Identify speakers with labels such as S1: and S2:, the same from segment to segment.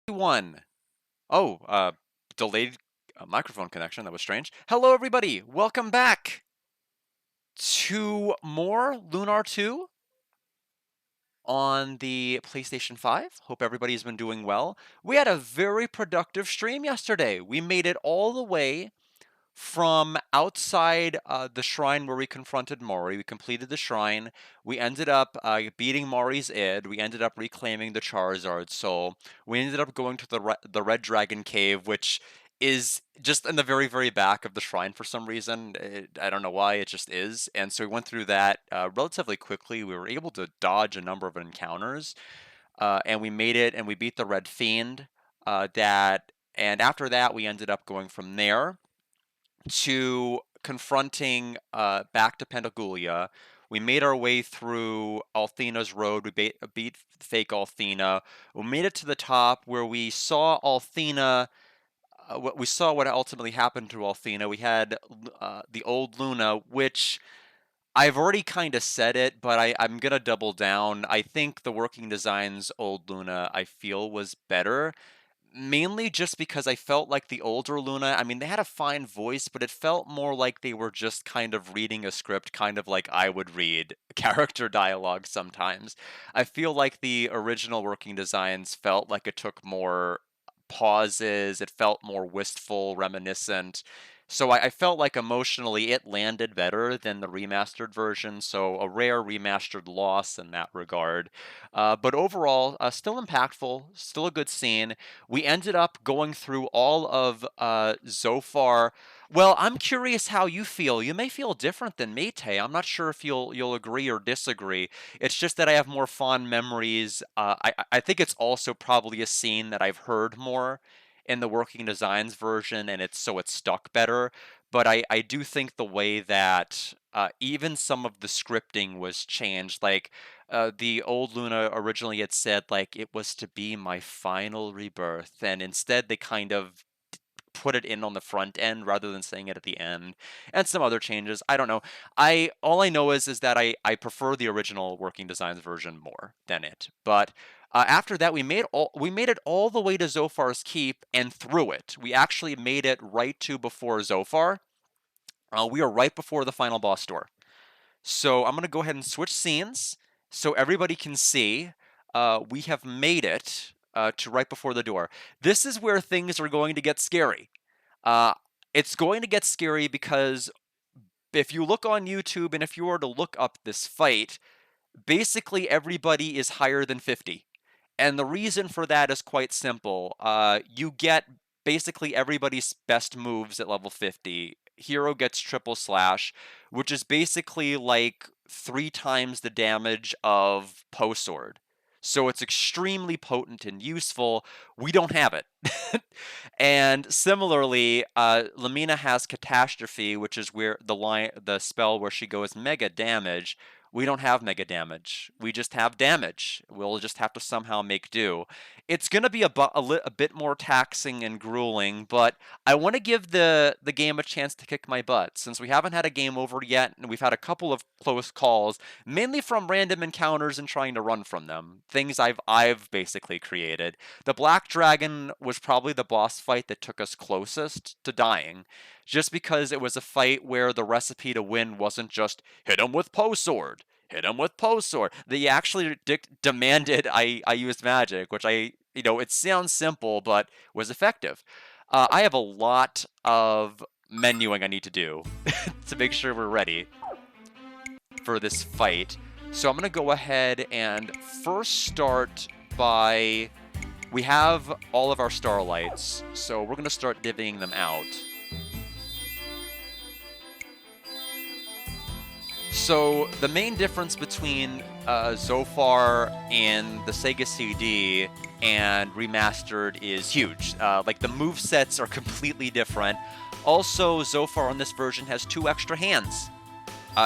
S1: One. Oh, delayed microphone connection. That was strange. Hello, everybody. Welcome back to more Lunar 2 on the PlayStation 5. Hope everybody's been doing well. We had a very productive stream yesterday. We made it all the way from outside the shrine where we confronted Mori. We completed the shrine. We ended up beating Mori's id. We ended up reclaiming the Charizard soul. We ended up going to the Red Dragon Cave, which is just in the very, very back of the shrine for some reason. I don't know why, it just is. And so we went through that relatively quickly. We were able to dodge a number of encounters, and we made it, and we beat the Red Fiend. And after that, we ended up going from there to confronting back to Pentagulia. We made our way through Althena's road. We beat fake Althena. We made it to the top where we saw Althena. We saw what ultimately happened to Althena. We had the old Luna, which I've already kind of said it, but I'm gonna double down. I think the Working Designs old Luna I feel was better. Mainly just because I felt like the older Luna, I mean, they had a fine voice, but it felt more like they were just kind of reading a script, kind of like I would read character dialogue sometimes. I feel like the original Working Designs felt like it took more pauses, it felt more wistful, reminiscent. So I felt like emotionally it landed better than the remastered version, so a rare remastered loss in that regard. But overall, still impactful, still a good scene. We ended up going through all of Zophar. Well, I'm curious how you feel. You may feel different than me, Tay. I'm not sure if you'll agree or disagree. It's just that I have more fond memories. I think it's also probably a scene that I've heard more in the Working Designs version, and it's stuck better. But I do think the way that even some of the scripting was changed, like the old Luna originally had said like it was to be my final rebirth, and instead they kind of put it in on the front end rather than saying it at the end, and some other changes. I don't know. I all I know is that I prefer the original Working Designs version more than it. But after that, we made it all the way to Zophar's Keep and through it. We actually made it right to before Zophar. We are right before the final boss door. So I'm gonna go ahead and switch scenes so everybody can see. We have made it to right before the door. This is where things are going to get scary. Uh, it's going to get scary because if you look on YouTube and if you were to look up this fight, basically everybody is higher than 50. And the reason for that is quite simple. You get basically everybody's best moves at level 50. Hero gets triple slash, which is basically like 3 times the damage of Poe Sword. So it's extremely potent and useful. We don't have it. And similarly, Lamina has Catastrophe, which is where the spell where she goes mega damage. We don't have mega damage. We just have damage. We'll just have to somehow make do. It's going to be a bit more taxing and grueling, but I want to give the game a chance to kick my butt. Since we haven't had a game over yet, and we've had a couple of close calls, mainly from random encounters and trying to run from them. Things I've basically created. The Black Dragon was probably the boss fight that took us closest to dying, just because it was a fight where the recipe to win wasn't just hit him with Poe Sword, hit him with Poe Sword. They actually demanded I use magic, which it sounds simple, but was effective. I have a lot of menuing I need to do to make sure we're ready for this fight. So I'm going to go ahead and first start by... We have all of our starlights, so we're going to start divvying them out. So the main difference between Zophar and the Sega CD and Remastered is huge. Like the move sets are completely different. Also, Zophar on this version has 2 extra hands.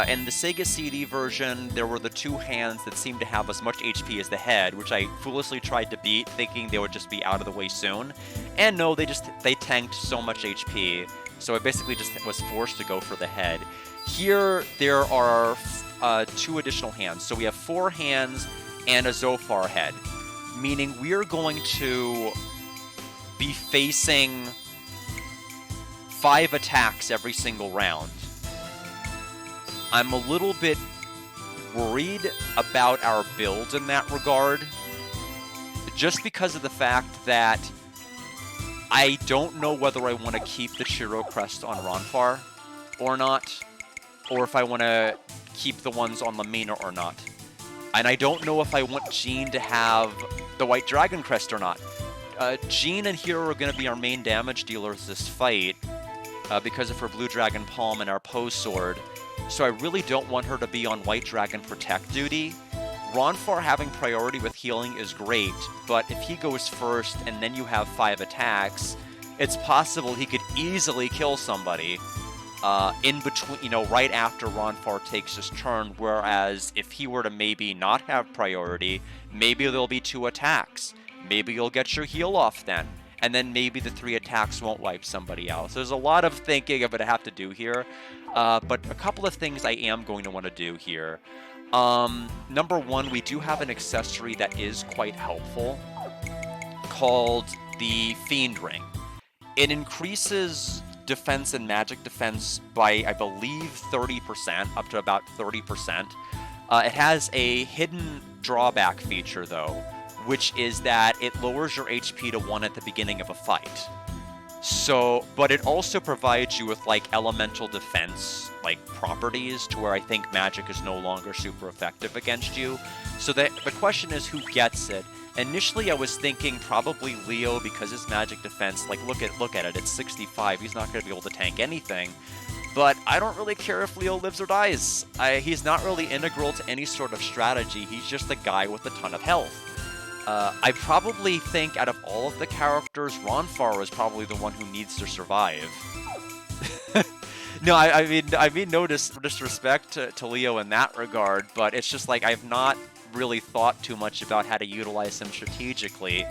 S1: In the Sega CD version, there were the 2 hands that seemed to have as much HP as the head, which I foolishly tried to beat, thinking they would just be out of the way soon. And no, they tanked so much HP, so I basically just was forced to go for the head. Here, there are 2 additional hands, so we have 4 hands and a Zophar head, meaning we are going to be facing 5 attacks every single round. I'm a little bit worried about our build in that regard, just because of the fact that I don't know whether I want to keep the Chiro Crest on Ronfar or not, or if I want to keep the ones on Lamina or not. And I don't know if I want Jean to have the White Dragon Crest or not. Jean and Hero are going to be our main damage dealers this fight because of her Blue Dragon Palm and our Poe Sword. So I really don't want her to be on White Dragon Protect duty. Ronfar having priority with healing is great, but if he goes first and then you have 5 attacks, it's possible he could easily kill somebody in between, right after Ronfar takes his turn, whereas if he were to maybe not have priority, maybe there'll be 2 attacks. Maybe you'll get your heal off then, and then maybe the 3 attacks won't wipe somebody out. So there's a lot of thinking I'm going to have to do here, but a couple of things I am going to want to do here. Number 1, we do have an accessory that is quite helpful called the Fiend Ring. It increases defense and magic defense by, I believe, 30%, up to about 30%. It has a hidden drawback feature, though, which is that it lowers your HP to 1 at the beginning of a fight. So, but it also provides you with, like, elemental defense, like, properties, to where I think magic is no longer super effective against you. So the question is, who gets it? Initially, I was thinking probably Leo, because his magic defense, like, look at it, it's 65, he's not going to be able to tank anything. But I don't really care if Leo lives or dies. He's not really integral to any sort of strategy, he's just a guy with a ton of health. I probably think out of all of the characters, Ronfar is probably the one who needs to survive. No, I mean no disrespect to Leo in that regard, but it's just like I've not really thought too much about how to utilize him strategically.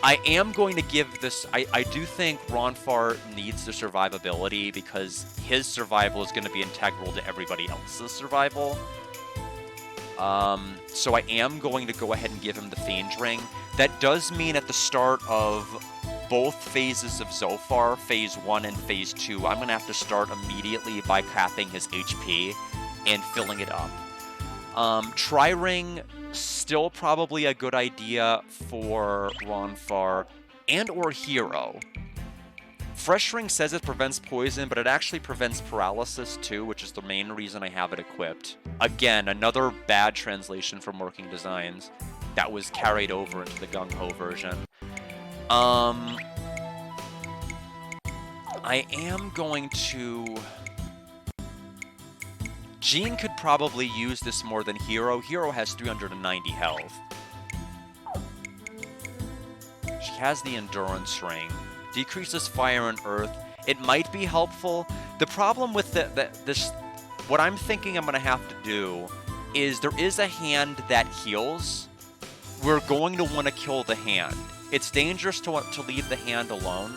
S1: I am going to give this... I do think Ronfar needs the survivability because his survival is going to be integral to everybody else's survival. So I am going to go ahead and give him the Fiend Ring. That does mean at the start of both phases of Zophar, Phase 1 and Phase 2, I'm going to have to start immediately by capping his HP and filling it up. Tri-Ring, still probably a good idea for Ronfar and or Hero. Fresh Ring says it prevents poison, but it actually prevents paralysis too, which is the main reason I have it equipped. Again, another bad translation from Working Designs that was carried over into the Gung Ho version. I am going to... Jean could probably use this more than Hero. Hero has 390 health. She has the Endurance Ring. Decreases fire and earth. It might be helpful. The problem with this, what I'm thinking I'm going to have to do is there is a hand that heals. We're going to want to kill the hand. It's dangerous to leave the hand alone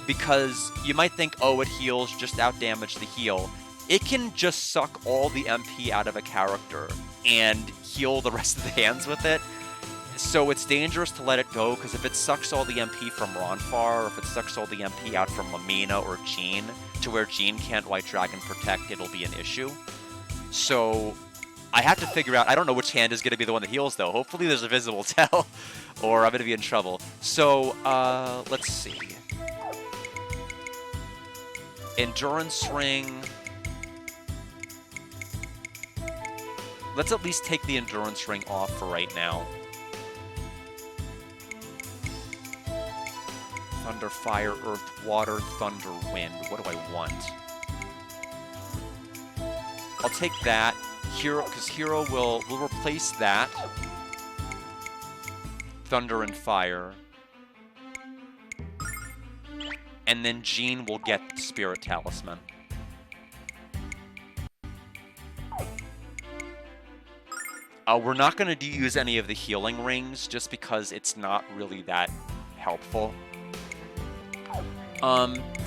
S1: because you might think, oh, it heals, just outdamage the heal. It can just suck all the MP out of a character and heal the rest of the hands with it. So it's dangerous to let it go, because if it sucks all the MP from Ronfar, or if it sucks all the MP out from Lamina or Jean, to where Jean can't White Dragon Protect, it'll be an issue. So I have to figure out, I don't know which hand is going to be the one that heals, though. Hopefully there's a visible tell, or I'm going to be in trouble. So, let's see. Endurance Ring. Let's at least take the Endurance Ring off for right now. Thunder, fire, earth, water, thunder, wind. What do I want? I'll take that. Hero, because Hero will replace that. Thunder and fire. And then Jean will get Spirit Talisman. We're not going to use any of the healing rings, just because it's not really that helpful.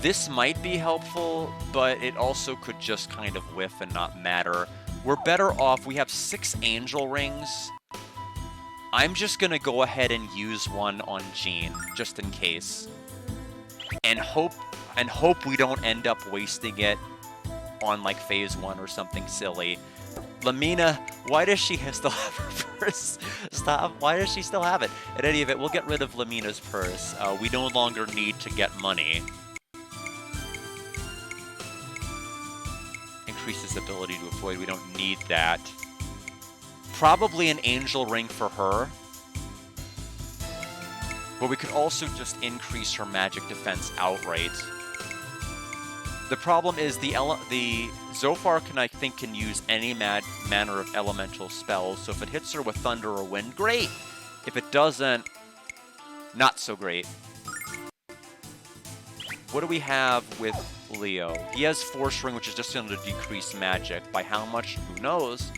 S1: This might be helpful, but it also could just kind of whiff and not matter. We're better off, we have 6 angel rings. I'm just gonna go ahead and use one on Jean, just in case. and hope we don't end up wasting it on like phase 1 or something silly. Lamina, why does she still have her purse? Stop. Why does she still have it? In any event, we'll get rid of Lamina's purse. We no longer need to get money. Increases ability to avoid. We don't need that. Probably an angel ring for her. But we could also just increase her magic defense outright. The problem is the Zophar can use any manner of elemental spells. So if it hits her with thunder or wind, great. If it doesn't, not so great. What do we have with Leo? He has Force Ring, which is just going to decrease magic. By how much? Who knows?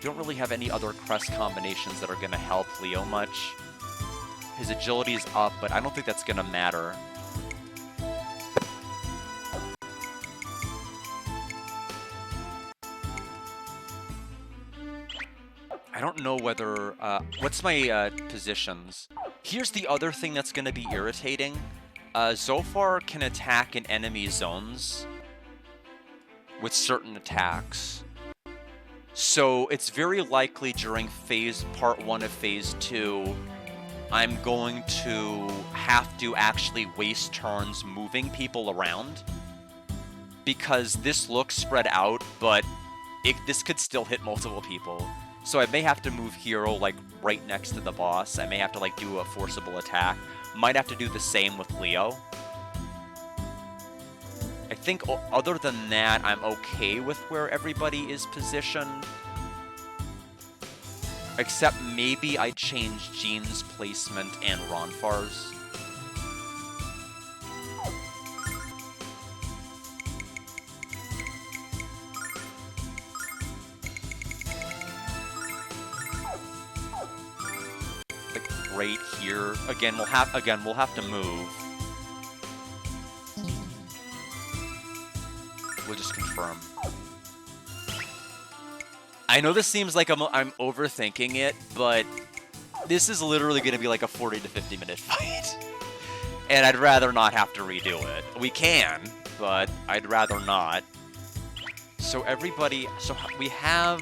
S1: Don't really have any other crest combinations that are going to help Leo much. His agility is up, but I don't think that's going to matter. I don't know whether... what's my positions? Here's the other thing that's going to be irritating. Zophar can attack in enemy zones with certain attacks. So it's very likely during part 1 of phase 2, I'm going to have to actually waste turns moving people around. Because this looks spread out, but this could still hit multiple people. So I may have to move Hero like right next to the boss. I may have to like do a forcible attack. Might have to do the same with Leo. I think other than that, I'm okay with where everybody is positioned. Except maybe I change Jean's placement and Ronfar's. Like right here. Again, we'll have to move. We'll just confirm. I know this seems like I'm overthinking it, but this is literally going to be like a 40 to 50 minute fight. And I'd rather not have to redo it. We can, but I'd rather not. So we have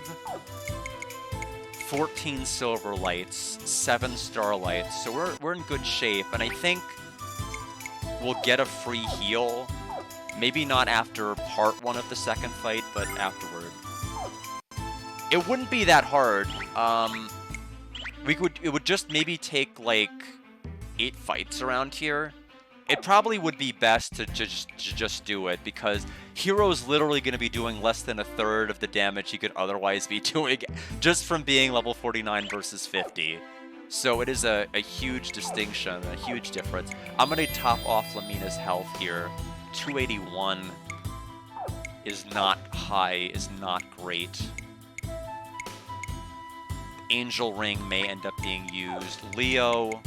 S1: 14 silver lights, 7 starlights, so we're in good shape, and I think we'll get a free heal. Maybe not after part 1 of the second fight, but afterward. It wouldn't be that hard. It would just maybe take like 8 fights around here. It probably would be best to just do it, because Hero's literally going to be doing less than a third of the damage he could otherwise be doing just from being level 49 versus 50. So it is a huge distinction, a huge difference. I'm going to top off Lamina's health here. 281 is not high, is not great. Angel Ring may end up being used. Leo,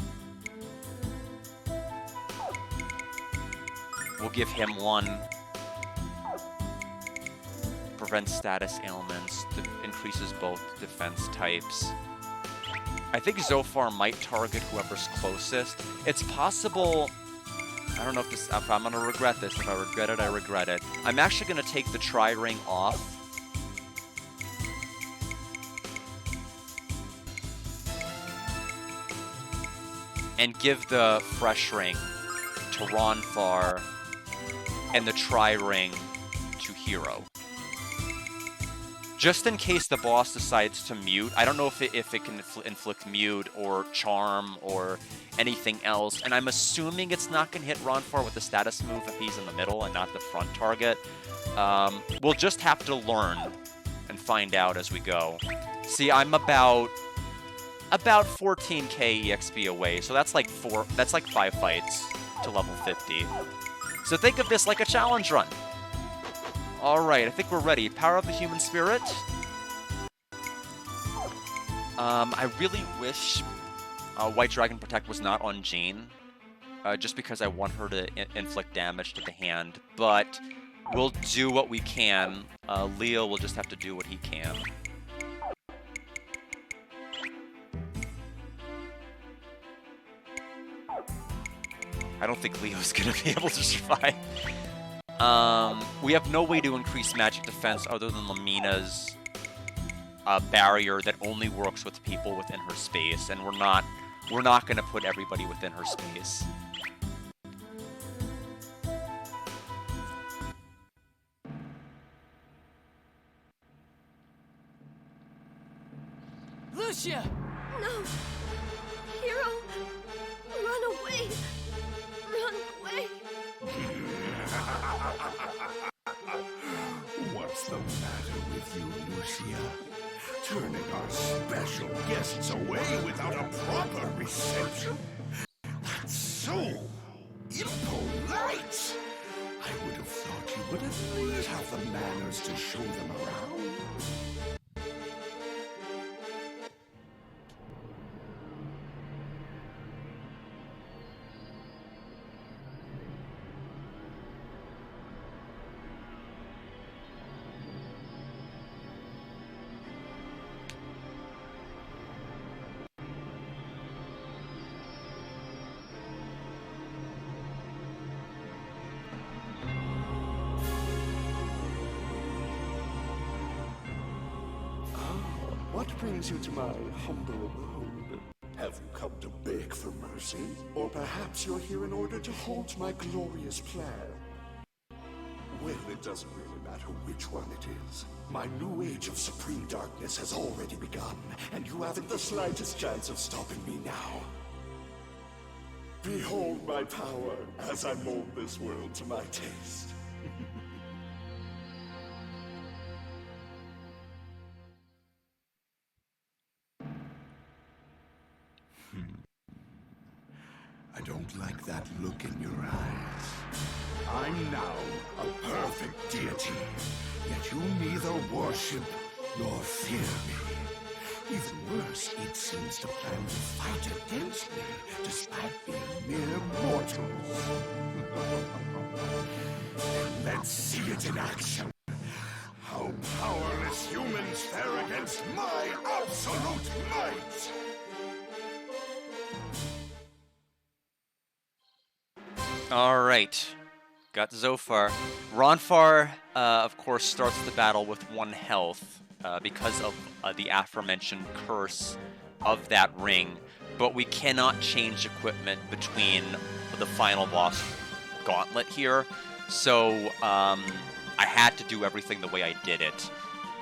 S1: we'll give him 1. Prevents status ailments, increases both defense types. I think Zophar might target whoever's closest. It's possible... I don't know if I'm going to regret this. If I regret it, I regret it. I'm actually going to take the Tri-Ring off. And give the Fresh Ring to Ronfar and the Tri-Ring to Hero. Just in case the boss decides to mute. I don't know if it can inflict mute or charm or anything else. And I'm assuming it's not going to hit Ronfar with the status move if he's in the middle and not the front target. We'll just have to learn and find out as we go. See, I'm about 14k EXP away, so that's like 5 fights to level 50. So think of this like a challenge run. Alright, I think we're ready. Power of the Human Spirit. I really wish White Dragon Protect was not on Jean, just because I want her to inflict damage to the hand, but we'll do what we can. Leo will just have to do what he can. I don't think Leo's gonna be able to survive. We have no way to increase magic defense other than Lamina's barrier that only works with people within her space, and we're not gonna put everybody within her space.
S2: Lucia!
S3: No! Hero! Run away! Run away!
S4: What's the matter with you, Lucia? Turning our special guests away without a proper reception? That's so impolite! I would have thought you would at least have the manners to show them around. What brings you to my humble abode? Have you come to beg for mercy? Or perhaps you're here in order to halt my glorious plan? Well, it doesn't really matter which one it is. My new age of supreme darkness has already begun, and you haven't the slightest chance of stopping me now. Behold my power as I mold this world to my taste. I don't like that look in your eyes. I'm now a perfect deity, yet you neither worship nor fear me. Even worse, it seems to plan to fight against me, despite being mere mortals. Let's see it in action. How powerless humans fare against my absolute might!
S1: Alright, got Zophar. Ronfar, of course, starts the battle with 1 health because of the aforementioned curse of that ring, but we cannot change equipment between the final boss gauntlet here, so I had to do everything the way I did it.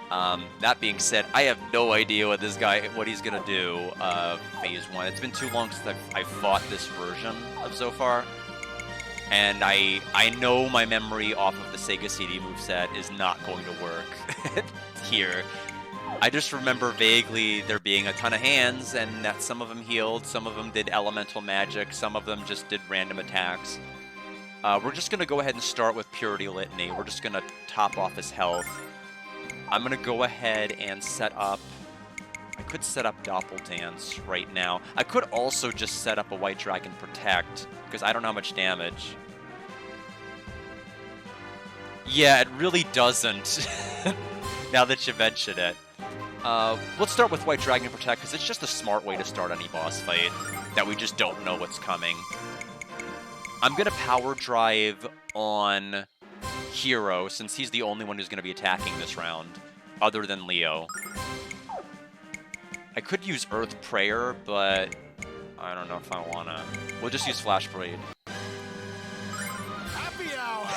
S1: That being said, I have no idea what he's gonna do phase 1. It's been too long since I've fought this version of Zophar. And I know my memory off of the Sega CD moveset is not going to work here. I just remember vaguely there being a ton of hands, and that some of them healed, some of them did elemental magic, some of them just did random attacks. We're just going to go ahead and start with Purity Litany. We're just going to top off his health. I'm going to go ahead and set up... I could set up Doppel Dance right now. I could also just set up a White Dragon Protect, because I don't know how much damage. Yeah, it really doesn't, now that you mention it. Let's start with White Dragon Protect, because it's just a smart way to start any boss fight, that we just don't know what's coming. I'm going to Power Drive on Hero, since he's the only one who's going to be attacking this round, other than Leo. I could use Earth Prayer, but I don't know if I want to. We'll just use Flash Blade.
S4: Happy hour!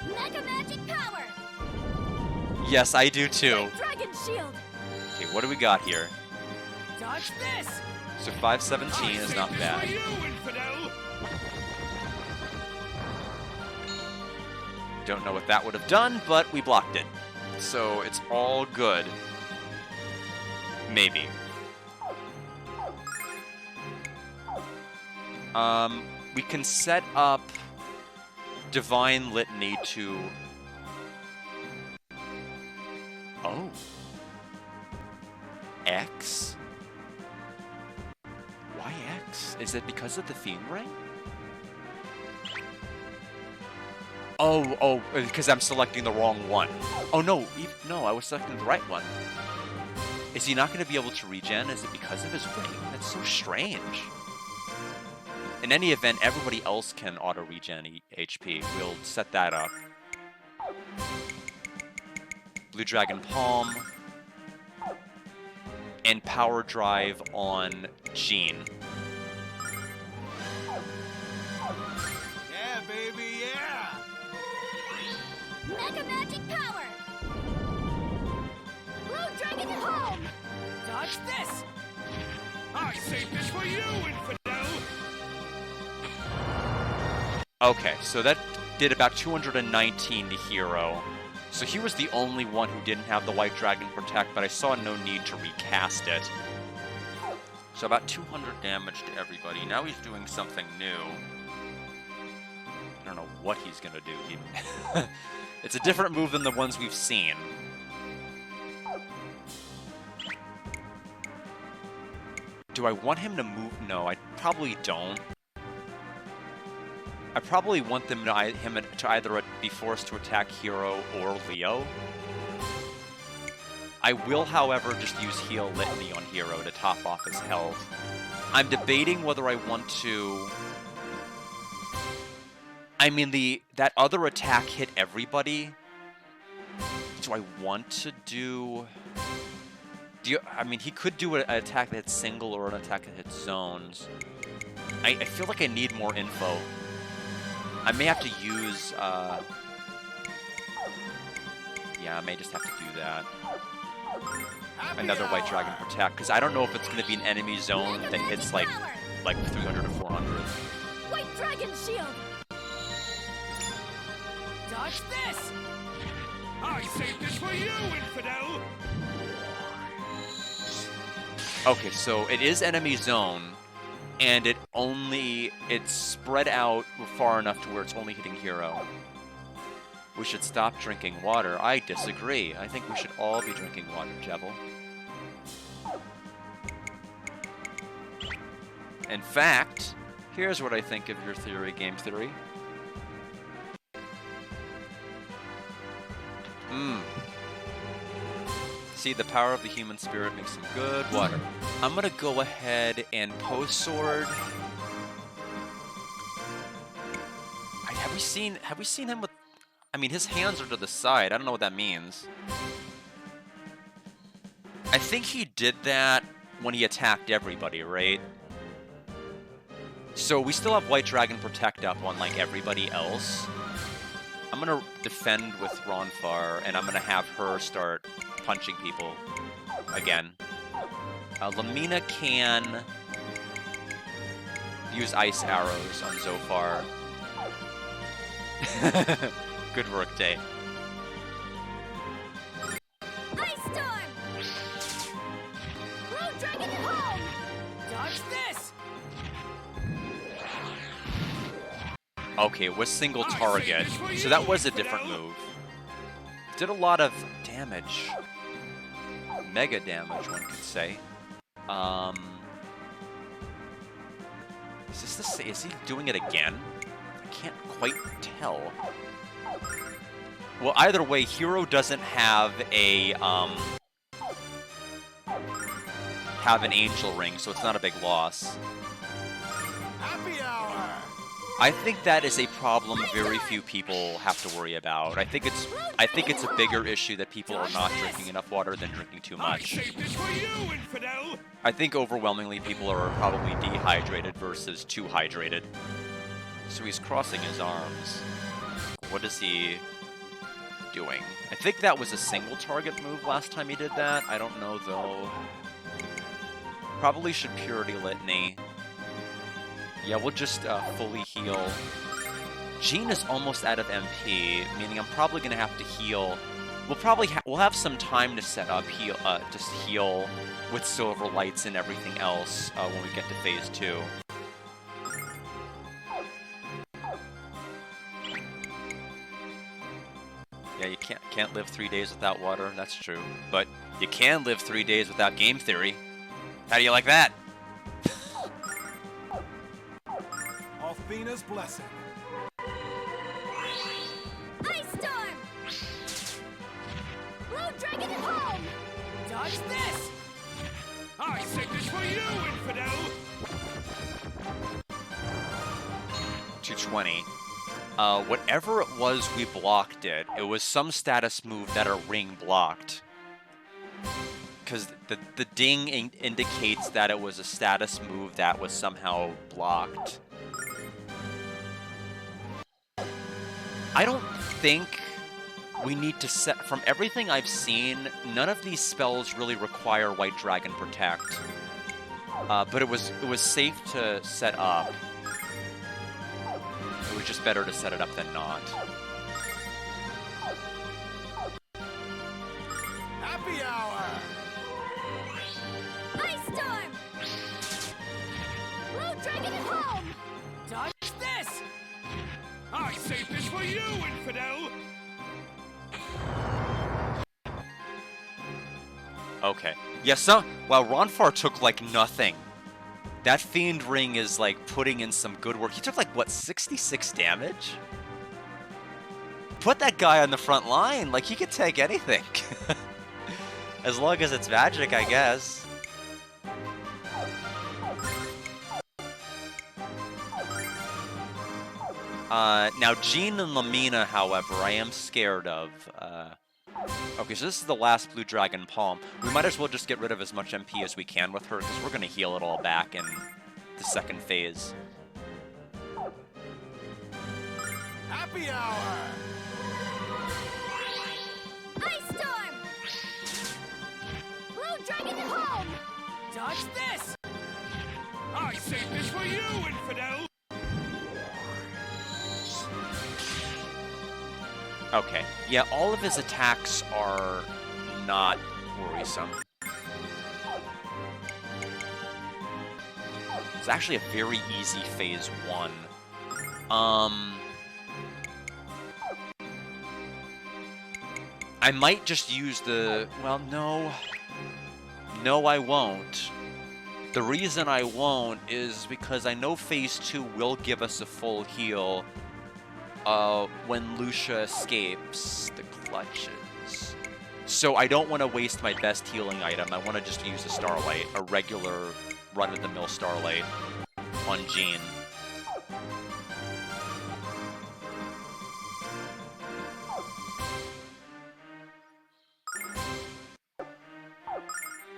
S3: Mega magic power!
S1: Yes, I do too.
S3: Dragon shield!
S1: Okay, what do we got here?
S2: Dodge this!
S1: So 517 is not bad. Don't know what that would have done, but we blocked it. So it's all good. Maybe. We can set up Divine Litany to... Oh. X? Why X? Is it because of the Fiend Ring? Oh, because I'm selecting the wrong one. Oh, no, no, I was selecting the right one. Is he not going to be able to regen? Is it because of his ring? That's so strange. In any event, everybody else can auto-regen HP. We'll set that up. Blue Dragon Palm. And Power Drive on Jean.
S2: Yeah, baby, yeah!
S3: Mega Magic Power! Blue Dragon home!
S2: Dodge this! I saved this for you, infidel!
S1: Okay, so that did about 219 to Hero. So he was the only one who didn't have the White Dragon Protect, but I saw no need to recast it. So about 200 damage to everybody. Now he's doing something new. I don't know what he's gonna do. It's a different move than the ones we've seen. Do I want him to move? No, I probably don't. I probably want him to either be forced to attack Hero or Leo. I will, however, just use Heal Litany on Hero to top off his health. I'm debating whether I want to... I mean, that other attack hit everybody. Do I want to do... I mean, he could do an attack that hits single or an attack that hits zones. I feel like I need more info. I may have to use, yeah, I may just have to do that. Another White Dragon Protect, because I don't know if it's going to be an enemy zone that hits, like 300 or 400.
S3: White Dragon Shield!
S2: Dodge this! I saved this for you, infidel!
S1: Okay, so it is enemy zone, and it's spread out far enough to where it's only hitting Hero. We should stop drinking water. I disagree. I think we should all be drinking water, Jebel. In fact, here's what I think of your theory, Game Theory. See, the power of the human spirit makes some good water. I'm gonna go ahead and post sword. Have we seen him with? I mean, his hands are to the side. I don't know what that means. I think he did that when he attacked everybody, right? So we still have White Dragon Protect up on like everybody else. I'm gonna defend with Ronfar, and I'm gonna have her start punching people again. Lamina can use ice arrows on Zofar. Good work, Day.
S3: Ice Storm! Blue Dragon home!
S2: Dodge this!
S1: Okay, it was single target, so that was a different move. Did a lot of damage. Mega damage, one could say. Is he doing it again? I can't quite tell. Well, either way, Hero doesn't have an Angel Ring, so it's not a big loss.
S2: Happy hour!
S1: I think that is a problem very few people have to worry about. I think it's a bigger issue that people are not drinking enough water than drinking too much.
S2: I saved this for you, infidel!
S1: I think overwhelmingly people are probably dehydrated versus too hydrated. So he's crossing his arms. What is he doing? I think that was a single target move last time he did that. I don't know though. Probably should Purity Litany. Yeah, we'll just fully heal. Jean is almost out of MP, meaning I'm probably gonna have to heal. We'll have some time to set up just heal with Silver Lights and everything else when we get to Phase 2. Yeah, you can't live 3 days without water. That's true, but you can live 3 days without Game Theory. How do you like that?
S2: Alfina's blessing.
S3: Ice Storm! Blue Dragon home!
S2: Dodge this! I saved this for you, infidel!
S1: 220. Whatever it was we blocked it was some status move that our ring blocked. Because the ding indicates that it was a status move that was somehow blocked. I don't think we need to set... From everything I've seen, none of these spells really require White Dragon Protect. But it was safe to set up. It was just better to set it up than not.
S2: Happy hour!
S3: Ice Storm! Blue Dragon at home!
S2: Dodge this! I saved this for you, infidel!
S1: Okay. Yeah, so... Wow, Ronfar took, like, nothing. That Fiend Ring is, like, putting in some good work. He took, like, what, 66 damage? Put that guy on the front line. Like, he could take anything. As long as it's magic, I guess. Now, Jean and Lamina, however, I am scared of. Okay, so this is the last Blue Dragon Palm. We might as well just get rid of as much MP as we can with her, because we're going to heal it all back in the second phase.
S2: Happy hour!
S3: Ice Storm! Blue Dragon at home!
S2: Dodge this! I saved this for you, infidel!
S1: Okay. Yeah, all of his attacks are not worrisome. It's actually a very easy phase 1. I might just use the... Well, no. No, I won't. The reason I won't is because I know phase 2 will give us a full heal when Lucia escapes the clutches. So I don't want to waste my best healing item. I want to just use a Starlight, a regular run-of-the-mill Starlight on Jean.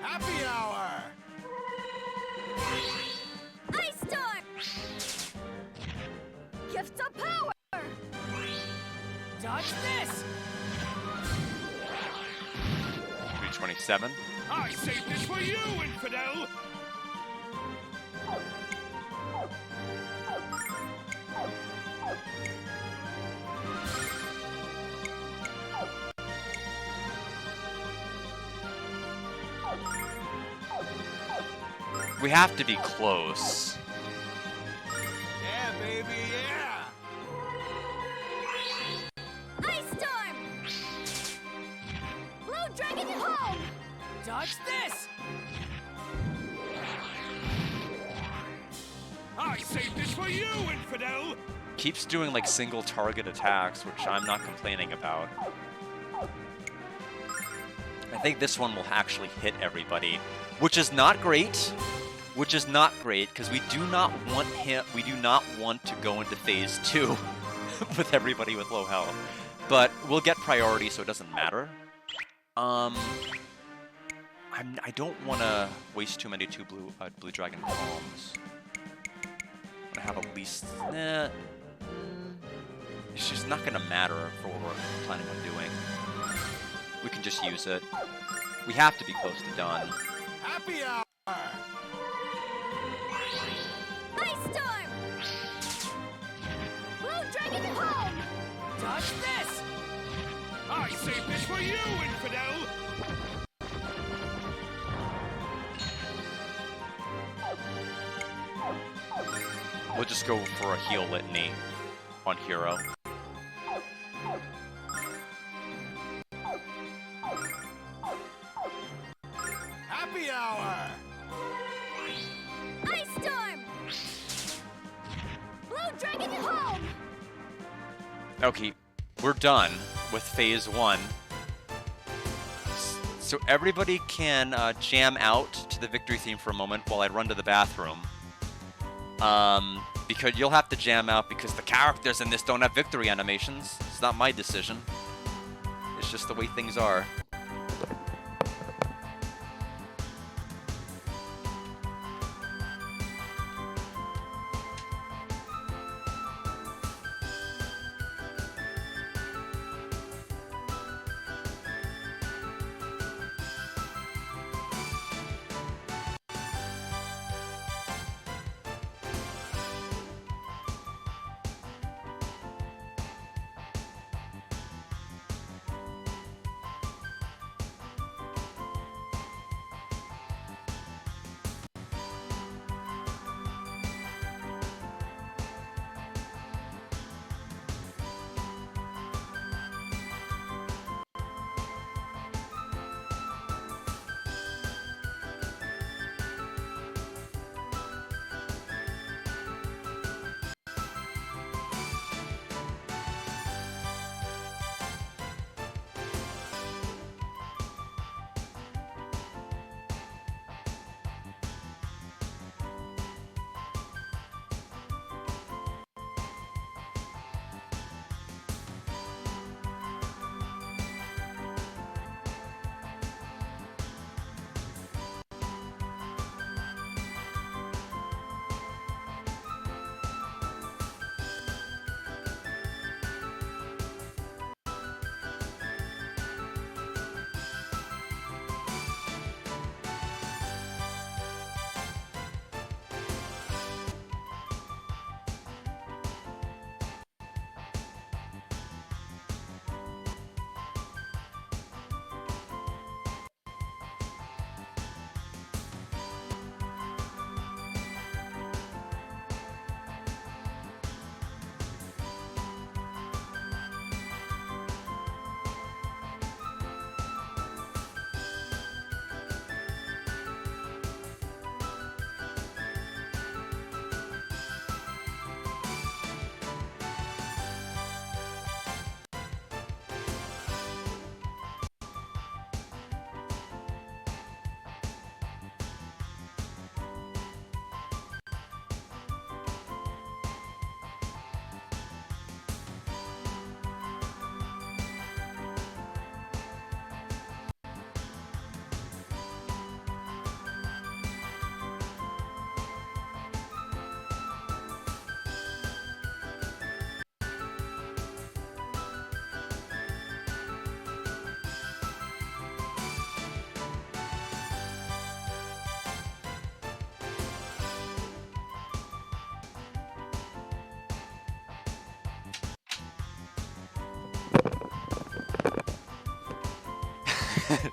S2: Happy hour!
S3: Ice Storm! Gifts of power!
S2: Dodge this!
S1: 327.
S2: I saved this for you, infidel!
S1: We have to be close.
S2: Yeah, baby, yeah!
S3: Ice Storm! Blue Dragon at home!
S2: Dodge this! I saved this for you, infidel!
S1: Keeps doing like single target attacks, which I'm not complaining about. I think this one will actually hit everybody, which is not great. Which is not great, because we do not want to go into phase 2 with everybody with low health. But we'll get priority, so it doesn't matter. I don't want to waste too many blue dragon palms. I'm gonna have at least... it's just not gonna matter for what we're planning on doing. We can just use it. We have to be close to done.
S2: Happy hour!
S3: Ice Storm! Blue Dragon at home!
S2: Dodge this! I saved this for you, infidel!
S1: We'll just go for a heal litany on Hero.
S2: Happy hour!
S3: Ice Storm! Blue Dragon at home!
S1: Okay, we're done with phase 1. So everybody can jam out to the victory theme for a moment while I run to the bathroom. because you'll have to jam out because the characters in this don't have victory animations. It's not my decision. It's just the way things are.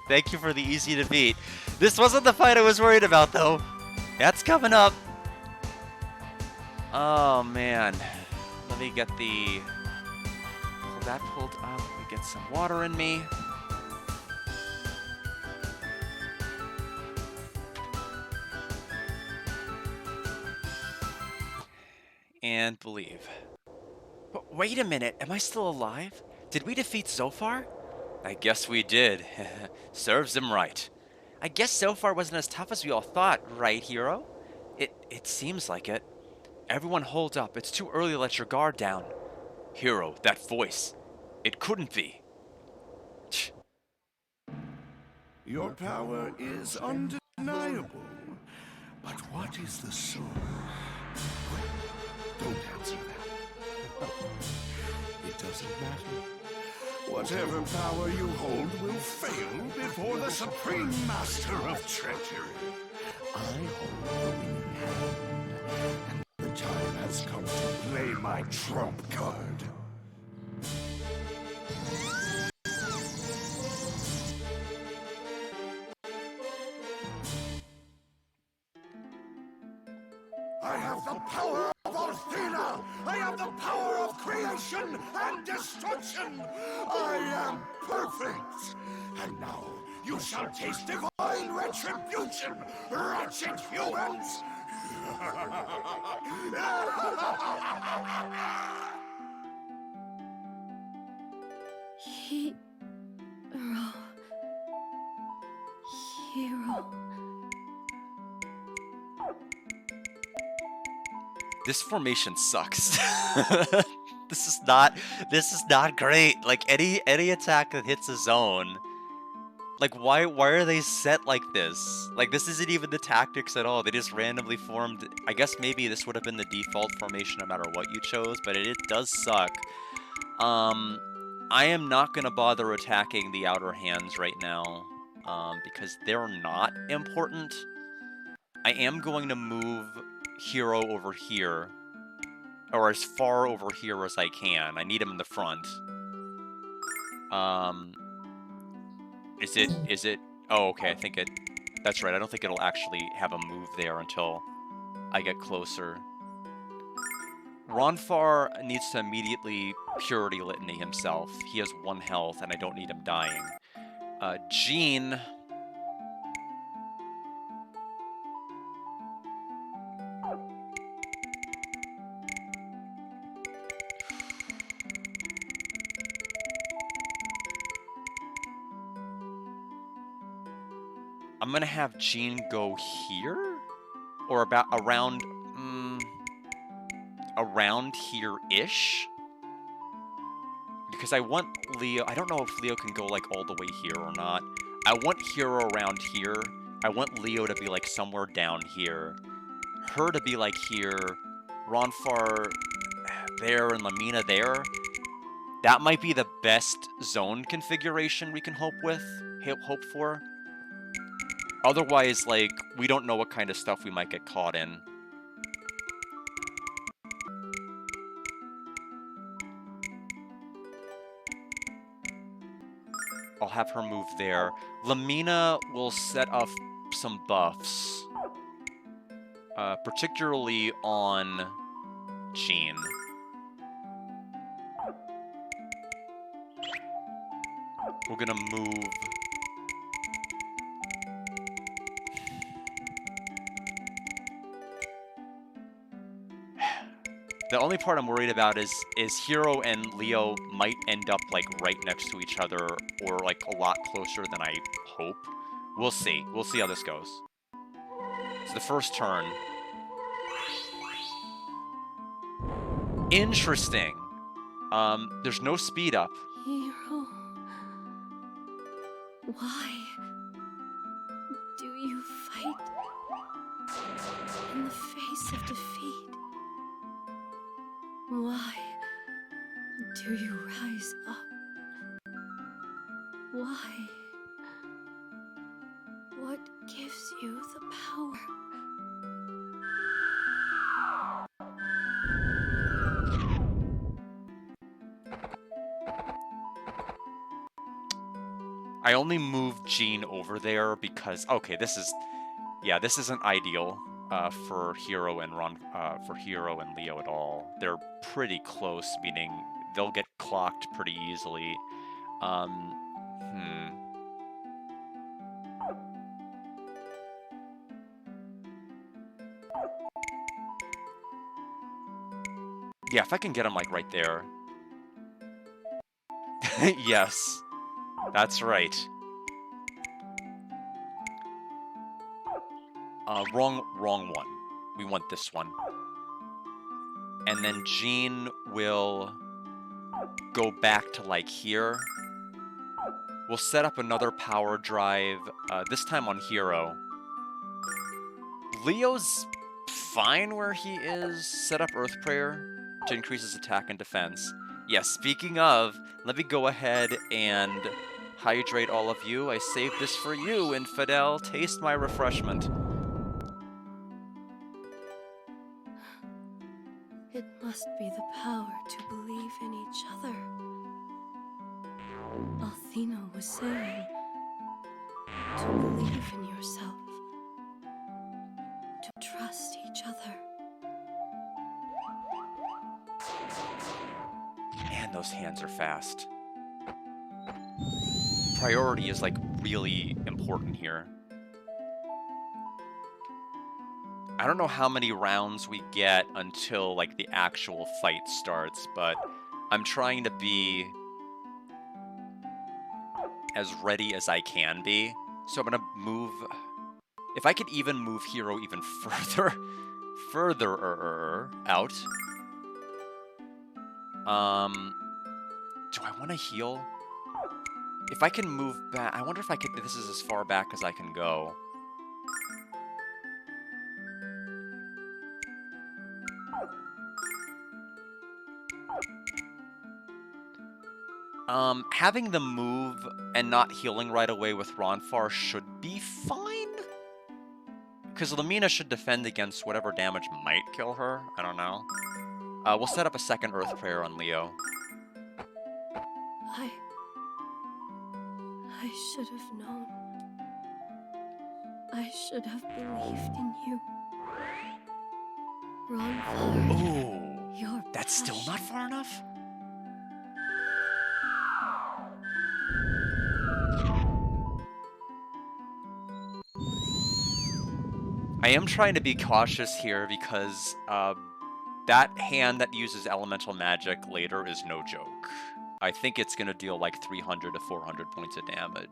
S1: Thank you for the easy to beat. This wasn't the fight I was worried about, though. That's coming up. Oh, man. Let me get the... Pull that pulled up. Let me get some water in me. And believe. But wait a minute. Am I still alive? Did we defeat Zophar? I guess we did. Serves him right. I guess Zophar wasn't as tough as we all thought, right, Hero? It seems like it. Everyone hold up. It's too early to let your guard down. Hero, that voice. It couldn't be.
S4: Your power is undeniable. But what is the source? Don't answer that. It doesn't matter. Whatever power you hold will fail before the Supreme Master of Treachery. I hold the winning hand, and the time has come to play my trump card. I have the power of Athena! I have the power of creation and destruction! I am perfect! And now you shall taste divine retribution, wretched humans!
S3: Hero.
S1: This formation sucks. This is not great. Like any attack that hits a zone, like why are they set like this? Like this isn't even the tactics at all. They just randomly formed. I guess maybe this would have been the default formation no matter what you chose, but it does suck. I am not gonna bother attacking the outer hands right now, because they're not important. I am going to move Hero over here, or as far over here as I can. I need him in the front. Is it? Oh, okay, I think that's right. I don't think it'll actually have a move there until I get closer. Ronfar needs to immediately Purity Litany himself. He has 1 health, and I don't need him dying. Jean... I'm gonna have Jean go here? Or about around... around here-ish? Because I want Leo... I don't know if Leo can go, like, all the way here or not. I want Hero around here. I want Leo to be, like, somewhere down here. Her to be, like, here. Ronfar there and Lamina there. That might be the best zone configuration we can hope for. Otherwise, like, we don't know what kind of stuff we might get caught in. I'll have her move there. Lamina will set up some buffs. Particularly on Jean. We're gonna move... The only part I'm worried about is Hero and Leo might end up, like, right next to each other, or, like, a lot closer than I hope. We'll see. We'll see how this goes. It's the first turn. Interesting. There's no speed up.
S3: Hero, why do you fight in the face of defeat? Why do you rise up? Why? What gives you the power?
S1: I only moved Jean over there because... Okay, this isn't ideal for Hero and Leo at all. They're pretty close, meaning they'll get clocked pretty easily. Yeah, if I can get him, like, right there. Yes. That's right. Wrong one. We want this one. And then Jean will go back to, like, here. We'll set up another power drive, this time on Hero. Leo's fine where he is. Set up Earth Prayer to increase his attack and defense. Yeah, speaking of, let me go ahead and hydrate all of you. I saved this for you, Infidel. Taste my refreshment.
S3: It must be the power to believe in each other. Althena was saying to believe in yourself, to trust each other.
S1: Man, those hands are fast. Priority is, like, really important here. I don't know how many rounds we get until, like, the actual fight starts, but I'm trying to be as ready as I can be. So I'm gonna move... If I could even move Hero even further further out. Do I want to heal? If I can move back, I wonder if I could. This is as far back as I can go. Having them move and not healing right away with Ronfar should be fine. Because Lamina should defend against whatever damage might kill her. I don't know. We'll set up a second Earth Prayer on Leo.
S3: I should have known. I should have believed in you. Ronfar,
S1: Oh,
S3: your
S1: that's still not
S3: passion.
S1: far enough? I am trying to be cautious here because that hand that uses elemental magic later is no joke. I think it's going to deal like 300 to 400 points of damage.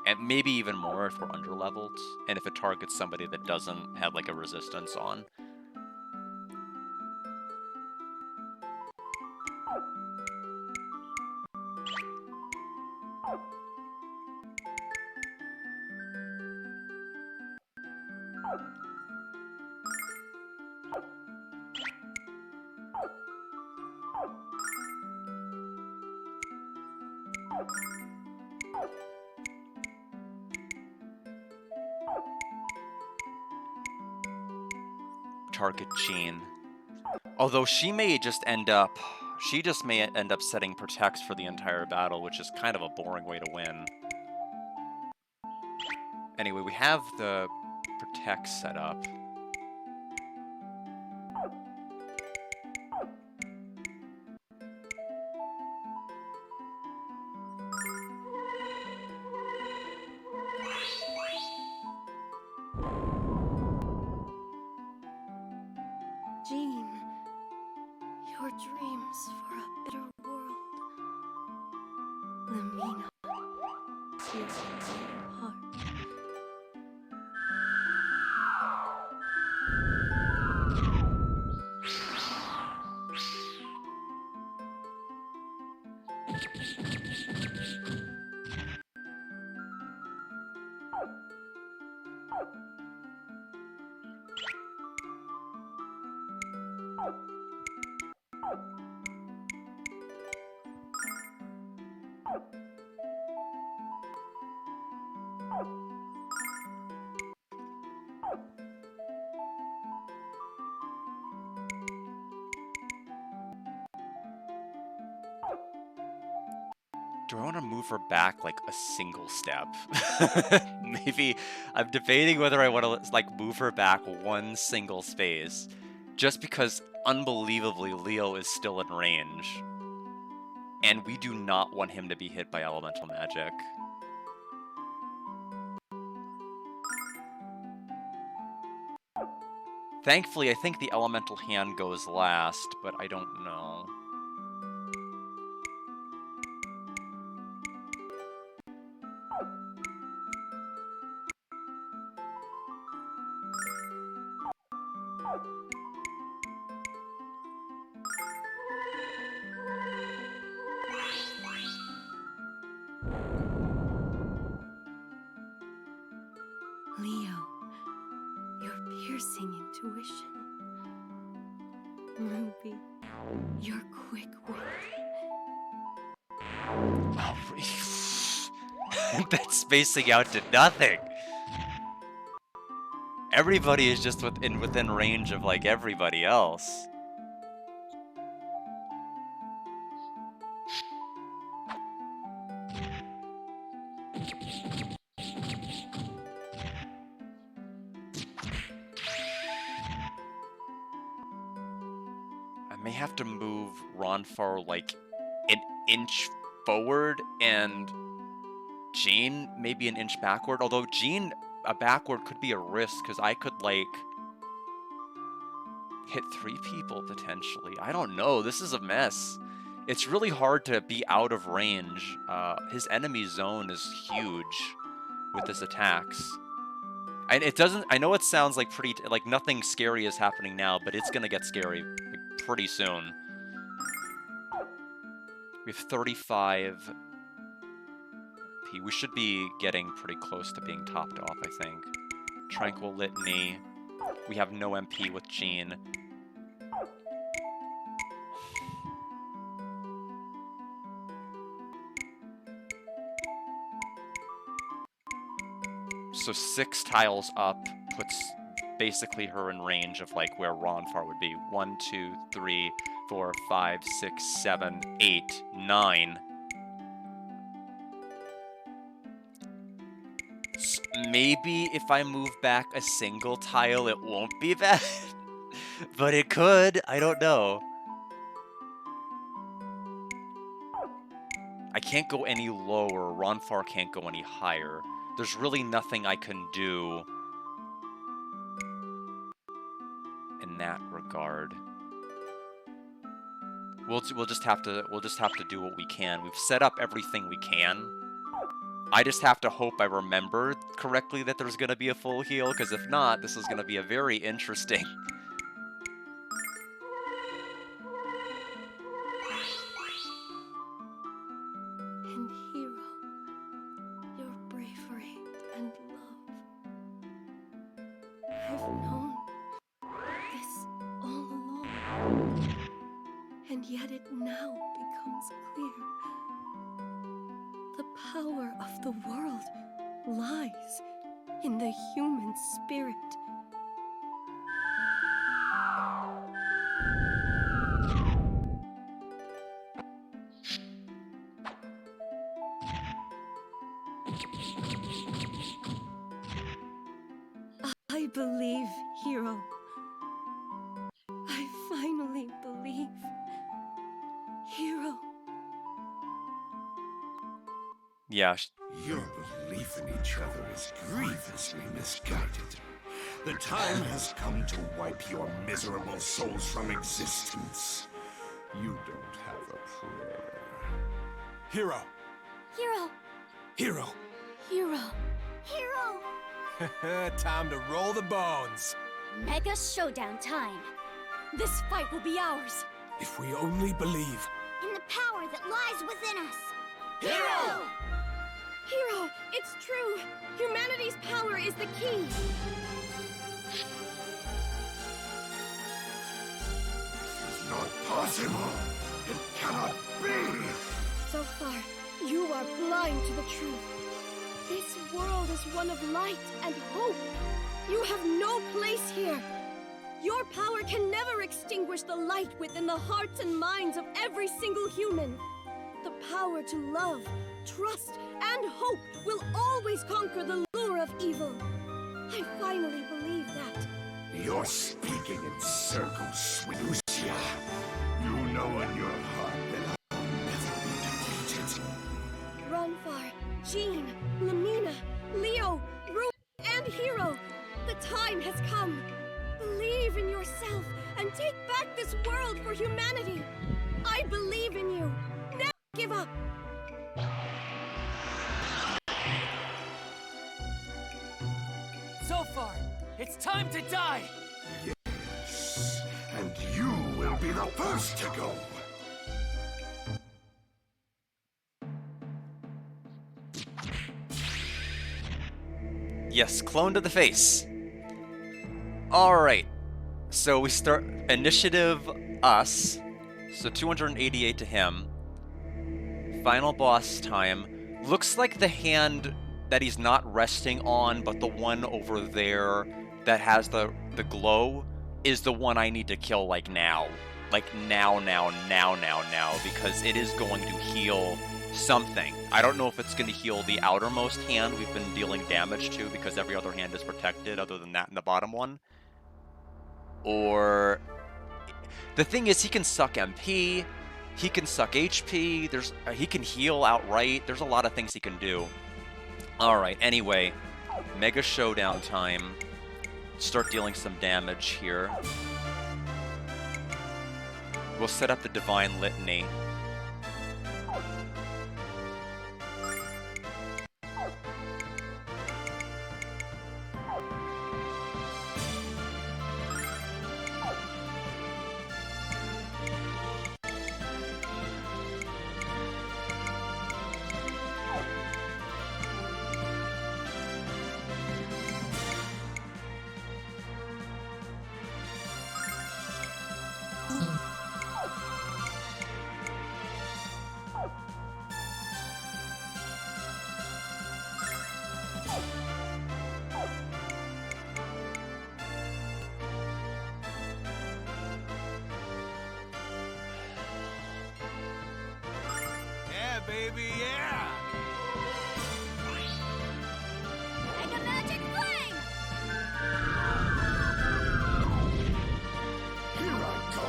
S1: And maybe even more if we're under-leveled, and if it targets somebody that doesn't have like a resistance on. Target Jean. Although she may just end up... She just may end up setting Protects for the entire battle, which is kind of a boring way to win. Anyway, we have the Protect set up.
S3: Jean, your dreams for a better world. Lamina, your heart.
S1: Do I want to move her back like a single step? Maybe I'm debating whether I want to like move her back one single space, just because unbelievably Leo is still in range, and we do not want him to be hit by elemental magic. Thankfully, I think the elemental hand goes last, but I don't know.
S3: Leo, your piercing intuition. Ruby, your quick wit.
S1: Oh, that's spacing out to nothing. Everybody is just within range of like everybody else. I may have to move Ronfar like an inch forward and Jean maybe an inch backward. Although Jean backward could be a risk because I could like hit 3 people potentially. I don't know. This is a mess. It's really hard to be out of range. His enemy zone is huge with his attacks. And it doesn't, I know it sounds like like nothing scary is happening now, but it's gonna get scary like, pretty soon. We have 35 P. We should be getting pretty close to being topped off, I think. Tranquil Litany. We have no MP with Jean. So 6 tiles up puts basically her in range of like where Ronfar would be. 1, 2, 3, 4, 5, 6, 7, 8, 9. So maybe if I move back a single tile, it won't be bad. But it could. I don't know. I can't go any lower. Ronfar can't go any higher. There's really nothing I can do in that regard. We'll just have to do what we can. We've set up everything we can. I just have to hope I remember correctly that there's gonna be a full heal, because if not, this is gonna be a very interesting.
S3: And Hero, your bravery and love. I've known this all along. And yet it now becomes clear. The power of the world lies in the human spirit. I believe, Hero. I finally believe. Hero.
S1: Yeah.
S4: Your belief in each other is grievously misguided. The time has come to wipe your miserable souls from existence. You don't have a prayer.
S2: Hero.
S3: Hero.
S2: Hero.
S3: Hero. Hero.
S2: Time to roll the bones.
S5: Mega showdown time. This fight will be ours.
S2: If we only believe.
S5: In the power that lies within us.
S2: Hero!
S3: Hero, it's true. Humanity's power is the key.
S4: It's not possible. It cannot be.
S3: So far, you are blind to the truth. This world is one of light and hope. You have no place here. Your power can never extinguish the light within the hearts and minds of every single human. The power to love, trust, and hope will always conquer the lure of evil. I finally believe that.
S4: You're speaking in circles, sweet Lucia. You know in your heart that I'll never be defeated.
S3: Ronfar, Jean, Lamina, Leo, Rue, and Hero. The time has come. Believe in yourself and take back this world for humanity. I believe in you. Never give up.
S2: So far, it's time to die.
S4: Yes, and you will be the first to go.
S1: Yes, clone to the face. Alright. So we start initiative us. So 288 to him. Final boss time. Looks like the hand that he's not resting on, but the one over there that has the glow is the one I need to kill like now. Like now, because it is going to heal something. I don't know if it's going to heal the outermost hand we've been dealing damage to because every other hand is protected other than that in the bottom one. Or the thing is, he can suck MP, he can suck HP, he can heal outright. There's a lot of things he can do. Alright, anyway, Mega Showdown time. Start dealing some damage here. We'll set up the Divine Litany.
S2: baby, yeah!
S5: Mega Magic Flame!
S4: Here I go.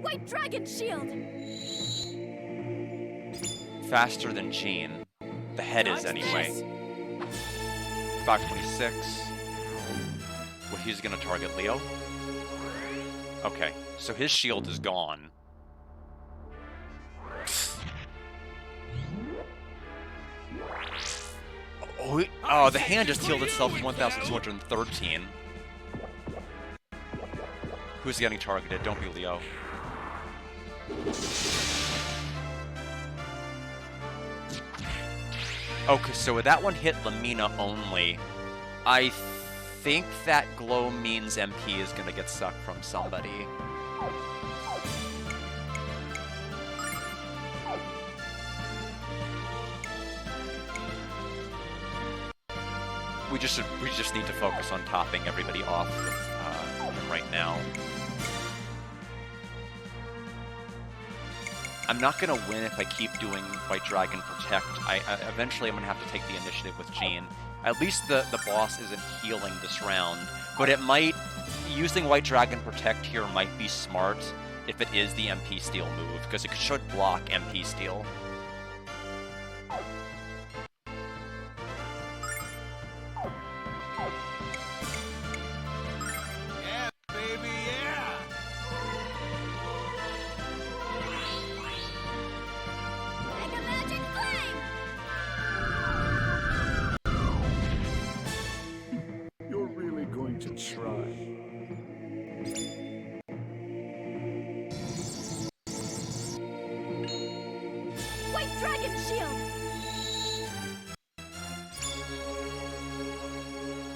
S5: White Dragon Shield!
S1: Faster than Jean. The head is,
S5: Dodge
S1: anyway.
S5: this.
S1: 526. What, he's gonna target Leo? Okay, so his shield is gone. Oh, the hand just healed itself 1,213. Who's getting targeted? Don't be Leo. Okay, so with that one hit Lamina only, I think that glow means MP is gonna get sucked from somebody. We just need to focus on topping everybody off with him right now. I'm not gonna win if I keep doing White Dragon Protect. Eventually I'm gonna have to take the initiative with Jean. At least the boss isn't healing this round, but it might, using White Dragon Protect here might be smart if it is the MP Steel move, because it should block MP Steel.
S2: Yeah, baby, yeah!
S5: Mega Magic Flame!
S4: You're really going to try.
S5: White Dragon Shield!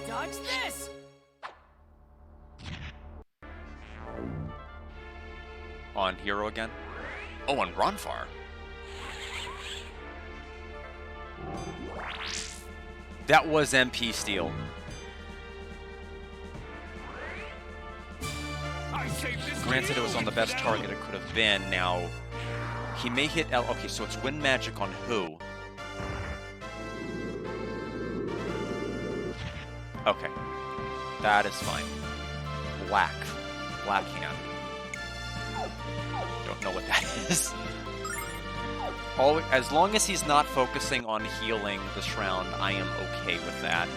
S2: Dodge this!
S1: On Hero again? Oh, on Ronfar. That was MP Steel.
S2: I saved this for
S1: Granted, it
S2: you,
S1: was on the best
S2: infidel.
S1: target it could have been. Now, he may hit L. Okay, so it's Wind Magic on who? Okay. That is fine. Black. Black hand. Don't know what that is. As long as he's not focusing on healing this round, I am okay with that.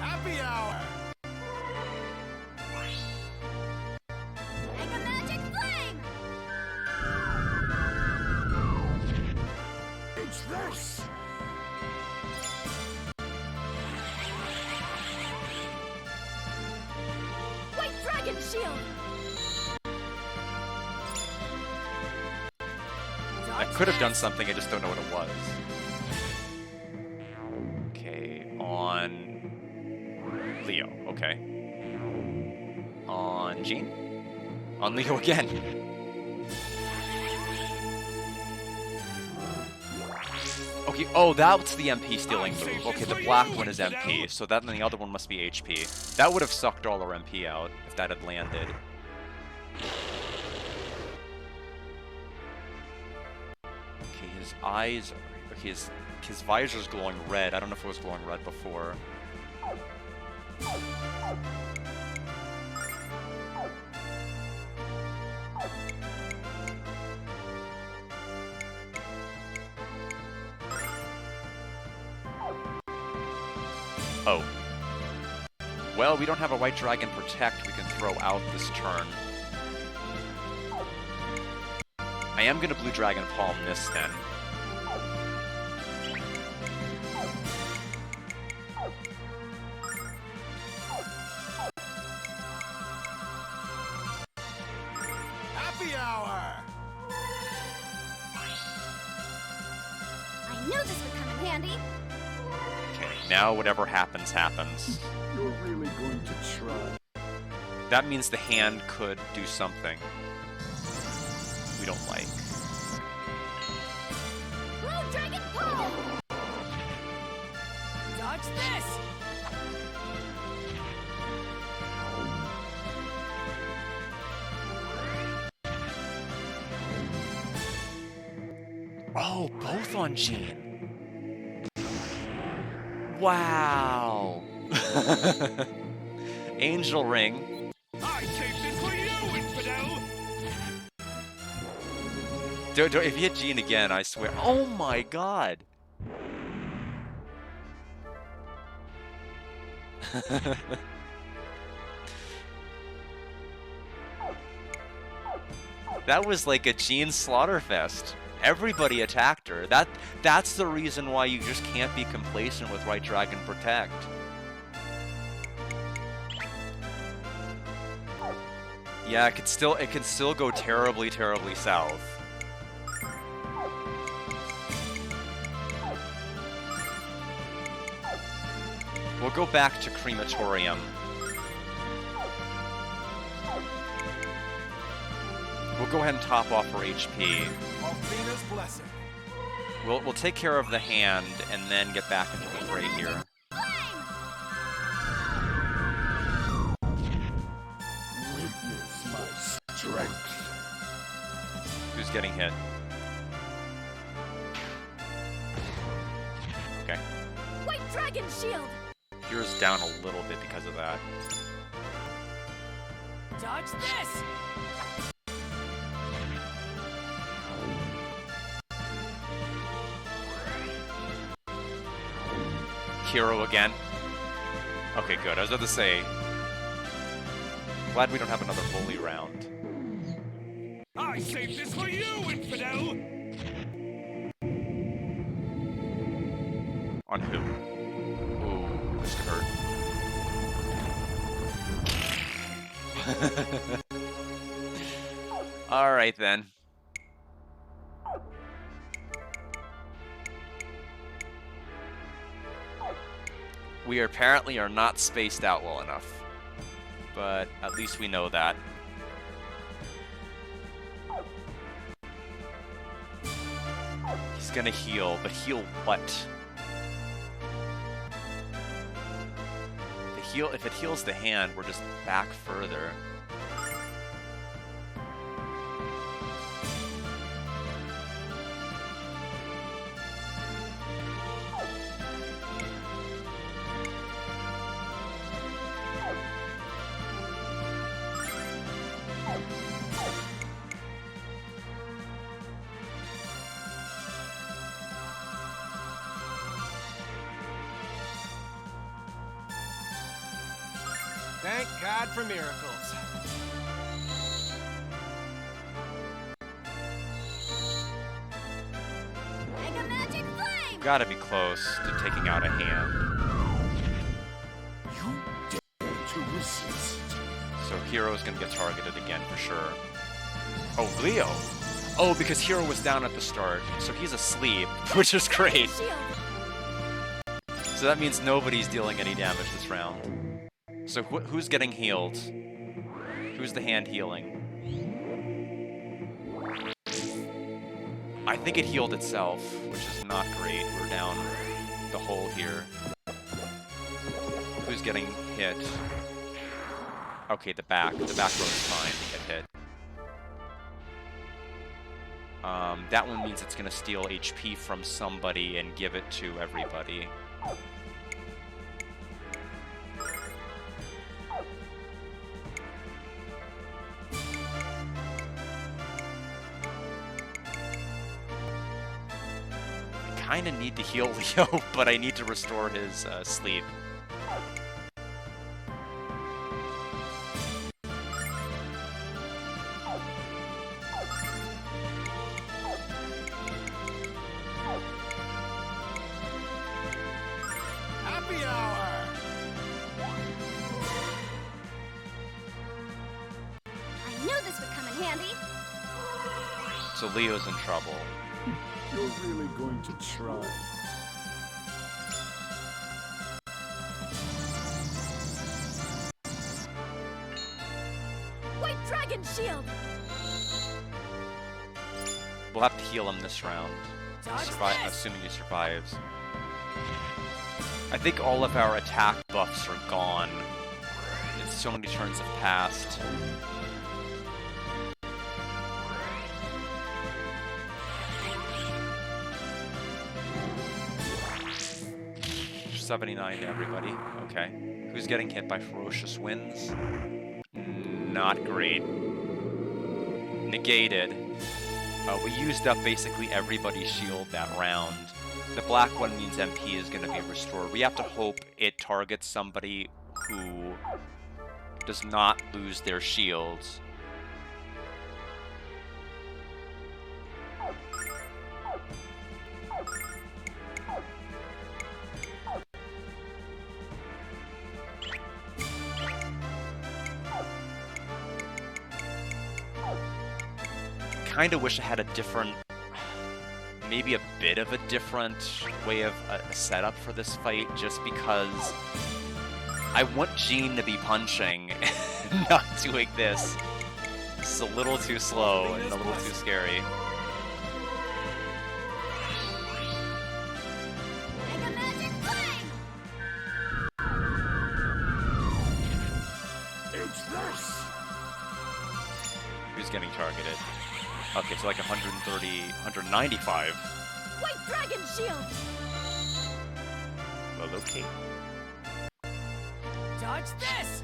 S2: Happy hour!
S5: Mega Magic Flame!
S4: It's this!
S5: White Dragon Shield!
S1: I could have done something, I just don't know what it was. Okay, on Leo, okay. On Jean? On Leo again. Okay, oh, that's the MP stealing move. Okay, the black one is MP, so that and the other one must be HP. That would have sucked all our MP out if that had landed. Okay, his eyes, okay, his visor's glowing red. I don't know if it was glowing red before. Oh. Well, we don't have a White Dragon Protect we can throw out this turn. I am gonna Blue Dragon Palm this then.
S2: Happy hour!
S5: I knew this would come in handy!
S1: Okay, now whatever happens, happens.
S4: You're really going to try.
S1: That means the hand could do something we don't like.
S5: Blue Dragon Pull!
S2: Dodge this!
S1: Oh, both on Jean. Wow. Angel Ring.
S2: I saved this for you, infidel!
S1: If you hit Jean again, I swear. Oh my god. That was like a Jean Slaughterfest. Everybody attacked her. That's the reason why you just can't be complacent with Right Dragon Protect. Yeah, it can still go terribly, terribly south. We'll go back to Crematorium. We'll go ahead and top off her HP.
S2: Althena's blessing.
S1: We'll take care of the hand and then get back into the fray here.
S4: Witness my strength.
S1: Who's getting hit? Okay.
S5: White Dragon Shield!
S1: Hero's down a little bit because of that.
S2: Dodge this!
S1: Hero again. Okay, good. I was about to say, glad we don't have another bully round.
S2: I saved this for you, infidel!
S1: On who? Ooh, this could hurt. Alright then. We apparently are not spaced out well enough. But at least we know that. He's gonna heal, but heal what? If it heals the hand, we're just back further.
S2: Thank God for miracles.
S5: Mega Magic Flame!
S1: Gotta be close to taking out a hand.
S4: You dare to resist.
S1: So Hero's gonna get targeted again for sure. Oh, Leo! Oh, because Hero was down at the start, so he's asleep, which is great.
S5: Shield!
S1: So that means nobody's dealing any damage this round. So who's getting healed? Who's the hand healing? I think it healed itself, which is not great. We're down the hole here. Who's getting hit? Okay, the back. The back row is fine to get hit. That one means it's gonna steal HP from somebody and give it to everybody. I kinda need to heal Leo, but I need to restore his sleep.
S2: Happy hour!
S5: I knew this would come in handy!
S1: So Leo's in trouble.
S4: You're really going to try.
S5: Dragon Shield!
S1: We'll have to heal him this round.
S2: Dodge this!
S1: Assuming he survives. I think all of our attack buffs are gone. And so many turns have passed. $79 to everybody. Okay. Who's getting hit by ferocious winds? Not great. Negated. We used up basically everybody's shield that round. The black one means MP is going to be restored. We have to hope it targets somebody who does not lose their shields. Kind of wish I had a different, maybe a bit of a different way of a setup for this fight, just because I want Jean to be punching and not doing this. This is a little too slow and a little too scary.
S5: Mega Magic Flame!
S4: It's this!
S1: Who's getting targeted? Okay, so like 130, 195.
S5: White Dragon Shield!
S1: Well, okay.
S2: Dodge this!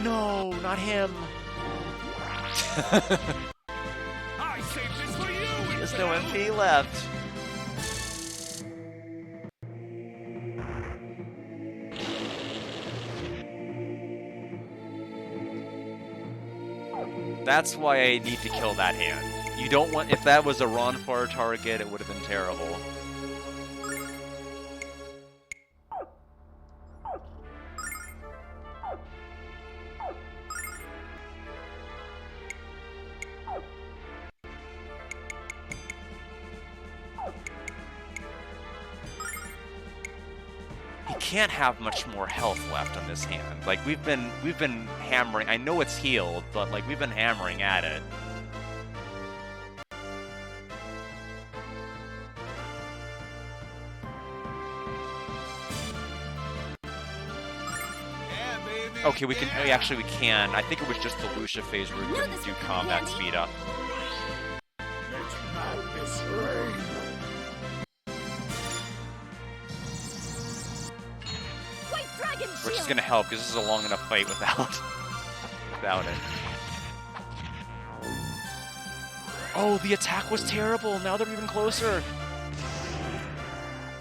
S1: No, not him.
S2: I saved this for you!
S1: There's no MP left. That's why I need to kill that hand. You don't want, if that was a Ronfar target, it would have been terrible. He can't have much more health left on this hand. Like we've been hammering. I know it's healed, but like we've been hammering at it.
S2: Yeah, baby!
S1: Okay, we can. Actually, we can. I think it was just the Lucia phase where we couldn't do combat speed up.
S4: Let madness reign!
S5: White Dragon Shield!
S1: Which is gonna help because this is a long enough fight without it. Oh, the attack was terrible. Now they're even closer.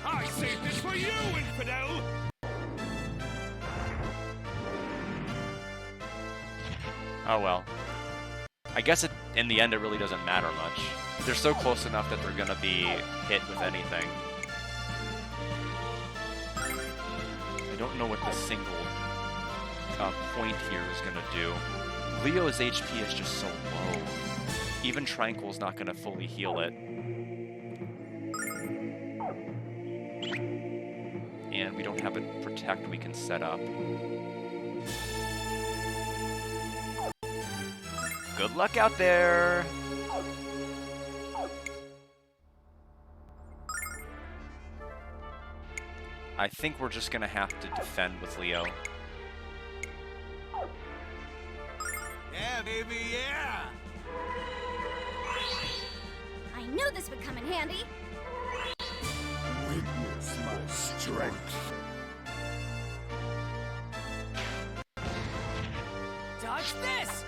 S2: I saved this for you, infidel!
S1: Oh well. I guess in the end it really doesn't matter much. They're so close enough that they're gonna be hit with anything. I don't know what the single point here is gonna do. Leo's HP is just so low. Even Tranquil's not gonna fully heal it. And we don't have a protect we can set up. Good luck out there! I think we're just gonna have to defend with Leo.
S2: Yeah, baby, yeah!
S5: I knew this would come in handy.
S4: Witness my strength.
S2: Dodge this!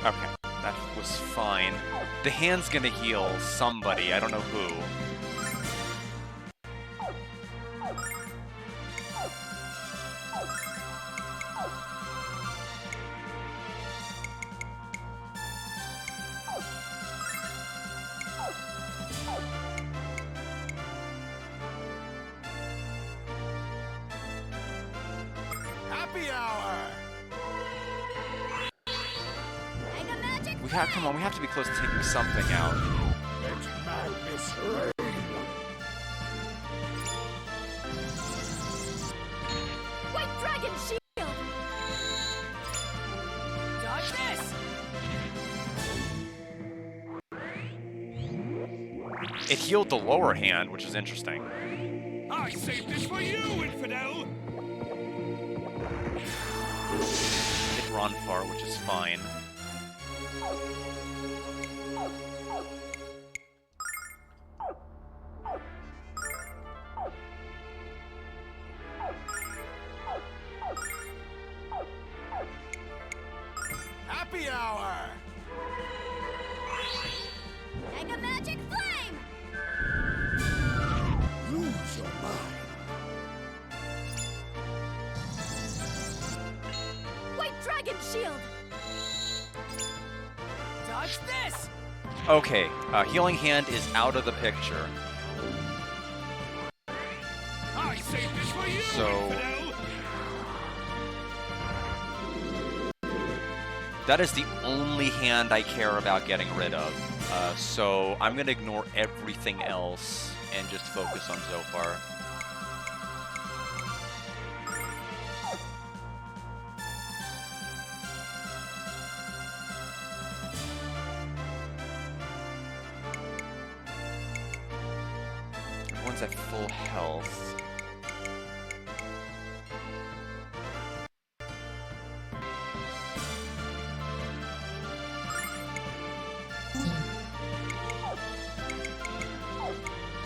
S1: Okay, that was fine. The hand's gonna heal somebody, I don't know who.
S2: Happy hour!
S5: Mega magic
S1: We have, come on, we have to be close to taking something out.
S4: Let madness reign.
S5: White dragon shield!
S2: Dodge this!
S1: It healed the lower hand, which is interesting.
S2: I saved this for you, infidel!
S1: Hit Ronfar, which is fine.
S2: Happy hour!
S5: Mega magic flame!
S4: Lose your mind.
S5: White dragon shield!
S2: Dodge this!
S1: Okay, Healing Hand is out of the picture.
S2: I saved this for you,
S1: So-
S2: infidel!
S1: That is the only hand I care about getting rid of. So I'm going to ignore everything else and just focus on Zophar. Everyone's at full health.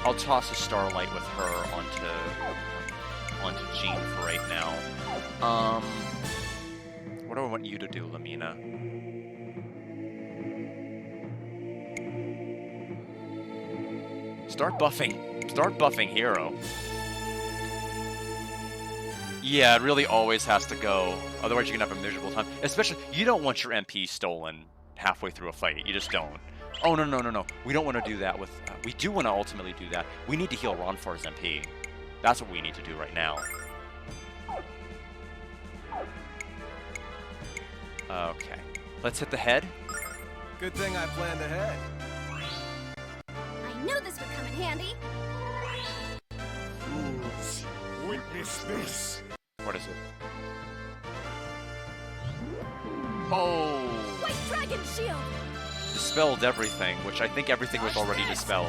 S1: I'll toss a Starlight with her onto Jean for right now. What do I want you to do, Lamina? Start buffing. Start buffing Hero. Yeah, it really always has to go. Otherwise, you're gonna have a miserable time. Especially, you don't want your MP stolen halfway through a fight. You just don't. Oh, no, no, no, no. We don't want to do that with... we do want to ultimately do that. We need to heal Ronfar's MP. That's what we need to do right now. Okay. Let's hit the head.
S2: Good thing I planned ahead.
S5: I knew this would come in handy!
S4: Fools, witness this.
S1: What is it? Oh!
S5: White dragon shield!
S1: Dispelled everything, which I think everything was already dispelled.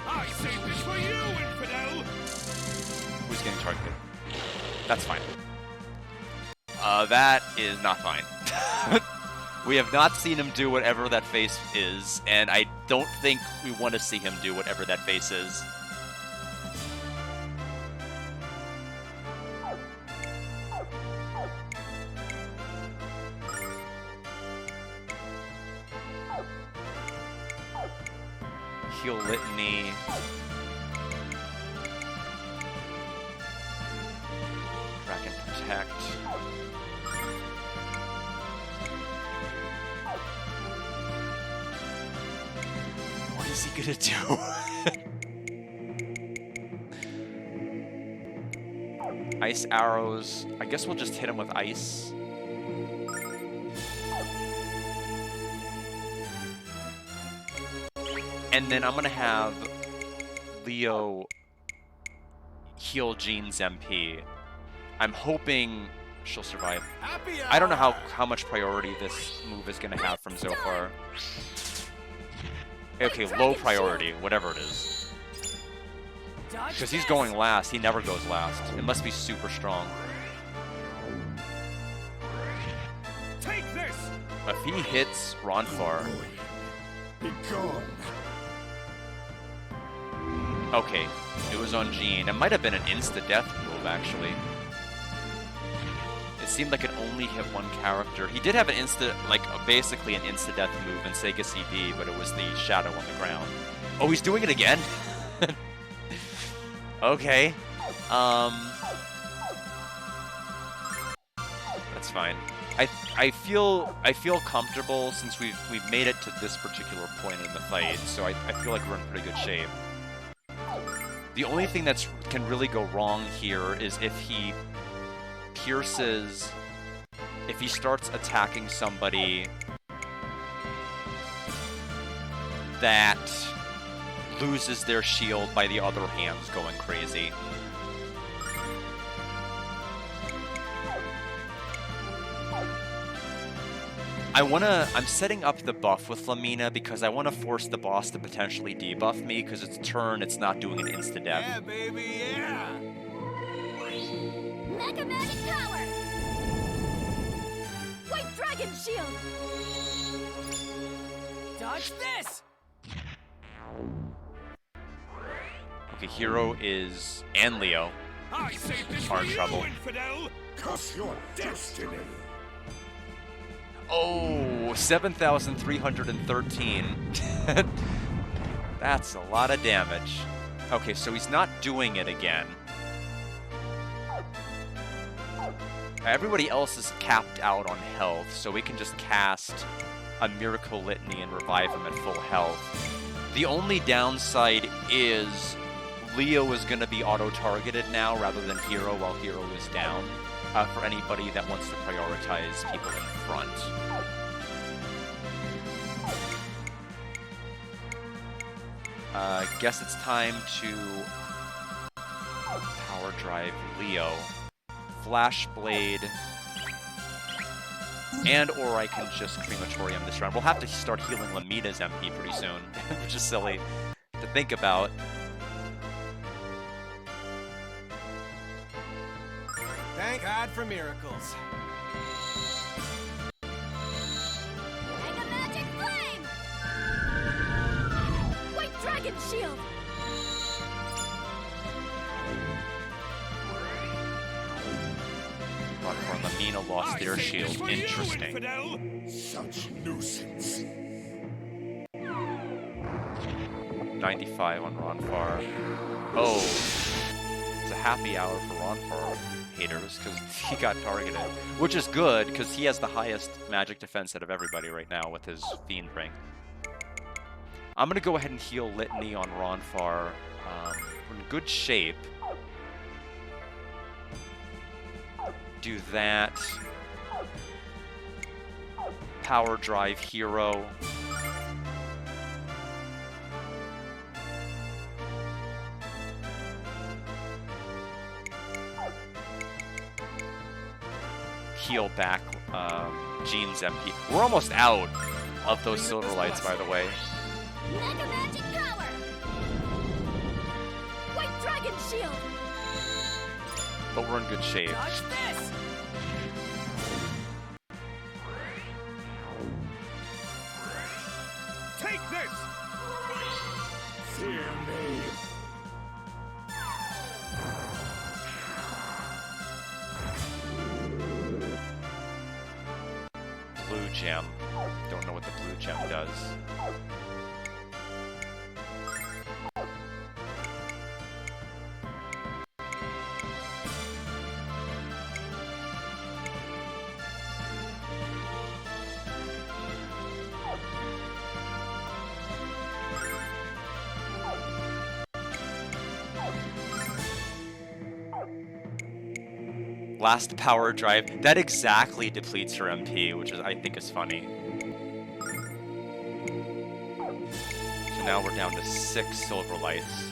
S2: I saved this for you, infidel!
S1: Who's getting targeted? That's fine. That is not fine. We have not seen him do whatever that face is, and I don't think we want to see him do whatever that face is. Heal Litany. Crack and Protect. What is he gonna do? Ice arrows. I guess we'll just hit him with ice. And then I'm gonna have Leo heal Jean's MP. I'm hoping she'll survive.
S2: Happy hour!
S1: I don't know how much priority this move is gonna have from Zophar. Okay, low priority, whatever it is.
S2: Dodge
S1: Because he's
S2: this!
S1: going last, he never goes last. It must be super strong.
S2: Take this!
S1: If he hits Ronfar,
S4: Be gone.
S1: okay, it was on Jean. It might have been an insta-death move, actually. It seemed like it only hit one character. He did have an basically an insta-death move in Sega CD, but it was the shadow on the ground. Oh, he's doing it again? Okay. That's fine. I feel comfortable since we've made it to this particular point in the fight, so I feel like we're in pretty good shape. The only thing that can really go wrong here is if he pierces... If he starts attacking somebody that loses their shield by the other hands going crazy. I'm setting up the buff with Lamina because I want to force the boss to potentially debuff me because its turn, it's not doing an insta-death.
S2: Yeah, baby, yeah!
S5: Mega Magic Power! White Dragon Shield!
S2: Dodge this!
S1: Okay, Hero is... and Leo
S2: I saved this
S1: are
S2: for
S1: in
S2: you,
S1: trouble.
S2: infidel!
S4: Cuss your destiny!
S1: Oh, 7,313. That's a lot of damage. Okay, so he's not doing it again. Everybody else is capped out on health, so we can just cast a Miracle Litany and revive him at full health. The only downside is Leo is going to be auto-targeted now rather than Hero while Hero is down, for anybody that wants to prioritize people in front. Guess it's time to Power Drive Leo. Flash Blade, and or I can just Crematorium this round. We'll have to start healing Lamina's MP pretty soon, which is silly to think about.
S2: Thank God for miracles.
S5: Mega Magic Flame! White Dragon Shield!
S1: Runcorn and Lamina lost their shield. Interesting.
S4: Such nuisance.
S1: 95 on Ronfar. Oh, it's a happy hour for Ronfar haters because he got targeted, which is good because he has the highest magic defense out of everybody right now with his Fiend Ring. I'm gonna go ahead and heal Litany on Ronfar. We're in good shape. Do that. Power Drive Hero. Heal back Jean's MP. We're almost out of those silver lights, by the way.
S5: Mega Magic Power! White Dragon Shield!
S1: But we're in good shape.
S2: Dodge this! Take this!
S4: Fear me.
S1: Blue gem. Don't know what the blue gem does. Last power drive. That exactly depletes her MP, which is I think is funny. So now we're down to 6 silver lights.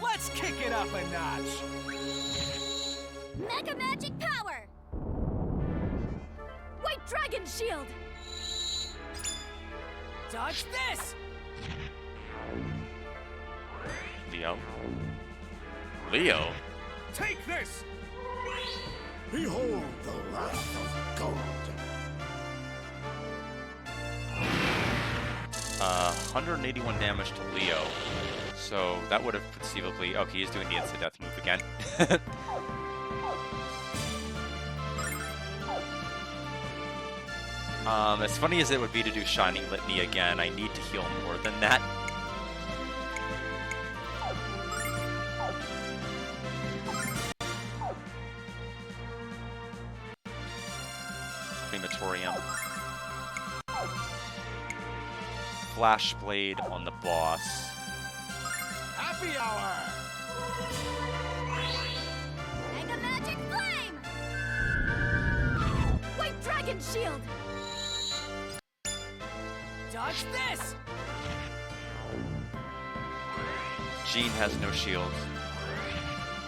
S2: Let's kick it up a notch!
S5: Mega Magic Power! White Dragon Shield!
S2: Dodge this!
S1: Leo. Leo?
S2: Take this!
S4: Behold the wrath of God.
S1: 181 damage to Leo. So that would have conceivably... Okay, he's doing the insta-death move again. As funny as it would be to do Shining Litany again, I need to heal more than that. Crematorium. Flash Blade on the boss.
S2: Happy hour!
S5: Mega Magic Flame! White Dragon Shield!
S2: Dodge this!
S1: Jean has no shields.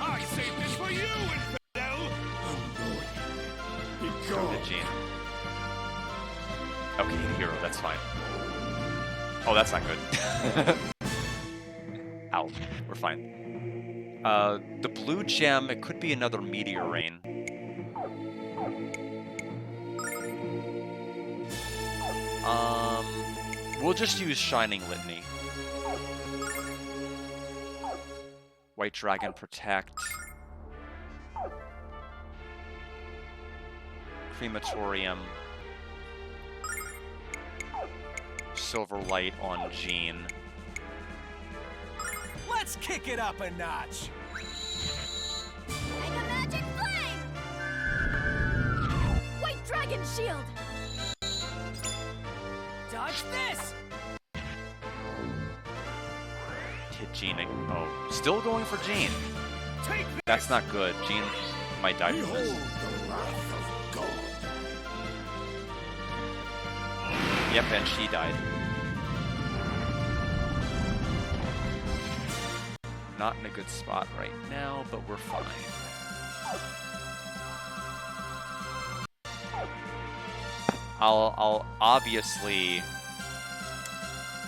S2: I saved this for you, infidel!
S4: Be
S1: So
S4: gone.
S1: did Jean. Okay, hero, that's fine. Oh, that's not good. Ow, we're fine. The blue gem, it could be another meteor rain. We'll just use Shining Litany. White Dragon Protect. Crematorium. Silver Light on Jean.
S2: Let's kick it up a notch!
S5: Mega Magic Flame! White Dragon Shield!
S2: Dodge this!
S1: Hit Jean. Oh, still going for Jean.
S2: Take this!
S1: That's not good. Jean might die from
S4: Behold
S1: this.
S4: the wrath of God.
S1: Yep, and she died. Not in a good spot right now, but we're fine. I'll obviously...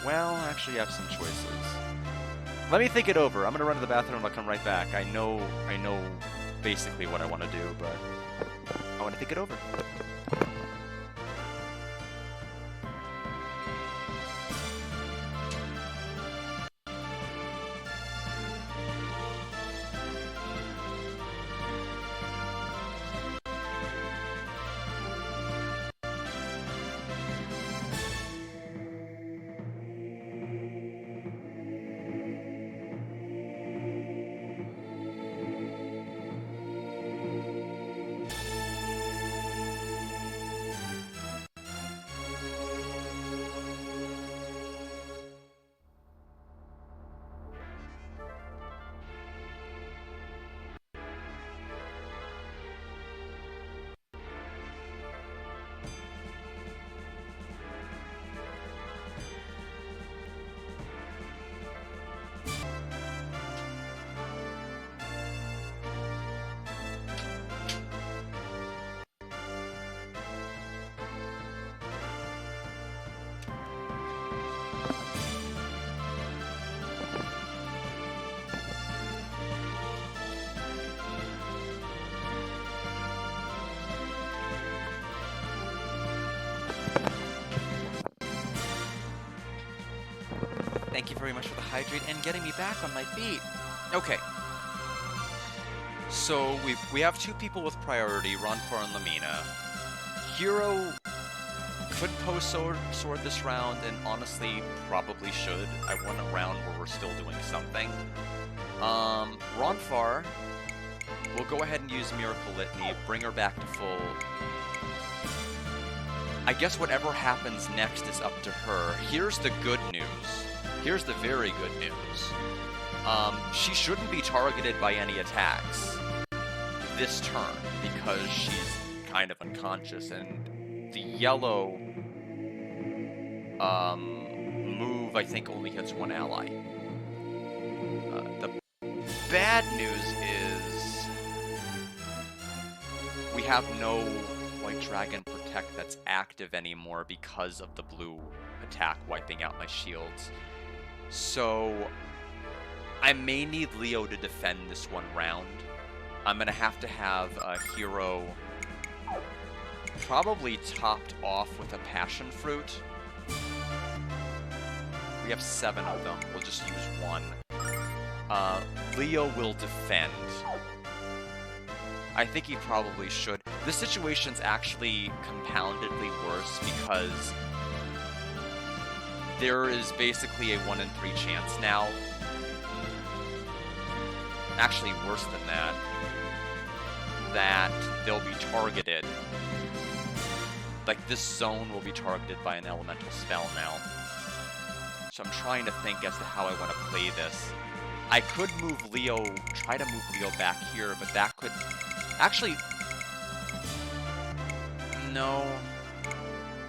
S1: Well, actually I have some choices. Let me think it over. I'm gonna run to the bathroom and I'll come right back. I know basically what I want to do, but I want to think it over. Thank you very much for the hydrate and getting me back on my feet. Okay. So we have two people with priority, Ronfar and Lamina. Hero could post sword this round, and honestly probably should. I want a round where we're still doing something. Ronfar will go ahead and use Miracle Litany, bring her back to full. I guess whatever happens next is up to her. Here's the good news. Here's the very good news. She shouldn't be targeted by any attacks this turn because she's kind of unconscious, and the yellow move I think only hits one ally. The bad news is we have no White Dragon Protect that's active anymore because of the blue attack wiping out my shields. So I may need Leo to defend this one round. I'm gonna have a hero probably topped off with a passion fruit. We have 7 of them. We'll just use one. Leo will defend. I think he probably should. This situation's actually compoundedly worse because there is basically a 1 in 3 chance now. Actually, worse than that. That they'll be targeted. Like, this zone will be targeted by an elemental spell now. So I'm trying to think as to how I want to play this. I could move Leo, try to move Leo back here, but that could... Actually... No.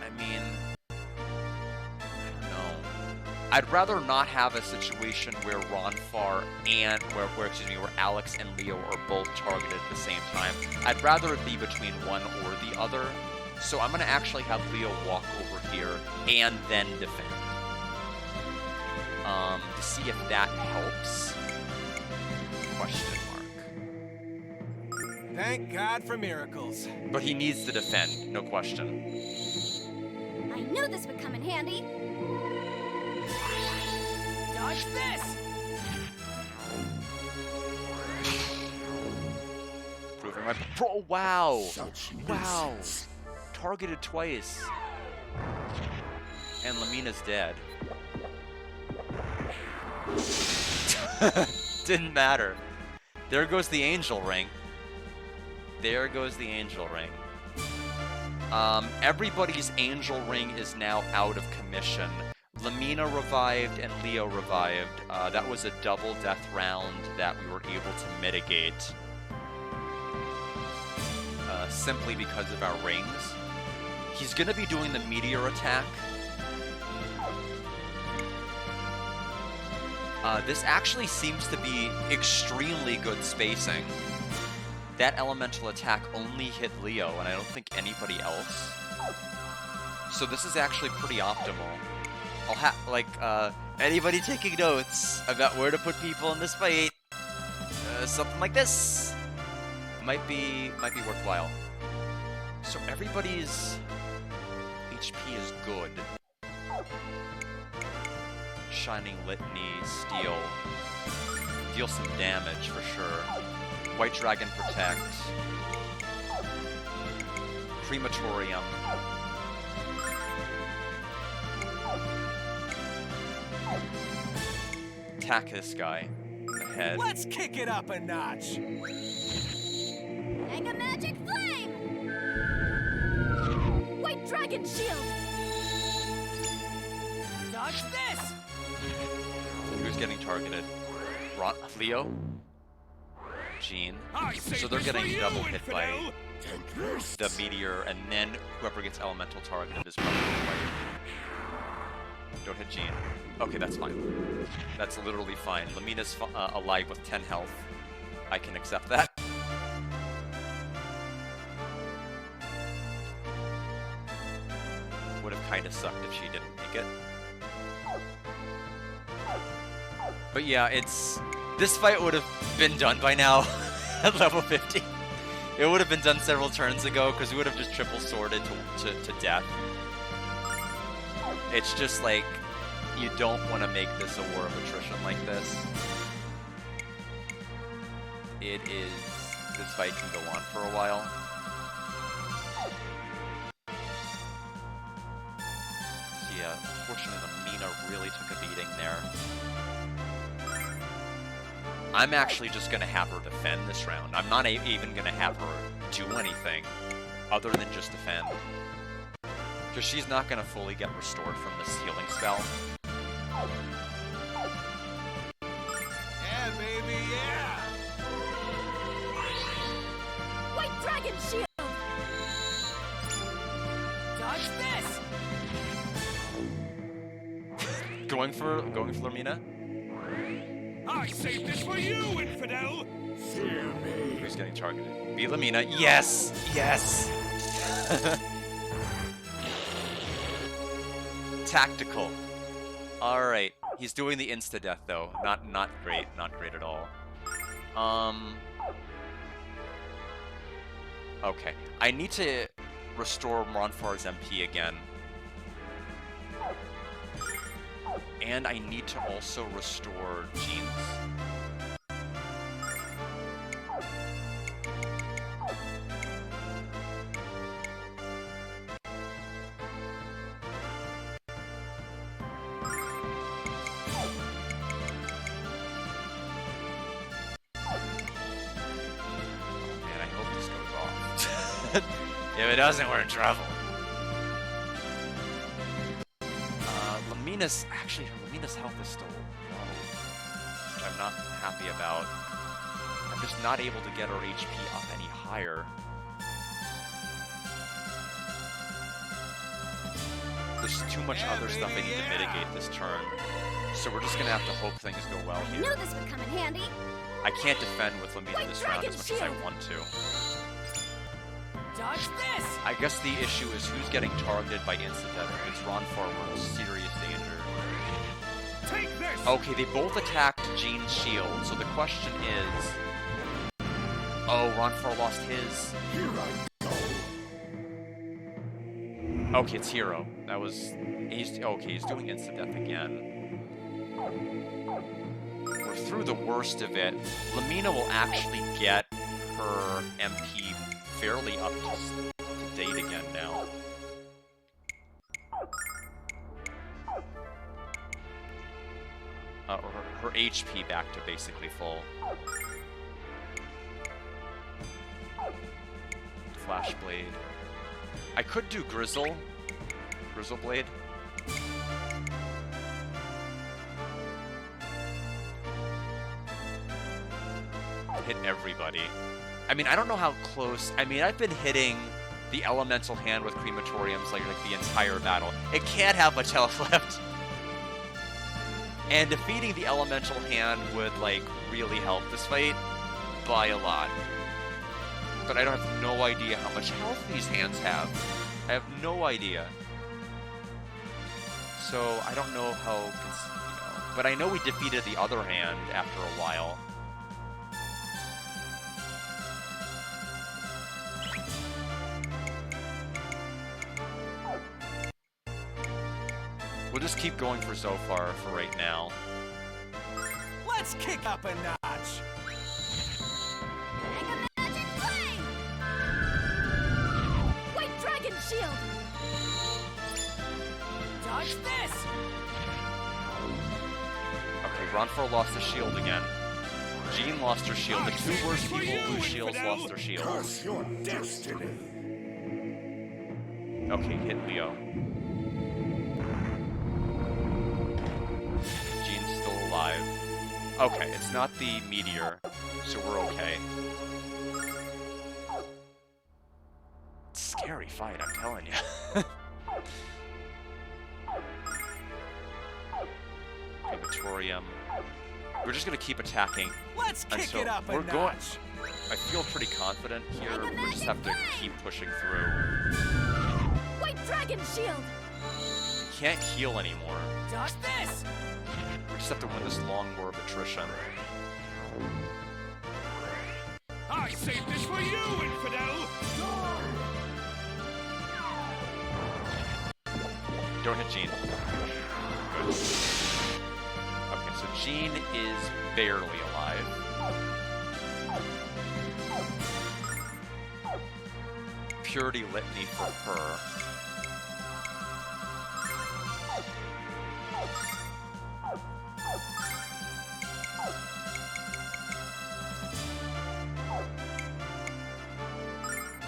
S1: I mean... No. I'd rather not have a situation where Ronfar and... where Alex and Leo are both targeted at the same time. I'd rather it be between one or the other. So I'm going to actually have Leo walk over here and then defend. To see if that helps. Question mark.
S2: Thank God for miracles.
S1: But he needs to defend, no question.
S5: I knew this would come in handy.
S2: Dodge this!
S1: Proving my... Bro, wow!
S4: Such
S1: Wow!
S4: nonsense.
S1: Targeted twice. And Lamina's dead. Didn't matter. There goes the angel ring. There goes the angel ring. Everybody's angel ring is now out of commission. Lamina revived and Leo revived. That was a double death round that we were able to mitigate. Simply because of our rings. He's gonna be doing the meteor attack. This actually seems to be extremely good spacing. That elemental attack only hit Leo, and I don't think anybody else. So this is actually pretty optimal. I'll have, like, anybody taking notes about where to put people in this fight? Something like this might be worthwhile. So everybody's HP is good. Shining Litany, Steel. Deal some damage for sure. White Dragon Protect. Crematorium. Attack this guy in the head.
S2: Let's kick it up a notch.
S5: Mega Magic Flame! White Dragon Shield!
S2: Dodge this!
S1: Who's getting targeted? Leo? Jean.
S2: I saved
S1: So they're
S2: this for
S1: getting
S2: you,
S1: double hit by
S2: infidel!
S4: Take this.
S1: the meteor, and then whoever gets elemental targeted is probably white. Don't hit Jean. Okay, that's fine. That's literally fine. Lamina's alive with 10 health. I can accept that. Would have kind of sucked if she didn't make it. But yeah, this fight would have been done by now at level 50. It would have been done several turns ago because we would have just triple sworded to death. It's just like, you don't want to make this a war of attrition like this. This fight can go on for a while. So yeah, unfortunately Lamina really took a beating there. I'm actually just going to have her defend this round. I'm not even going to have her do anything other than just defend. Because she's not going to fully get restored from this healing spell.
S2: Yeah, baby, yeah!
S5: White Dragon Shield!
S2: Dodge this!
S1: Going for Lamina?
S2: I saved this for you, infidel!
S4: Fear me.
S1: Who's getting targeted? Be Lamina. Yes! Yes! Tactical. Alright. He's doing the insta-death, though. Not great. Not great at all. Okay. I need to restore Ronfar's MP again. And I need to also restore Jean's. Man, I hope this goes off. If it doesn't, we're in trouble. Lamina's health is still low, which I'm I'm not happy about. I'm just not able to get our HP up any higher. There's too much other stuff I need to mitigate this turn. So we're just gonna have to hope things go well
S5: I
S1: here.
S5: knew this would come in handy.
S1: I can't defend with Lamina this round as much as I want to.
S2: Dodge this!
S1: I guess the issue is who's getting targeted by insta-death. If it's Ronfaur, we're in serious danger.
S2: Take this!
S1: Okay, they both attacked Jean's shield, so the question is... Oh, Ronfaur lost his.
S4: Here I go.
S1: Okay, it's Hero. That was... Okay, he's doing insta-death again. We're through the worst of it. Lamina will actually get her MP fairly up to date again now. Her HP back to basically full. Flash Blade. I could do Grizzle Blade. Hit everybody. I mean, I don't know how close... I mean, I've been hitting the Elemental Hand with Crematoriums like the entire battle. It can't have much health left. And defeating the Elemental Hand would, like, really help this fight by a lot. But I don't have no idea how much health these hands have. I have no idea. So, I don't know how... But I know we defeated the other hand after a while. We'll just keep going for Zophar for right now.
S2: Let's kick up a notch!
S5: Mega Magic Flame! White Dragon Shield!
S2: Dodge this!
S1: Okay, Ronfaur lost his shield again. Jean lost her shield. The two worst people who lose shields lost their shields.
S4: Curse your destiny.
S1: Okay, hit Leo. Jean's still alive. Okay, it's not the meteor, so we're okay. Scary fight, I'm telling you. Crematorium. We're just gonna keep attacking.
S2: Let's
S1: And
S2: kick
S1: so
S2: it up a
S1: we're going.
S2: notch!
S1: I feel pretty confident here. We just have to keep pushing through.
S5: White Dragon Shield!
S1: We can't heal anymore.
S2: Dodge this!
S1: We just have to win this long war of attrition.
S2: I saved this for you, infidel!
S1: Don't hit Jean. Good. Okay, so Jean is barely alive. Purity Litany for her.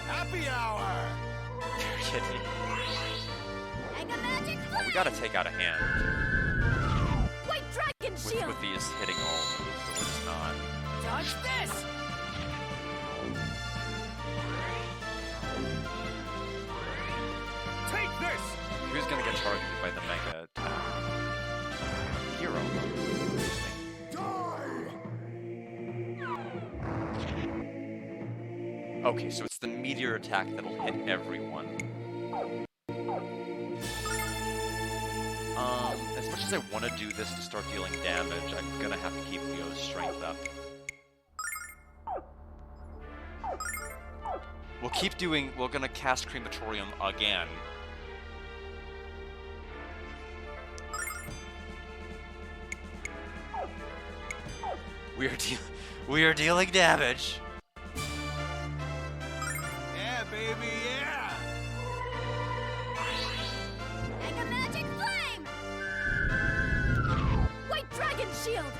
S2: Happy hour!
S1: You're kidding me.
S5: Mega Magic
S1: Well, we gotta take out a hand
S5: White Dragon Shield!
S1: with these hitting all moves, but we're just not.
S2: Dodge this! Take this!
S1: Who's gonna get targeted by the mega attack? Hero. Okay, so it's the meteor attack that'll hit everyone. As much as I want to do this to start dealing damage, I'm gonna have to keep Leo's strength up. We'll keep doing... We're gonna cast Crematorium again. We are dealing damage.
S2: Yeah, baby, yeah!
S5: Mega Magic Flame! White Dragon Shield!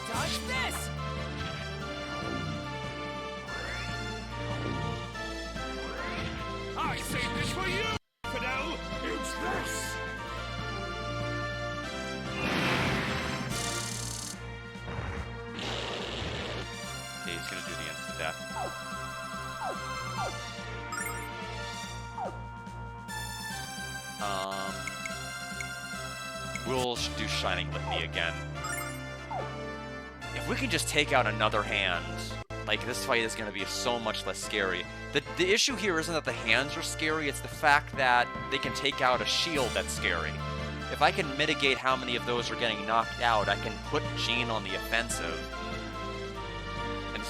S2: Dodge this! I saved this for you, infidel!
S4: It's this.
S1: Okay, he's gonna do the instant death. We'll do Shining Litany again. If we can just take out another hand, like, this fight is going to be so much less scary. The issue here isn't that the hands are scary, it's the fact that they can take out a shield that's scary. If I can mitigate how many of those are getting knocked out, I can put Jean on the offensive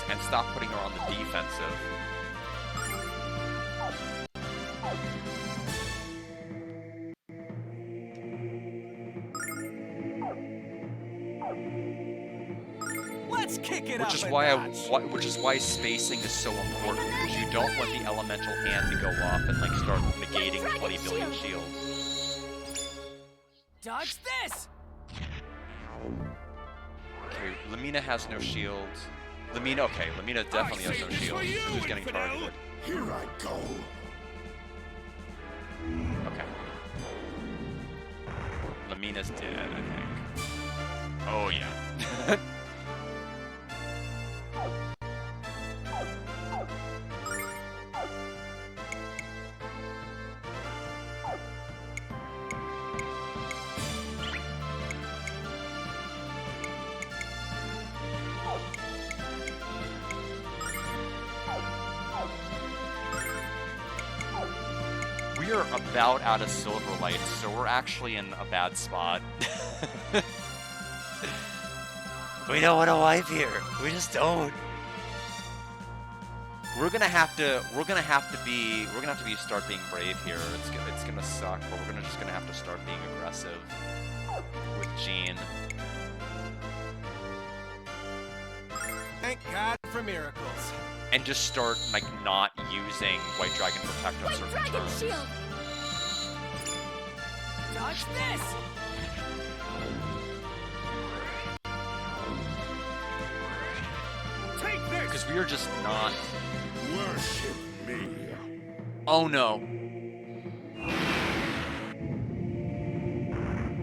S1: and stop putting her on the defensive.
S2: Let's kick it
S1: Which is why spacing is so important, because you don't want the elemental hand to go off and like start negating 20 billion shields.
S2: Dodge this!
S1: Okay, Lamina has no shields. Lamina definitely has no shields. Who's getting targeted?
S4: Here I go.
S1: Okay. Lamina's dead, I think. Oh yeah. We're about out of silver lights, so we're actually in a bad spot. We don't want to wipe here. We just don't. We're gonna have to start being brave here. It's gonna suck, but we're just gonna have to start being aggressive with Jean.
S2: Thank God for miracles.
S1: And just start like not using White Dragon Protect on
S3: White
S1: certain
S3: Dragon
S1: turns.
S3: Shield!
S2: Dodge this! Take this!
S1: Because we are just not.
S4: Worship me.
S1: Oh no.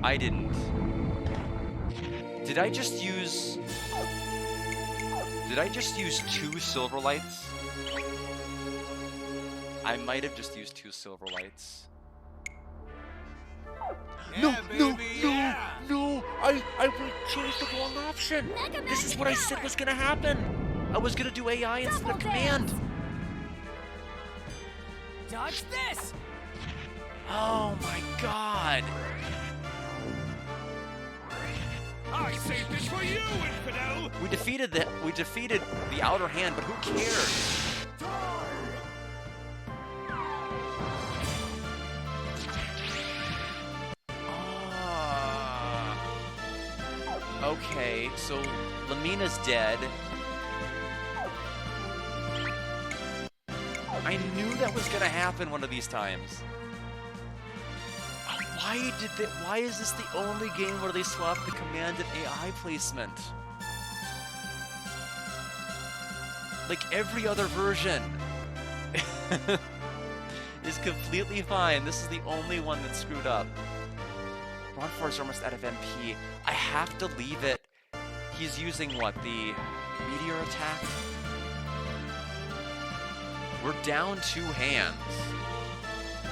S1: I didn't. Did I just use 2 silver lights? I might have just used 2 silver lights.
S2: Yeah, baby, yeah.
S1: No! I chose the wrong option!
S5: Mega
S1: This is
S5: Man
S1: what I
S5: power.
S1: said was gonna happen! I was gonna do AI instead of
S5: Double
S1: command!
S5: dance.
S2: Dodge this!
S1: Oh my god!
S2: I saved this for you, infidel!
S1: We defeated the outer hand, but who cares? Okay, so Lamina's dead. I knew that was gonna happen one of these times. Why is this the only game where they swapped the command and AI placement? Like every other version is completely fine. This is the only one that's screwed up. Ronfar is almost out of MP. I have to leave it. He's using what? The meteor attack? We're down 2 hands.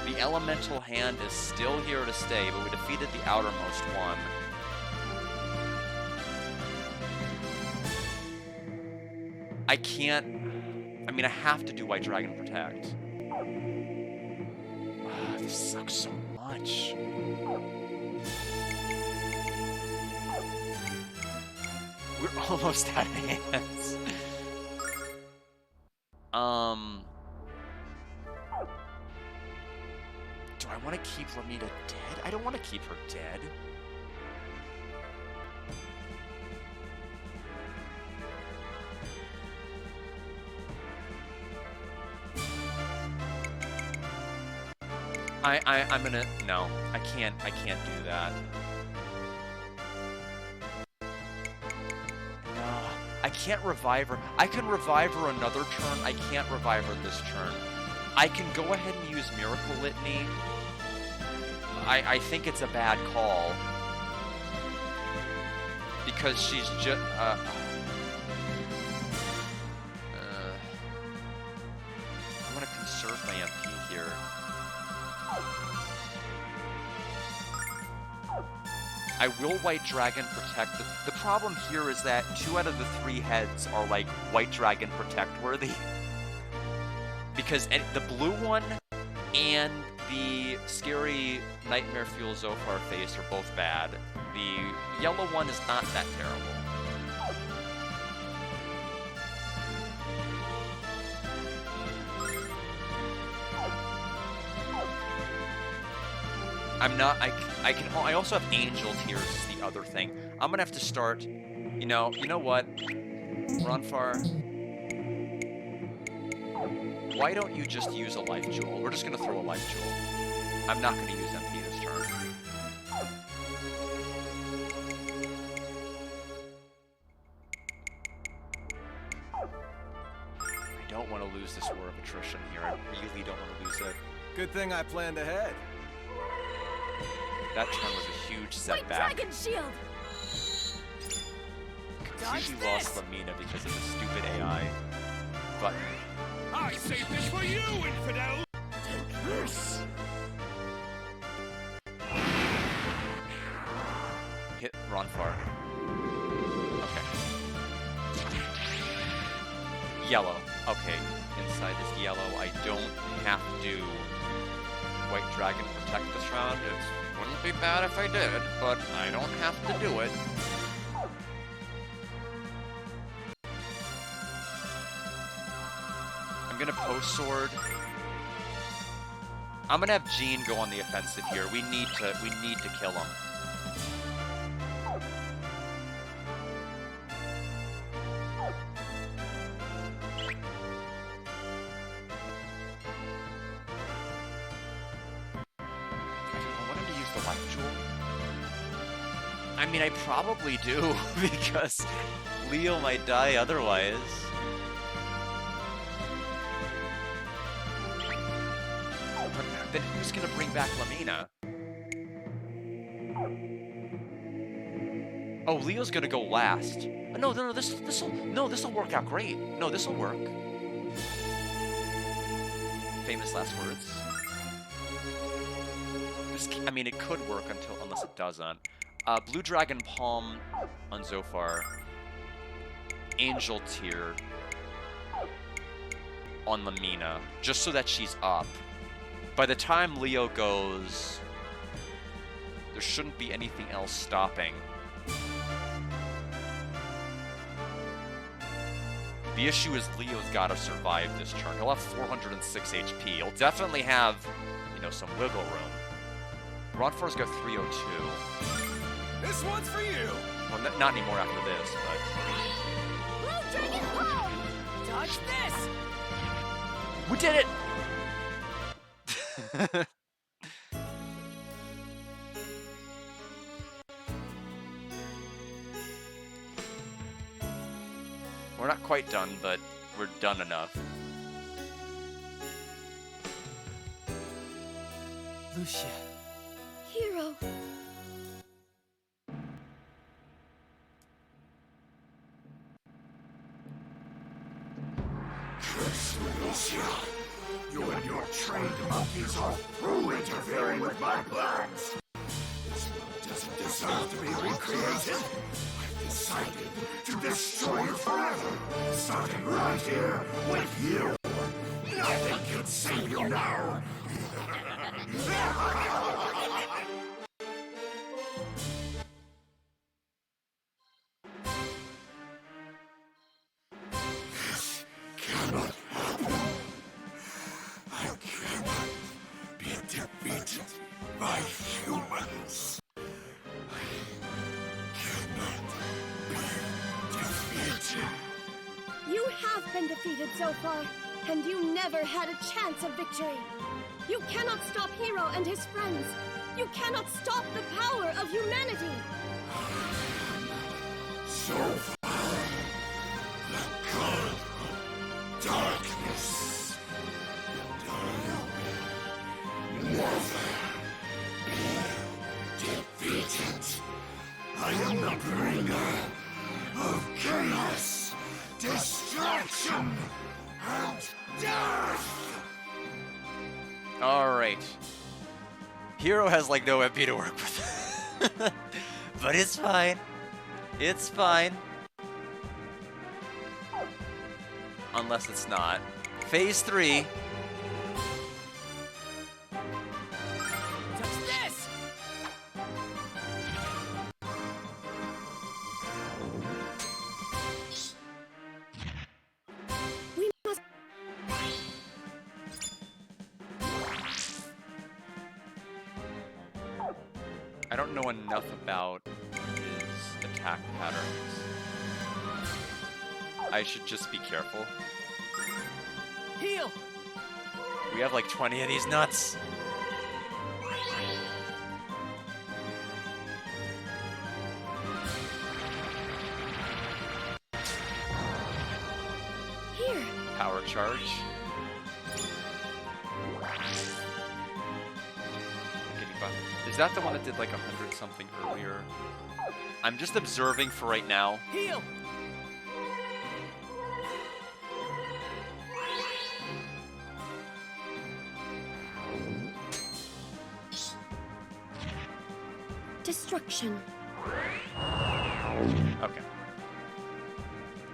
S1: The elemental hand is still here to stay, but we defeated the outermost one. I can't... I mean, I have to do White Dragon Protect. This sucks so much. We're almost out of hands. Do I want to keep Lamina dead? I don't want to keep her dead. I'm gonna... No, I can't do that. No, I can't revive her. I can revive her another turn. I can't revive her this turn. I can go ahead and use Miracle Litany. I think it's a bad call. Because she's just... conserve my MP here. I will White Dragon Protect. The problem here is that 2 out of the 3 heads are like White Dragon Protect worthy. Because the blue one and the scary Nightmare Fuel Zophar face are both bad. The yellow one is not that terrible. I also have Angel Tears is the other thing. I'm gonna have to start, you know what? Ronfar, why don't you just use a Life Jewel? We're just gonna throw a Life Jewel. I'm not gonna use MP this turn. I don't want to lose this War of Attrition here. I really don't want to lose it.
S2: Good thing I planned ahead.
S1: That turn was a huge
S5: White
S1: setback.
S5: Dragon Shield!
S1: Completely lost Lamina because of the stupid AI button.
S2: I saved this for you, infidel!
S4: Take this!
S1: Hit Ronfar. Okay. Yellow. Okay, inside this yellow, I don't have to White Dragon Protect this round. It wouldn't be bad if I did, but I don't have to do it. I'm gonna Post Sword. I'm gonna have Jean go on the offensive here. We need to kill him. I mean, I probably do, because Leo might die otherwise. But then who's gonna bring back Lamina? Oh, Leo's gonna go last. No, this'll work out great. No, this'll work. Famous last words. I mean, it could work unless it doesn't. Blue Dragon Palm on Zophar. Angel Tear on Lamina, just so that she's up. By the time Leo goes, there shouldn't be anything else stopping. The issue is Leo's gotta survive this turn. He'll have 406 HP. He'll definitely have, some wiggle room. Ronfar's got 302.
S2: This one's for you!
S1: Well, not anymore after this, but...
S5: Blue Dragon Palm!
S2: Dodge this!
S1: We did it! We're not quite done, but we're done enough.
S2: Lucia.
S3: Hero.
S4: Lucia, you and your trained monkeys are through interfering with my plans. This world doesn't deserve to be recreated. I've decided to destroy it forever, starting right here with you. Nothing can save you now. Cannot happen. I cannot be defeated by humans. I cannot be defeated.
S3: You have been defeated so far, and you never had a chance of victory. You cannot stop Hero and his friends. You cannot stop the power of humanity.
S4: So far, the god of darkness, and I will never be defeated. I am the bringer of chaos, destruction, and death.
S1: Alright. Hero has like no MP to work with. But it's fine. It's fine. Unless it's not. Phase 3.
S2: Touch this!
S3: We must.
S1: I don't know enough about his attack patterns. I should just be careful.
S2: Heal!
S1: We have like 20 of these nuts.
S3: Here.
S1: Power charge. Is that the one that did like 100 something earlier? I'm just observing for right now.
S2: Heal!
S3: Destruction.
S1: Okay.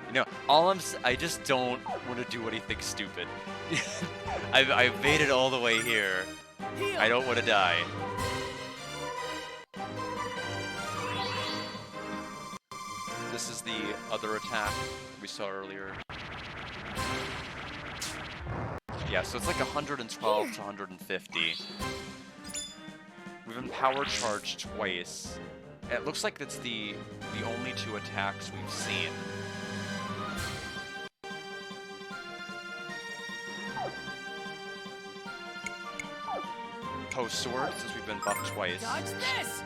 S1: You know, I just don't want to do anything stupid. I've made it all the way here.
S2: Heal!
S1: I don't want to die. This is the other attack we saw earlier. Yeah, so it's like 112 to 150. We've been power charged twice. It looks like that's the only 2 attacks we've seen. Post sword, since we've been buffed twice.
S2: Dodge this!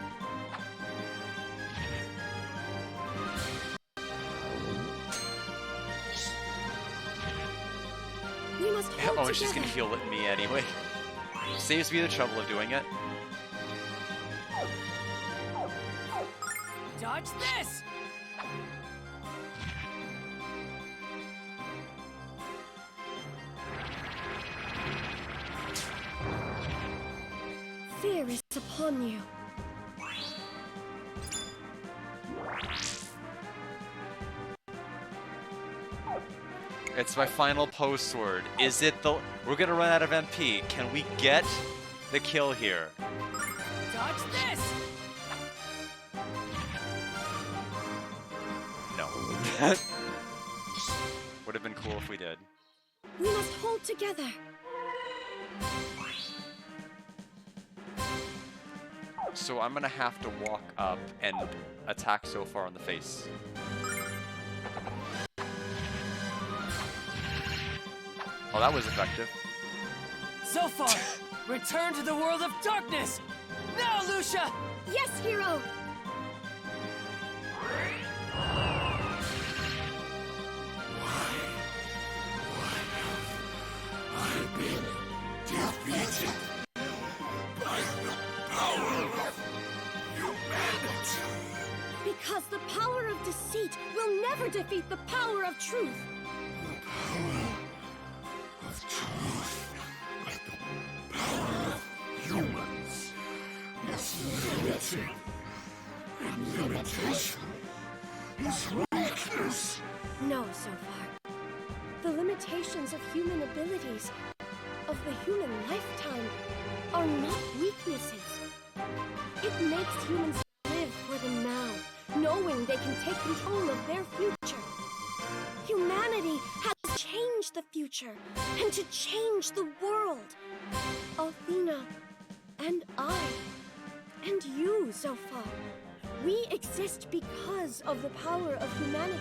S3: We must hold
S1: Oh, she's
S3: together.
S1: gonna heal me anyway. Saves me the trouble of doing it.
S2: Dodge this!
S3: Fear is upon you.
S1: It's my final post sword. Is it the... We're gonna run out of MP. Can we get the kill here?
S2: Dodge this!
S1: No. Would have been cool if we did.
S3: We must hold together.
S1: So I'm gonna have to walk up and attack so far in the face. Oh, that was effective.
S2: So far, return to the world of darkness! Now, Lucia!
S3: Yes, hero!
S4: I've been defeated by the power of humanity.
S3: Because the power of deceit will never defeat the power of truth.
S4: The power of truth, like the power of humans, is limiting. And limitation is weakness.
S3: No, so far. The limitations of human abilities, of the human lifetime, are not weaknesses. It makes humans live for the now, knowing they can take control of their future. Humanity has changed the future, and to change the world. Athena, and I, and you, Zophar. We exist because of the power of humanity.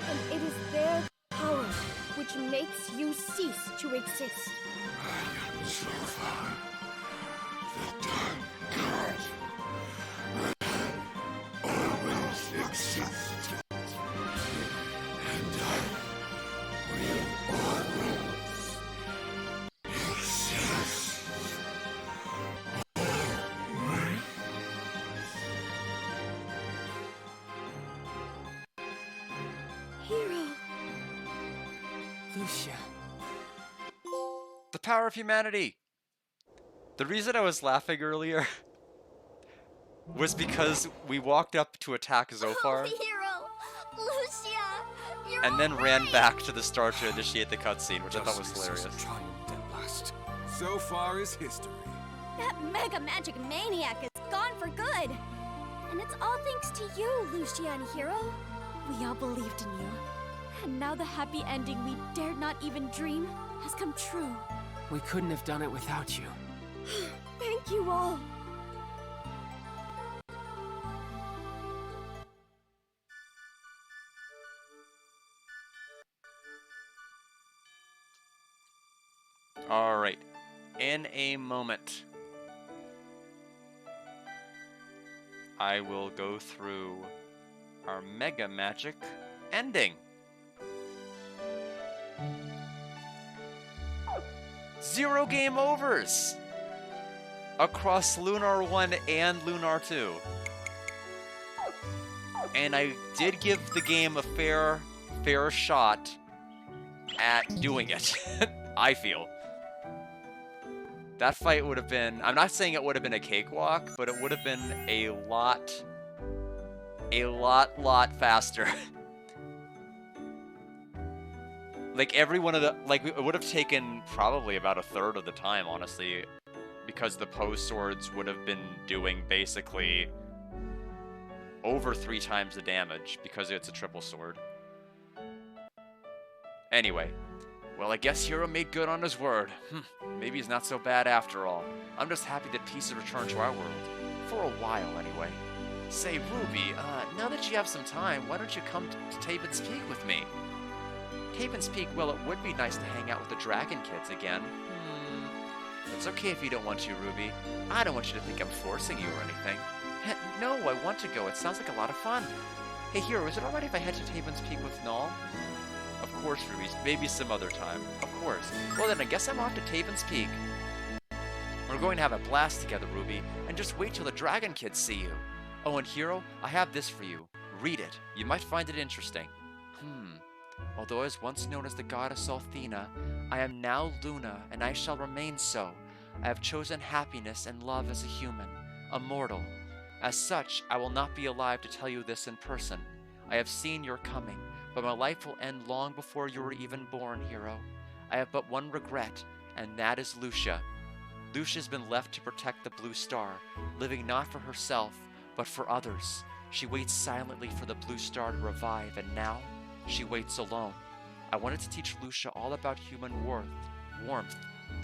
S3: And it is their power which makes you cease to exist.
S4: I am so far the dark god, but I always existed, and I will always exist. Always.
S3: Hero,
S2: Lucia.
S1: The power of humanity! The reason I was laughing earlier was because we walked up to attack
S5: Oh,
S1: Zophar
S5: hero! Lucia! You're
S1: and then ran
S5: alright!
S1: back to the start to initiate the cutscene, which I thought was
S6: Justice has
S1: hilarious.
S6: triumphed at last. So far is history.
S5: That mega magic maniac is gone for good! And it's all thanks to you, Lucia and Hero. We all believed in you. And now the happy ending we dared not even dream has come true.
S2: We couldn't have done it without you.
S3: Thank you all.
S1: Alright, in a moment, I will go through our Mega Magic ending. 0 game overs across Lunar 1 and Lunar 2. And I did give the game a fair shot at doing it, I feel. That fight would have been, I'm not saying it would have been a cakewalk, but it would have been a lot faster. Like every one of the, like it would have taken probably about a third of the time, honestly, because the post swords would have been doing basically over 3 times the damage because it's a triple sword. Anyway. Well, I guess Hero made good on his word. Maybe he's not so bad after all. I'm just happy that peace has returned to our world. For a while, anyway. Say, Ruby, now that you have some time, why don't you come to Taven's Peak with me? Taven's Peak, well, it would be nice to hang out with the Dragon Kids again. It's okay if you don't want to, Ruby. I don't want you to think I'm forcing you or anything. No, I want to go. It sounds like a lot of fun. Hey, Hero, is it alright if I head to Taven's Peak with Null? Of course, Ruby. Maybe some other time. Of course. Well then, I guess I'm off to Taven's Peak. We're going to have a blast together, Ruby, and just wait till the Dragon Kids see you. Oh, and Hero, I have this for you. Read it. You might find it interesting. Although I was once known as the goddess Althena, I am now Luna, and I shall remain so. I have chosen happiness and love as a human, a mortal. As such, I will not be alive to tell you this in person. I have seen your coming, but my life will end long before you were even born, Hero. I have but one regret, and that is Lucia. Lucia's been left to protect the Blue Star, living not for herself, but for others. She waits silently for the Blue Star to revive, and now she waits alone. I wanted to teach Lucia all about human warmth,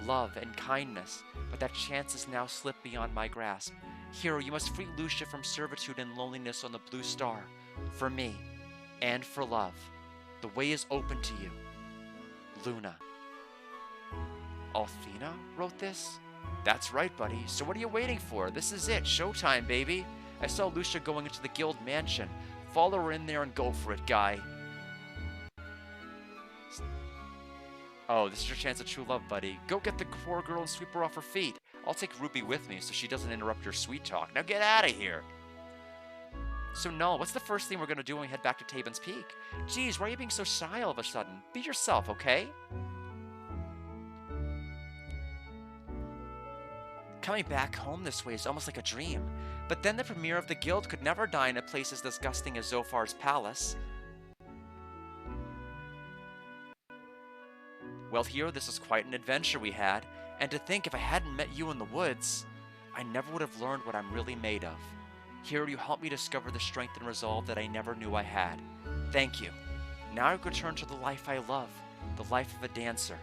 S1: love, and kindness, but that chance has now slipped beyond my grasp. Hero, you must free Lucia from servitude and loneliness on the Blue Star, for me, and for love. The way is open to you. Luna. Althena wrote this? That's right, buddy. So what are you waiting for? This is it. Showtime, baby. I saw Lucia going into the guild mansion. Follow her in there and go for it, guy. Oh, this is your chance at true love, buddy. Go get the poor girl and sweep her off her feet. I'll take Ruby with me so she doesn't interrupt your sweet talk. Now get out of here. So Null, what's the first thing we're gonna do when we head back to Taven's Peak? Geez, why are you being so shy all of a sudden? Be yourself, okay? Coming back home this way is almost like a dream. But then the premier of the guild could never die in a place as disgusting as Zophar's palace. Well, Hero, this is quite an adventure we had, and to think if I hadn't met you in the woods, I never would have learned what I'm really made of. Hero, you helped me discover the strength and resolve that I never knew I had. Thank you. Now I could turn to the life I love, the life of a dancer.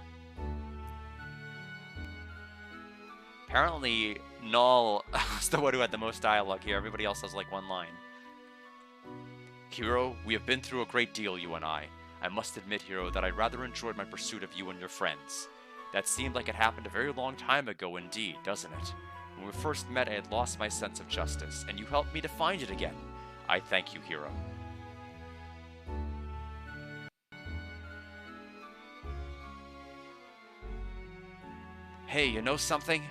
S1: Apparently, Null was the one who had the most dialogue here. Everybody else has like one line. Hero, we have been through a great deal, you and I. I must admit, Hero, that I rather enjoyed my pursuit of you and your friends. That seemed like it happened a very long time ago indeed, doesn't it? When we first met, I had lost my sense of justice, and you helped me to find it again. I thank you, Hero. Hey, you know something?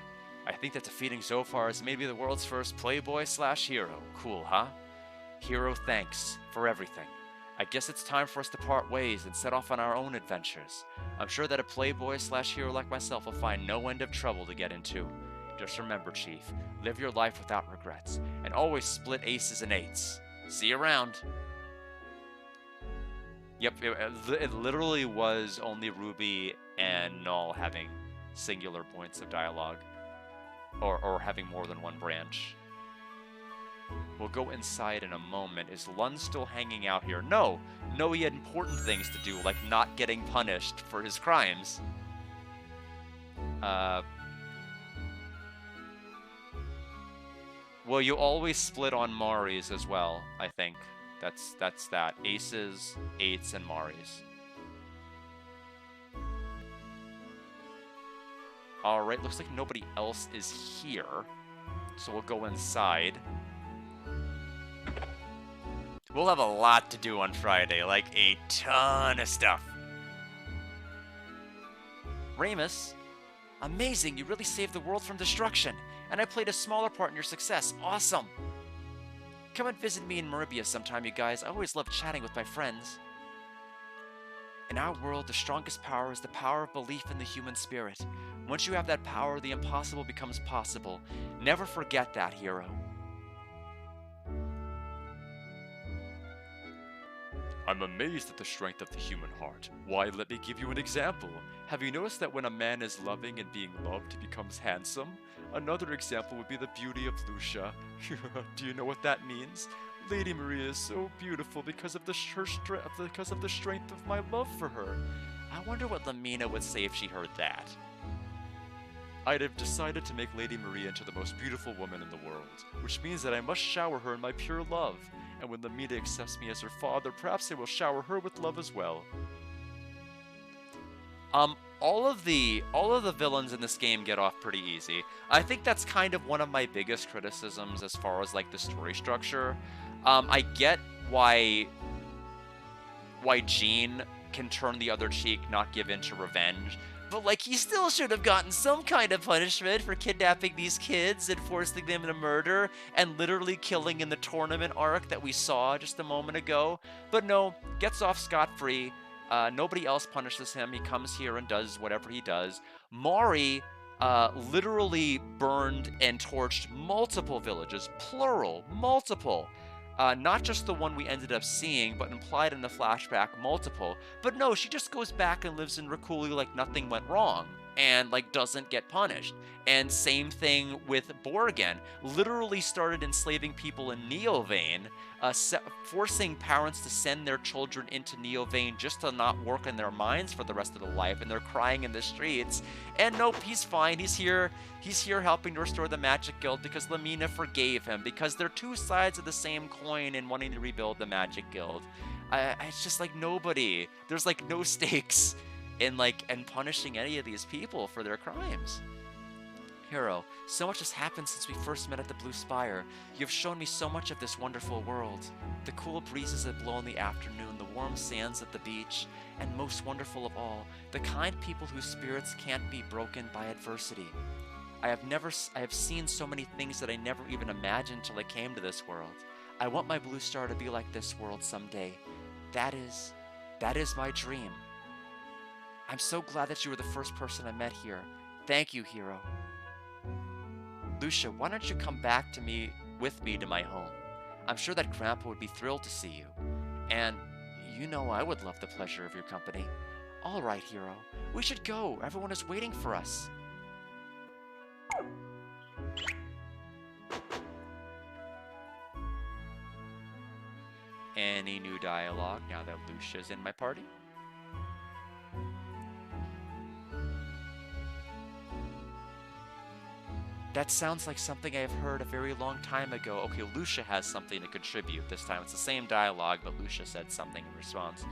S1: I think that defeating Zophar is maybe the world's first playboy/hero. Cool, huh? Hero, thanks for everything. I guess it's time for us to part ways and set off on our own adventures. I'm sure that a playboy/hero like myself will find no end of trouble to get into. Just remember, Chief, live your life without regrets, and always split aces and eights. See you around. Yep, it literally was only Ruby and Null having singular points of dialogue, or having more than one branch. We'll go inside in a moment. Is Lund still hanging out here? No, he had important things to do, like not getting punished for his crimes. Well, you always split on Mari's as well, I think. That's that. Aces, eights, and Mari's. Alright, looks like nobody else is here. So we'll go inside. We'll have a lot to do on Friday, like a ton of stuff. Ramus, amazing, you really saved the world from destruction, and I played a smaller part in your success. Awesome! Come and visit me in Meribia sometime, you guys. I always love chatting with my friends. In our world, the strongest power is the power of belief in the human spirit. Once you have that power, the impossible becomes possible. Never forget that, hero. I'm amazed at the strength of the human heart. Why, let me give you an example. Have you noticed that when a man is loving and being loved, he becomes handsome? Another example would be the beauty of Lucia. Do you know what that means? Lady Maria is so beautiful because of the strength of my love for her. I wonder what Lamina would say if she heard that. I'd have decided to make Lady Maria into the most beautiful woman in the world, which means that I must shower her in my pure love. And when Lamina accepts me as her father, perhaps I will shower her with love as well. All of the villains in this game get off pretty easy. I think that's kind of one of my biggest criticisms as far as like the story structure. I get why Jean can turn the other cheek, not give in to revenge, but like he still should have gotten some kind of punishment for kidnapping these kids and forcing them into murder and literally killing in the tournament arc that we saw just a moment ago. But no, gets off scot-free. Nobody else punishes him. He comes here and does whatever he does. Mari literally burned and torched multiple villages, plural, multiple. Not just the one we ended up seeing, but implied in the flashback, multiple. But no, she just goes back and lives in Rakuli like nothing went wrong, and like doesn't get punished. And same thing with Borgen. Literally started enslaving people in Neovane, forcing parents to send their children into Neovane just to not work in their minds for the rest of their life, and they're crying in the streets. And nope, he's fine. He's here helping to restore the Magic Guild because Lamina forgave him, because they're two sides of the same coin in wanting to rebuild the Magic Guild. It's just like nobody. There's like no stakes in punishing any of these people for their crimes. Hero, so much has happened since we first met at the Blue Spire. You've shown me so much of this wonderful world. The cool breezes that blow in the afternoon, the warm sands at the beach, and most wonderful of all, the kind people whose spirits can't be broken by adversity. I have seen so many things that I never even imagined till I came to this world. I want my Blue Star to be like this world someday. That is my dream. I'm so glad that you were the first person I met here. Thank you, hero. Lucia, why don't you come back with me to my home? I'm sure that Grandpa would be thrilled to see you. And you know I would love the pleasure of your company. All right, hero. We should go. Everyone is waiting for us. Any new dialogue now that Lucia's in my party? That sounds like something I've heard a very long time ago. Okay, Lucia has something to contribute this time. It's the same dialogue, but Lucia said something in response.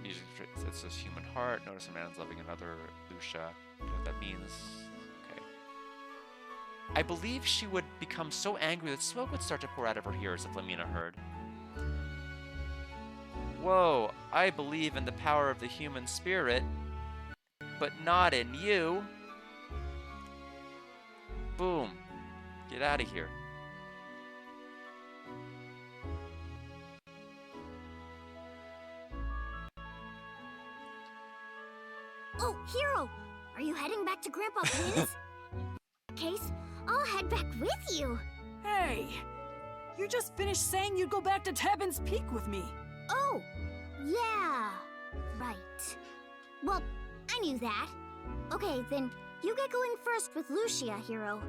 S1: Music, it says human heart. Notice a man's loving another. Lucia. You know what that means? Okay. I believe she would become so angry that smoke would start to pour out of her ears if Lamina heard. Whoa, I believe in the power of the human spirit, but not in you. Boom. Get out of here.
S5: Oh, hero! Are you heading back to Grandpa Quinn's? In case, I'll head back with you.
S2: Hey! You just finished saying you'd go back to Tabin's Peak with me.
S5: Oh, yeah. Right. Well, I knew that. Okay, then you get going first with Lucia, Hero.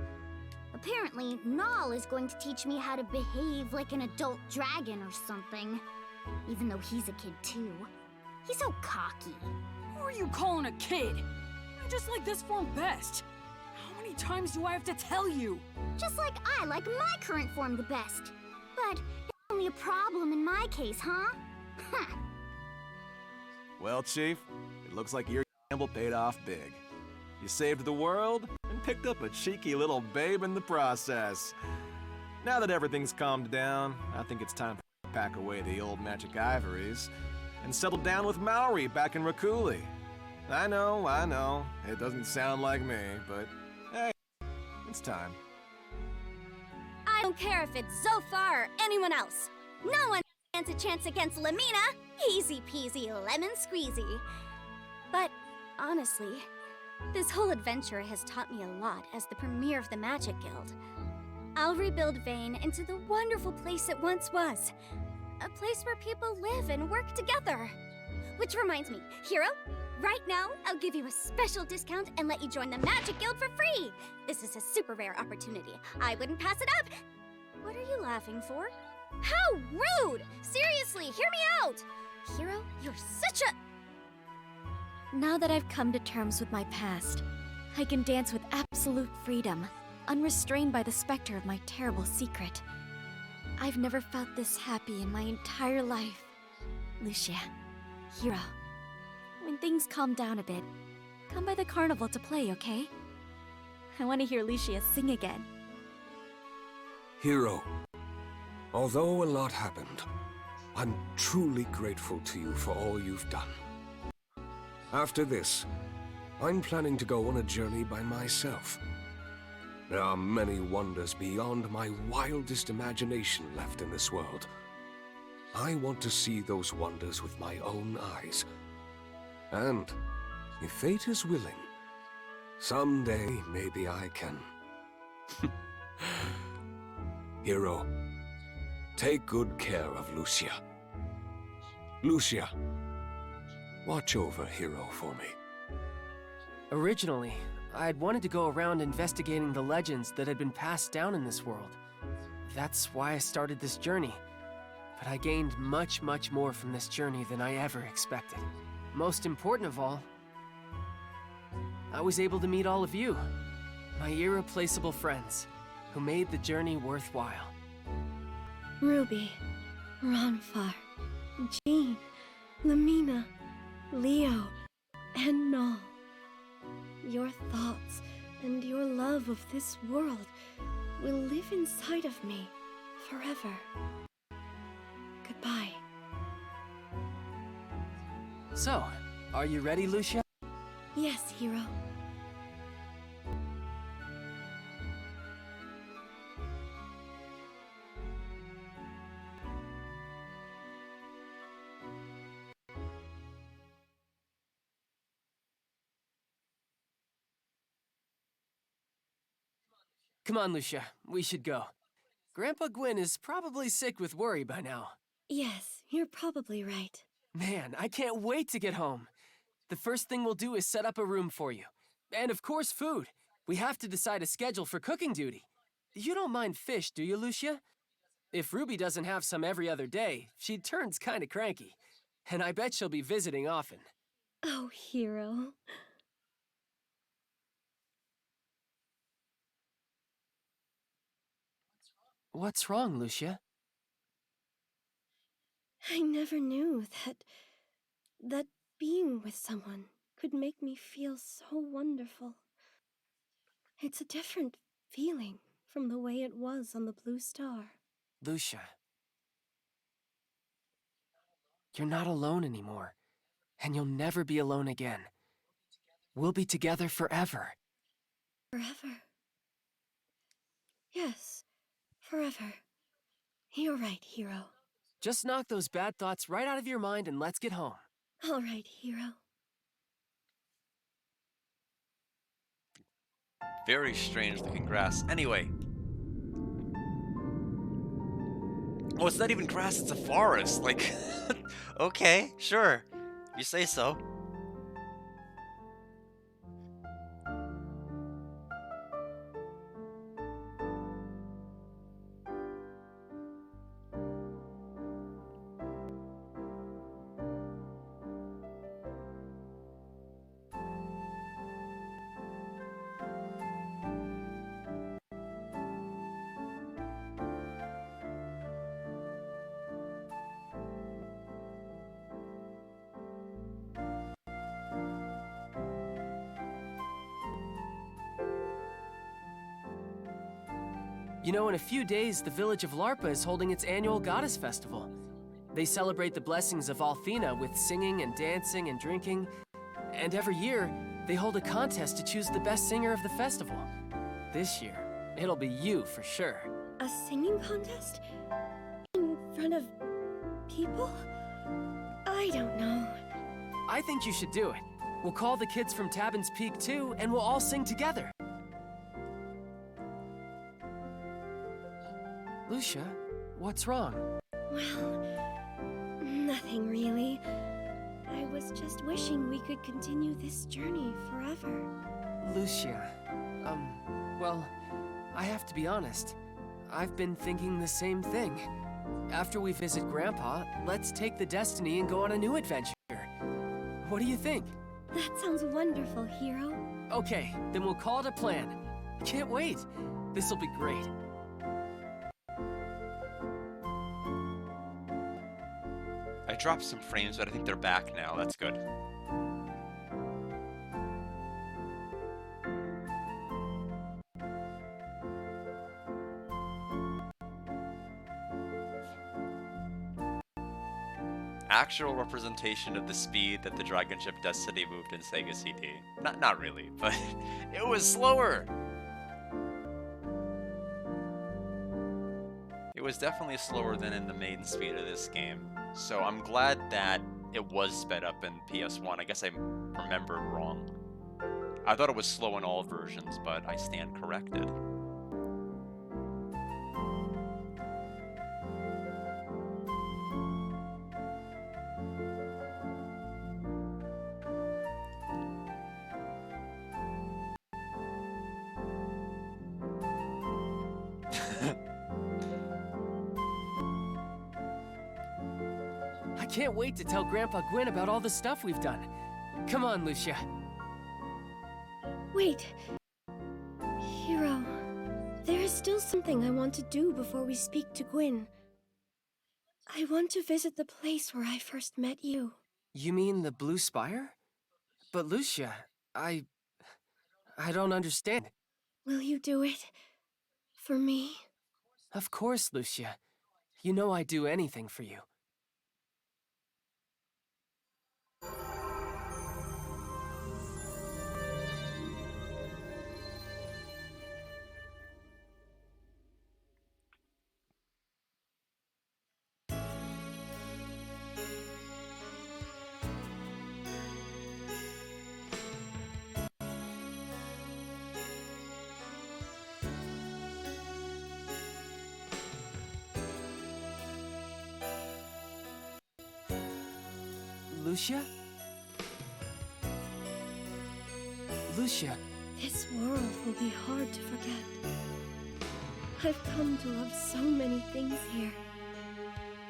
S5: Apparently, Nall is going to teach me how to behave like an adult dragon or something. Even though he's a kid too. He's so cocky.
S2: Who are you calling a kid? I just like this form best. How many times do I have to tell you?
S5: Just like I like my current form the best. But it's only a problem in my case, huh?
S7: Well, Chief, it looks like your gamble paid off big. You saved the world and picked up a cheeky little babe in the process. Now that everything's calmed down, I think it's time to pack away the old magic ivories and settle down with Maori back in Rakuli. I know, it doesn't sound like me, but hey, it's time.
S5: I don't care if it's Zophar or anyone else. No one stands a chance against Lamina. Easy peasy lemon squeezy. But honestly, this whole adventure has taught me a lot as the premier of the Magic Guild. I'll rebuild Vane into the wonderful place it once was. A place where people live and work together. Which reminds me, Hero, right now I'll give you a special discount and let you join the Magic Guild for free. This is a super rare opportunity. I wouldn't pass it up. What are you laughing for? How rude! Seriously, hear me out! Hero, you're such a...
S8: Now that I've come to terms with my past, I can dance with absolute freedom, unrestrained by the specter of my terrible secret. I've never felt this happy in my entire life. Lucia, Hero, when things calm down a bit, come by the carnival to play, okay? I want to hear Lucia sing again.
S6: Hero, although a lot happened, I'm truly grateful to you for all you've done. After this, I'm planning to go on a journey by myself. There are many wonders beyond my wildest imagination left in this world. I want to see those wonders with my own eyes. And, if fate is willing, someday maybe I can. Hero, take good care of Lucia. Lucia, watch over Hero for me.
S2: Originally, I'd wanted to go around investigating the legends that had been passed down in this world. That's why I started this journey. But I gained much, much more from this journey than I ever expected. Most important of all, I was able to meet all of you, my irreplaceable friends, who made the journey worthwhile.
S3: Ruby, Ronfar, Jean, Lamina, Leo, and Nall. Your thoughts and your love of this world will live inside of me forever. Goodbye.
S2: So, are you ready, Lucia?
S3: Yes, Hero.
S2: Come on, Lucia. We should go. Grandpa Gwyn is probably sick with worry by now.
S3: Yes, you're probably right.
S2: Man, I can't wait to get home. The first thing we'll do is set up a room for you. And of course, food. We have to decide a schedule for cooking duty. You don't mind fish, do you, Lucia? If Ruby doesn't have some every other day, she turns kinda cranky. And I bet she'll be visiting often.
S3: Oh, Hero.
S2: What's wrong, Lucia?
S3: I never knew that being with someone could make me feel so wonderful. It's a different feeling from the way it was on the Blue Star.
S2: Lucia. You're not alone anymore. And you'll never be alone again. We'll be together forever.
S3: Forever. Yes, forever. You're right, Hero.
S2: Just knock those bad thoughts right out of your mind and let's get home.
S3: All right, Hero.
S1: Very strange looking grass. Anyway. Oh, it's not even grass, it's a forest. Like, okay, sure. If you say so.
S2: You know, in a few days, the village of Larpa is holding its annual goddess festival. They celebrate the blessings of Althena with singing and dancing and drinking. And every year, they hold a contest to choose the best singer of the festival. This year, it'll be you for sure.
S3: A singing contest? In front of people? I don't know.
S2: I think you should do it. We'll call the kids from Tabin's Peak too, and we'll all sing together. Lucia, what's wrong?
S3: Well, nothing really. I was just wishing we could continue this journey forever.
S2: Lucia, well, I have to be honest. I've been thinking the same thing. After we visit Grandpa, let's take the Destiny and go on a new adventure. What do you think?
S3: That sounds wonderful, Hero.
S2: Okay, then we'll call it a plan. Can't wait. This'll be great.
S1: I dropped some frames, but I think they're back now. That's good. Actual representation of the speed that the Dragon Ship Destiny moved in Sega CD. Not really, but it was slower. It was definitely slower than in the main speed of this game. So I'm glad that it was sped up in PS1. I guess I remembered wrong. I thought it was slow in all versions, but I stand corrected.
S2: I can't wait to tell Grandpa Gwyn about all the stuff we've done. Come on, Lucia.
S3: Wait. Hero, there is still something I want to do before we speak to Gwyn. I want to visit the place where I first met you.
S2: You mean the Blue Spire? But Lucia, I don't understand.
S3: Will you do it? For me?
S2: Of course, Lucia. You know I'd do anything for you. Lucia? Lucia.
S3: This world will be hard to forget. I've come to love so many things here.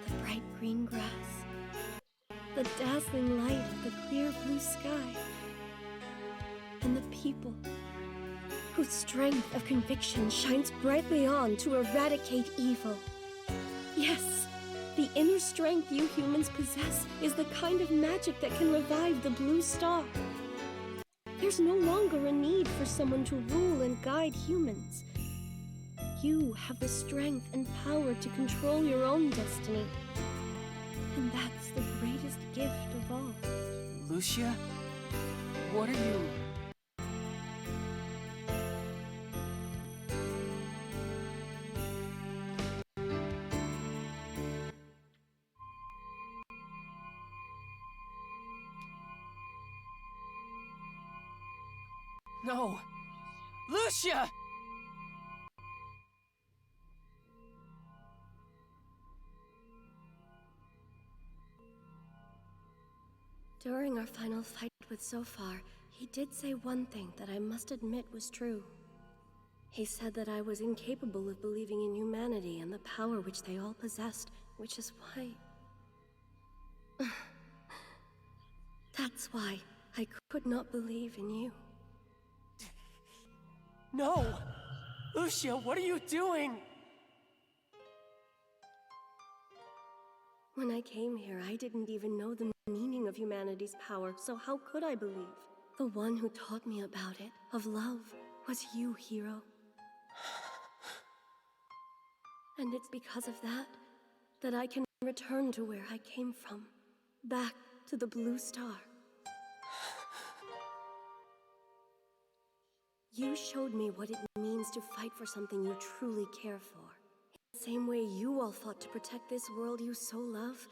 S3: The bright green grass, the dazzling light of the clear blue sky, and the people whose strength of conviction shines brightly on to eradicate evil. Yes, the inner strength you humans possess is the kind of magic that can revive the blue star. There's no longer a need for someone to rule and guide humans. You have the strength and power to control your own destiny. And that's the greatest gift of all.
S2: Lucia? What are you... No! Lucia!
S3: During our final fight with Zophar, he did say one thing that I must admit was true. He said that I was incapable of believing in humanity and the power which they all possessed, which is why... That's why I could not believe in you.
S2: No! Lucia, what are you doing?
S3: When I came here, I didn't even know the meaning of humanity's power, so how could I believe? The one who taught me about it, of love, was you, Hero. And it's because of that that I can return to where I came from, back to the Blue Star. You showed me what it means to fight for something you truly care for. In the same way you all fought to protect this world you so love,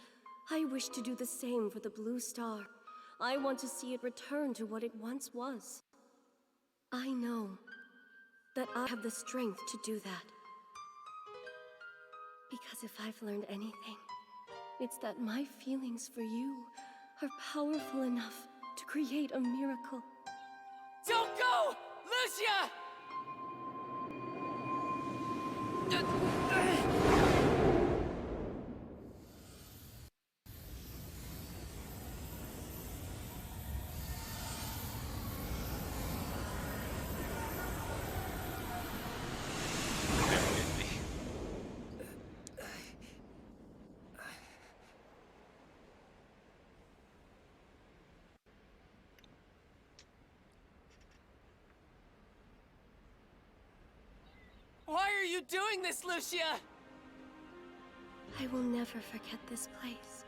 S3: I wish to do the same for the Blue Star. I want to see it return to what it once was. I know that I have the strength to do that. Because if I've learned anything, it's that my feelings for you are powerful enough to create a miracle.
S2: Don't go! Lucia! Why are you doing this, Lucia?
S3: I will never forget this place.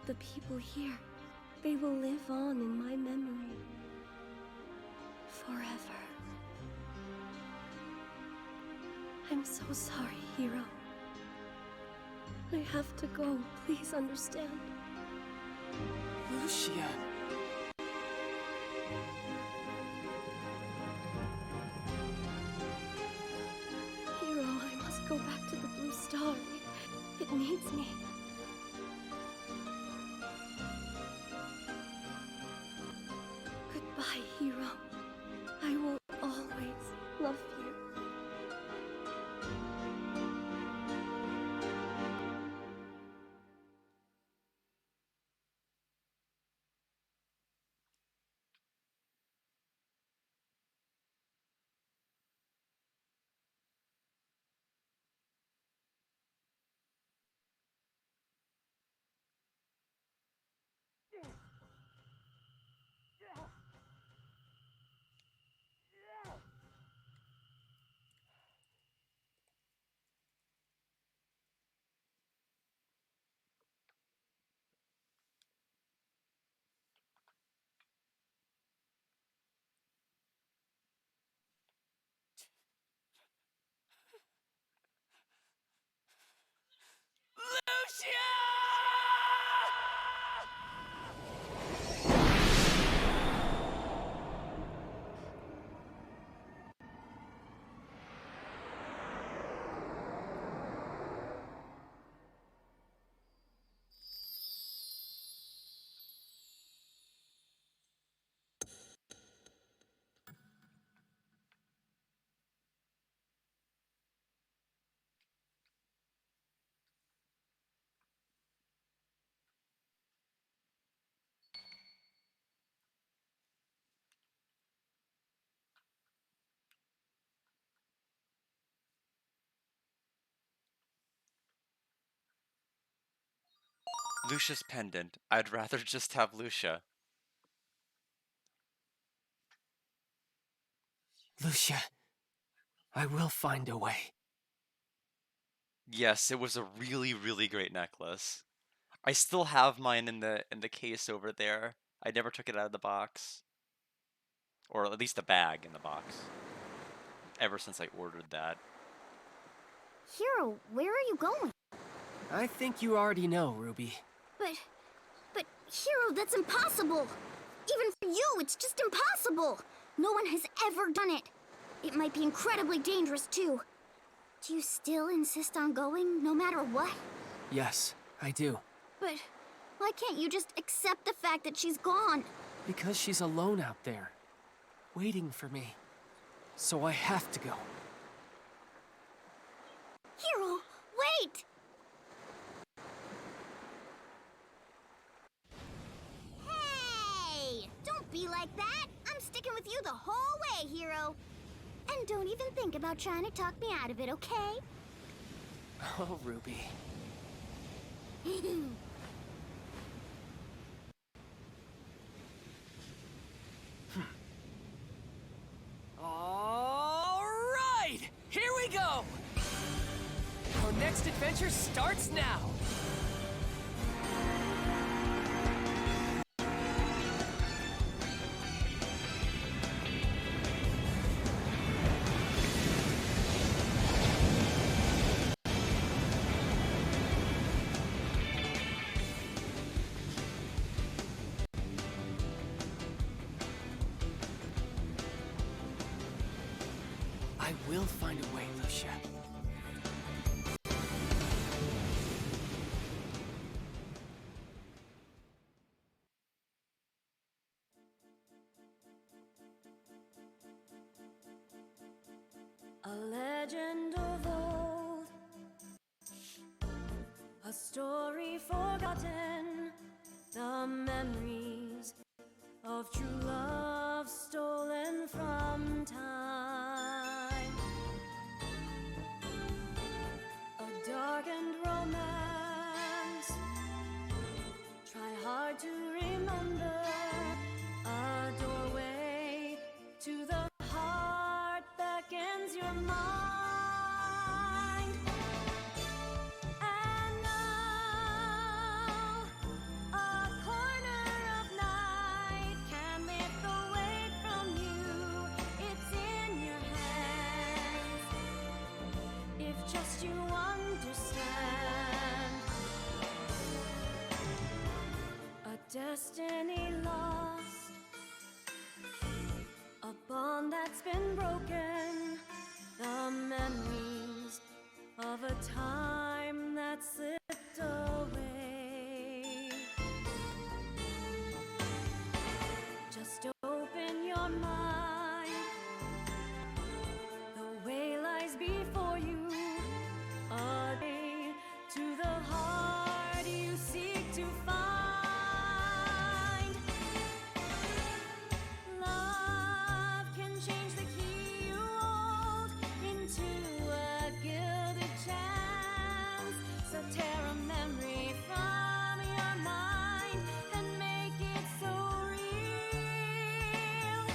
S3: The people here, they will live on in my memory. Forever. I'm so sorry, Hero. I have to go. Please understand.
S2: Lucia.
S3: Hero, I must go back to the Blue Star. It needs me. Goodbye, Hero. I will always love you.
S2: Lucia!
S1: Lucia's pendant. I'd rather just have Lucia.
S2: Lucia, I will find a way.
S1: Yes, it was a really, really great necklace. I still have mine in the case over there. I never took it out of the box. Or at least the bag in the box. Ever since I ordered that.
S5: Hero, where are you going?
S2: I think you already know, Ruby.
S5: But, Hero, that's impossible! Even for you, it's just impossible! No one has ever done it! It might be incredibly dangerous, too. Do you still insist on going, no matter what?
S2: Yes, I do.
S5: But why can't you just accept the fact that she's gone?
S2: Because she's alone out there, waiting for me. So I have to go.
S5: Hero, wait! Hey! Don't be like that! I'm sticking with you the whole way, Hero! And don't even think about trying to talk me out of it, okay?
S2: Oh, Ruby. All right! Here we go! Our next adventure starts now! I will find a way, Lucia.
S3: A legend of old, a story forgotten, the memories of true love stolen from time. A darkened romance, try hard to remember, a doorway to the heart beckons your mind. And now, a corner of night can lift the weight from you. It's in your hands, if just you understand. A destiny lost, a bond that's been broken, the memories of a time that slipped away. Just open your mind, the way lies before you, a way to the heart you seek to find. Love can change the key you hold into a gilded chance. So tear a memory from your mind and make it so real.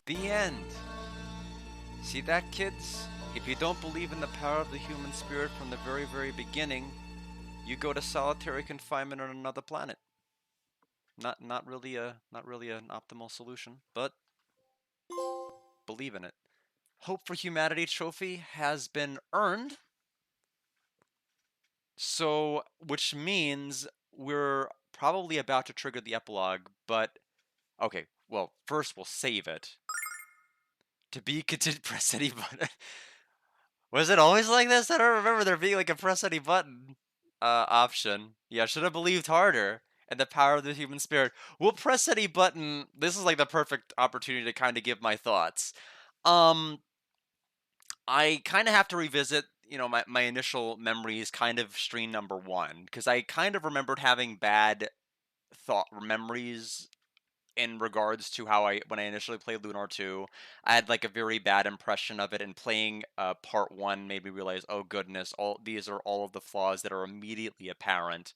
S1: The end. See that, kids? If you don't believe in the power of the human spirit from the very, very beginning, you go to solitary confinement on another planet. Not really an optimal solution, but believe in it. Hope for Humanity trophy has been earned. So, which means we're probably about to trigger the epilogue, but okay, well, first we'll save it. To be continued, press any button. Was it always like this? I don't remember there being like a press any button option. Yeah, should have believed harder in the power of the human spirit. We'll press any button. This is like the perfect opportunity to kind of give my thoughts. Um, I kind of have to revisit, my initial memories, kind of stream number one, because I kind of remembered having bad thought memories in regards to how when I initially played Lunar 2, I had like a very bad impression of it, and playing part 1 made me realize, oh goodness, all these are all of the flaws that are immediately apparent.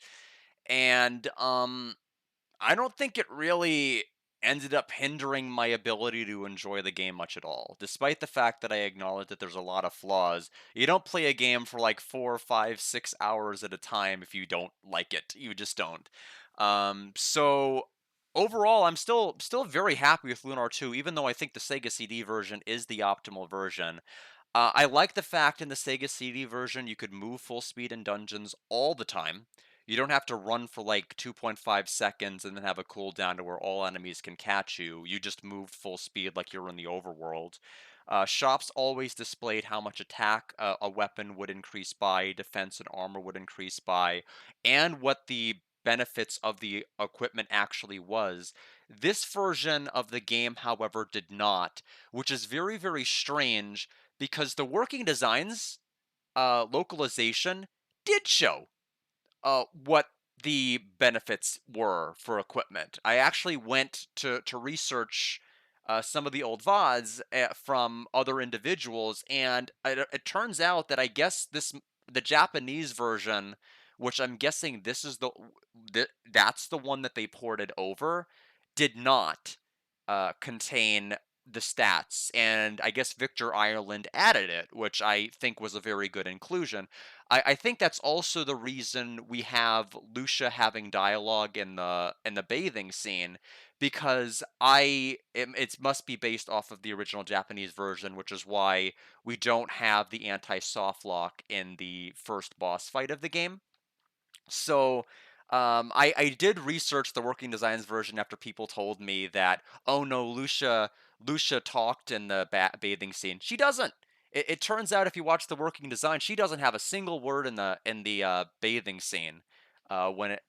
S1: And I don't think it really ended up hindering my ability to enjoy the game much at all. Despite the fact that I acknowledge that there's a lot of flaws, you don't play a game for like 4, 5, 6 hours at a time if you don't like it. You just don't. So overall, I'm still very happy with Lunar 2, even though I think the Sega CD version is the optimal version. I like the fact in the Sega CD version you could move full speed in dungeons all the time. You don't have to run for like 2.5 seconds and then have a cooldown to where all enemies can catch you. You just moved full speed like you're in the overworld. Shops always displayed how much attack a weapon would increase by, defense and armor would increase by, and what the benefits of the equipment actually was. This version of the game, however, did not, which is very, very strange because the working designs localization did show what the benefits were for equipment. I actually went to research some of the old VODs from other individuals, and it turns out that I guess the Japanese version, which I'm guessing this is that's the one that they ported over, did not contain the stats, and I guess Victor Ireland added it, which I think was a very good inclusion. I think that's also the reason we have Lucia having dialogue in the bathing scene, because it must be based off of the original Japanese version, which is why we don't have the anti-soft lock in the first boss fight of the game. So I did research the working designs version after people told me that, oh no, Lucia talked in the bathing scene. She doesn't. It turns out if you watch the working design, she doesn't have a single word in the bathing scene. When it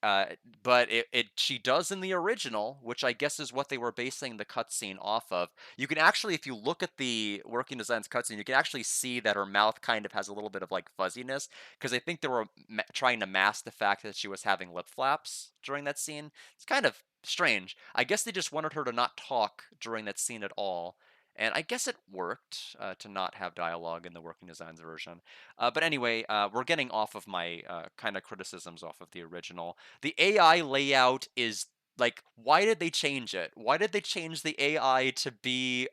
S1: but she does in the original, which I guess is what they were basing the cutscene off of. You can actually, if you look at the working designs cutscene, you can actually see that her mouth kind of has a little bit of like fuzziness, because I think they were trying to mask the fact that she was having lip flaps during that scene. It's kind of strange. I guess they just wanted her to not talk during that scene at all. And I guess it worked to not have dialogue in the working designs version. But anyway, we're getting off of my kind of criticisms off of the original. The AI layout is like, why did they change it? Why did they change the AI to be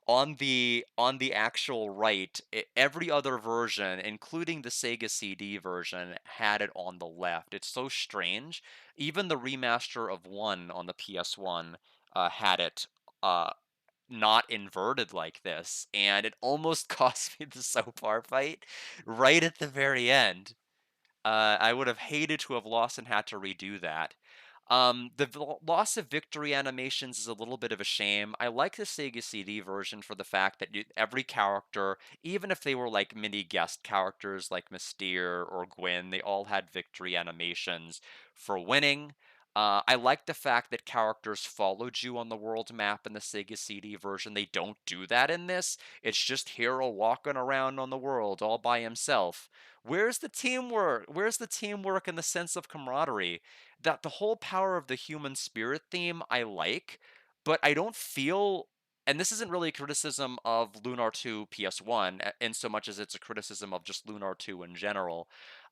S1: on the actual right? Every other version, including the Sega CD version, had it on the left. It's so strange. Even the remaster of 1 on the PS1 had it uh, not inverted like this, and it almost cost me the Sopar fight right at the very end. I would have hated to have lost and had to redo that. The loss of victory animations is a little bit of a shame. I like the Sega CD version for the fact that every character, even if they were like mini guest characters like Mystere or Gwyn, they all had victory animations for winning. I like the fact that characters followed you on the world map in the Sega CD version. They don't do that in this. It's just Hero walking around on the world all by himself. Where's the teamwork? Where's the teamwork and the sense of camaraderie? That the whole power of the human spirit theme I like, but I don't feel, and this isn't really a criticism of Lunar 2 PS1 in so much as it's a criticism of just Lunar 2 in general.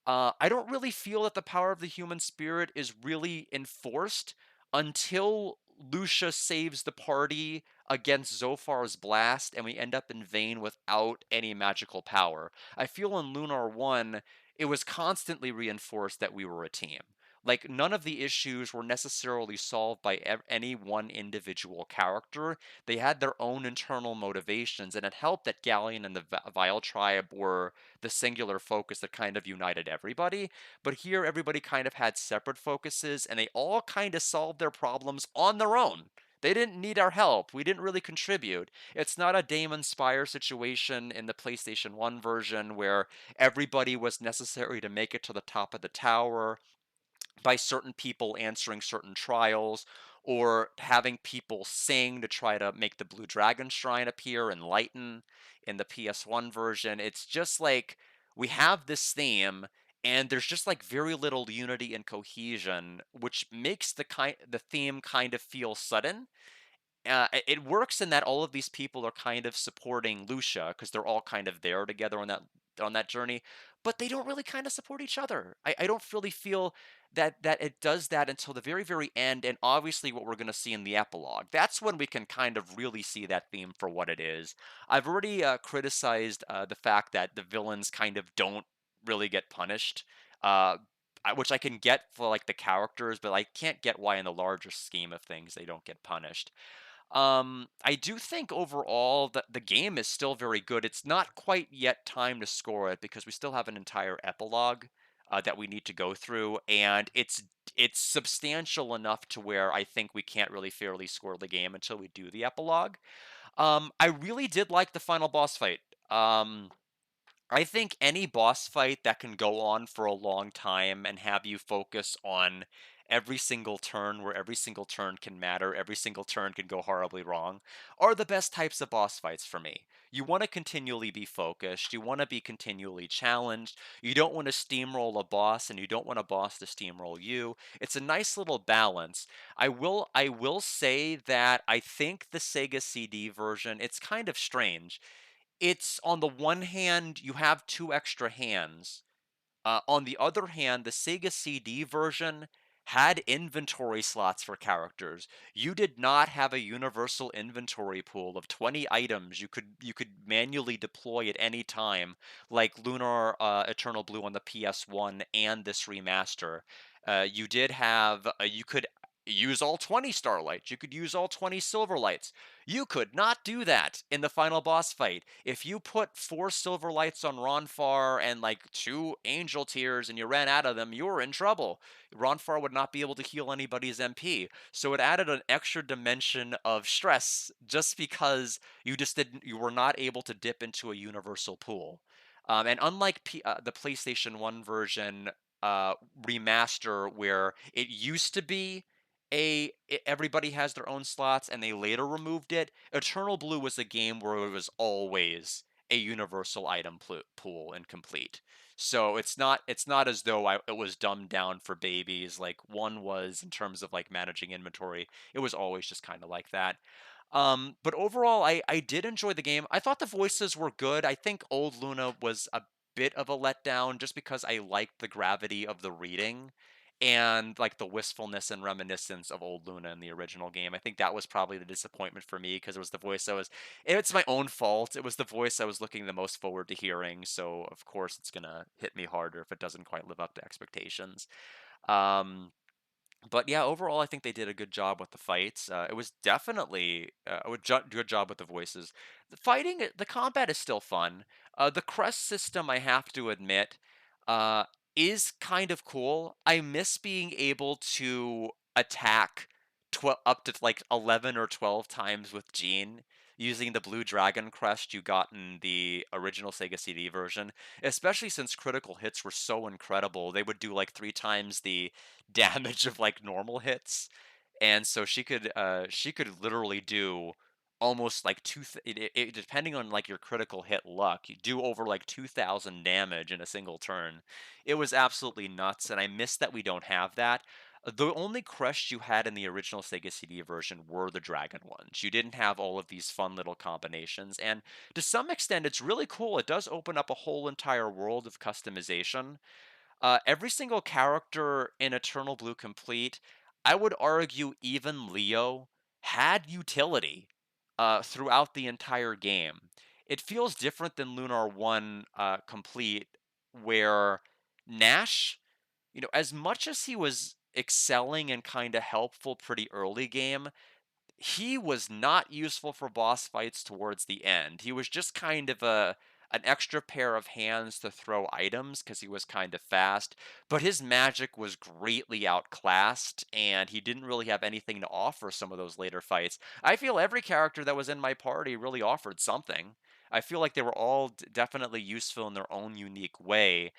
S1: I don't really feel that the power of the human spirit is really enforced until Lucia saves the party against Zophar's blast, and we end up in Vane without any magical power. I feel in Lunar 1, it was constantly reinforced that we were a team. Like, none of the issues were necessarily solved by any one individual character. They had their own internal motivations, and it helped that Galleon and the Vile Tribe were the singular focus that kind of united everybody. But here, everybody kind of had separate focuses, and they all kind of solved their problems on their own. They didn't need our help. We didn't really contribute. It's not a Damon Spire situation in the PlayStation 1 version where everybody was necessary to make it to the top of the tower by certain people answering certain trials, or having people sing to try to make the Blue Dragon Shrine appear and lighten in the PS1 version. It's just like we have this theme, and there's just like very little unity and cohesion, which makes the theme kind of feel sudden. It works in that all of these people are kind of supporting Lucia because they're all kind of there together on that journey, but they don't really kind of support each other. I don't really feel that it does that until the very, very end, and obviously what we're going to see in the epilogue. That's when we can kind of really see that theme for what it is. I've already criticized the fact that the villains kind of don't really get punished. Uh, which I can get for like the characters, but I can't get why in the larger scheme of things they don't get punished. I do think overall that the game is still very good. It's not quite yet time to score it because we still have an entire epilogue that we need to go through, and it's substantial enough to where I think we can't really fairly score the game until we do the epilogue. I really did like the final boss fight. I think any boss fight that can go on for a long time and have you focus on every single turn, where every single turn can matter, every single turn can go horribly wrong, are the best types of boss fights for me. You want to continually be focused, you want to be continually challenged, you don't want to steamroll a boss, and you don't want a boss to steamroll you. It's a nice little balance. I will say that I think the Sega CD version, it's kind of strange. It's on the one hand, you have 2 extra hands. On the other hand, the Sega CD version had inventory slots for characters. You did not have a universal inventory pool of 20 items you could manually deploy at any time, like Lunar Eternal Blue on the PS1 and this remaster. You could use all 20 starlights. You could use all 20 silver lights. You could not do that in the final boss fight. If you put 4 silver lights on Ronfar and like 2 angel tears and you ran out of them, you were in trouble. Ronfar would not be able to heal anybody's MP. So it added an extra dimension of stress just because you were not able to dip into a universal pool. And unlike the PlayStation 1 version remaster, where it used to be everybody has their own slots and they later removed it. Eternal Blue was a game where it was always a universal item pool and complete. So it's not as though it was dumbed down for babies like one was in terms of like managing inventory. It was always just kind of like that. But overall, I did enjoy the game. I thought the voices were good. I think Old Luna was a bit of a letdown just because I liked the gravity of the reading and like the wistfulness and reminiscence of Old Luna in the original game. I think that was probably the disappointment for me because it was the voice it's my own fault. It was the voice I was looking the most forward to hearing. So of course it's gonna hit me harder if it doesn't quite live up to expectations. Um, but yeah, overall, I think they did a good job with the fights. It was definitely good job with the voices. The combat is still fun. The crest system, I have to admit, uh, is kind of cool. I miss being able to attack up to like 11 or 12 times with Jean using the blue dragon crest you got in the original Sega CD version, especially since critical hits were so incredible. They would do like 3 times the damage of like normal hits, and so she could literally do almost like depending on like your critical hit luck, you do over like 2,000 damage in a single turn. It was absolutely nuts, and I miss that we don't have that. The only crush you had in the original Sega CD version were the dragon ones. You didn't have all of these fun little combinations, and to some extent, it's really cool. It does open up a whole entire world of customization. Every single character in Eternal Blue Complete, I would argue even Leo had utility throughout the entire game. It feels different than Lunar 1 Complete, where Nash, as much as he was excelling and kind of helpful pretty early game, he was not useful for boss fights towards the end. He was just kind of an extra pair of hands to throw items because he was kind of fast, but his magic was greatly outclassed, and he didn't really have anything to offer some of those later fights. I feel every character that was in my party really offered something. I feel like they were all definitely useful in their own unique way.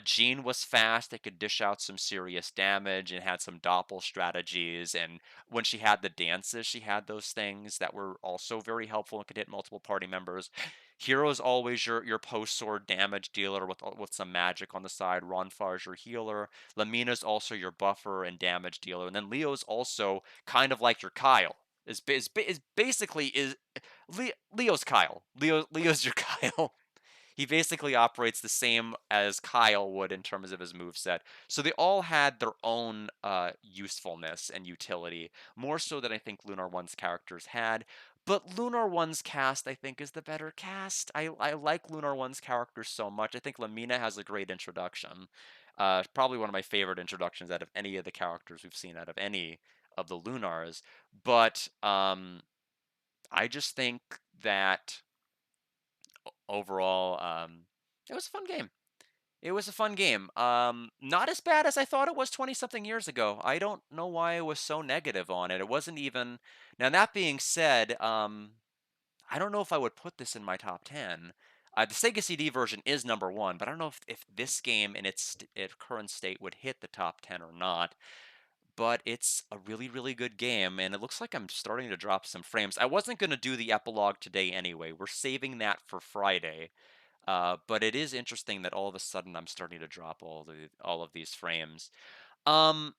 S1: Jean was fast, they could dish out some serious damage and had some doppel strategies, and when she had the dances, she had those things that were also very helpful and could hit multiple party members. Hero's always your post sword damage dealer with some magic on the side. Ronfar's your healer. Lamina's also your buffer and damage dealer, and then Leo's also kind of like your Kyle. Is basically is Leo's Kyle. Leo's your Kyle. He basically operates the same as Kyle would in terms of his moveset. So they all had their own usefulness and utility, more so than I think Lunar One's characters had. But Lunar One's cast, I think, is the better cast. I like Lunar One's characters so much. I think Lamina has a great introduction. Probably one of my favorite introductions out of any of the characters we've seen out of any of the Lunars. But I just think that overall, it was a fun game. It was a fun game. Not as bad as I thought it was 20 something years ago. I don't know why I was so negative on it. It wasn't even. Now, that being said, I don't know if I would put this in my top 10. The Sega CD version is number one, but I don't know if this game in its current state would hit the top 10 or not. But it's a really, really good game, and it looks like I'm starting to drop some frames. I wasn't going to do the epilogue today anyway. We're saving that for Friday. But it is interesting that all of a sudden I'm starting to drop all of these frames. Um,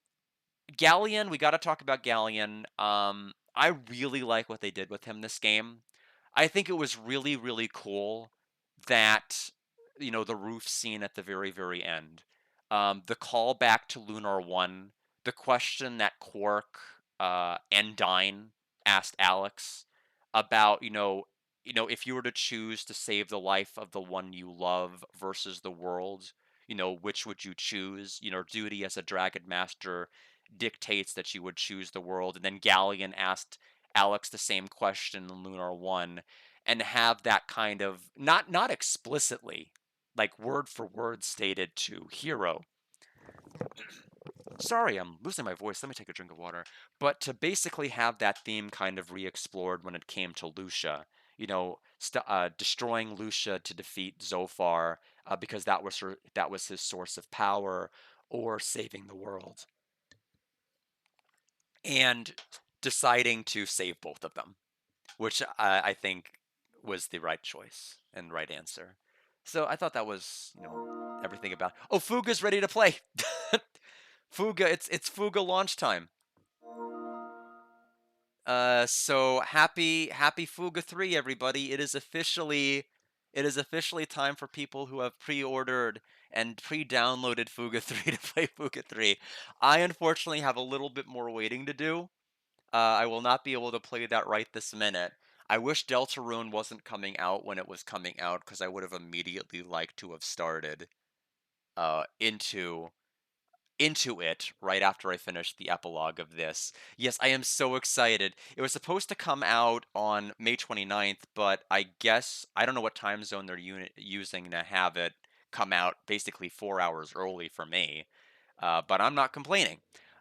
S1: Galleon, we got to talk about Galleon. I really like what they did with him this game. I think it was really, really cool that, the roof scene at the very, very end. The call back to Lunar 1, the question that Quark and Dine asked Alex about, if you were to choose to save the life of the one you love versus the world, which would you choose? Duty as a Dragon Master dictates that you would choose the world. And then Galleon asked Alex the same question in Lunar 1, and have that kind of not explicitly like word for word stated to Hero. Sorry, I'm losing my voice. Let me take a drink of water. But to basically have that theme kind of re-explored when it came to Lucia, destroying Lucia to defeat Zophar because that was his source of power, or saving the world, and deciding to save both of them, which I think was the right choice and right answer. So I thought that was, everything about. Oh, Fuga's ready to play. Fuga, it's Fuga launch time. So happy Fuga 3, everybody. It is officially time for people who have pre-ordered and pre-downloaded Fuga 3 to play Fuga 3. I unfortunately have a little bit more waiting to do. I will not be able to play that right this minute. I wish Deltarune wasn't coming out when it was coming out, because I would have immediately liked to have started into it right after I finished the epilogue of this. Yes, I am so excited. It was supposed to come out on May 29th, but I guess I don't know what time zone they're using to have it come out basically 4 hours early for me. But I'm not complaining.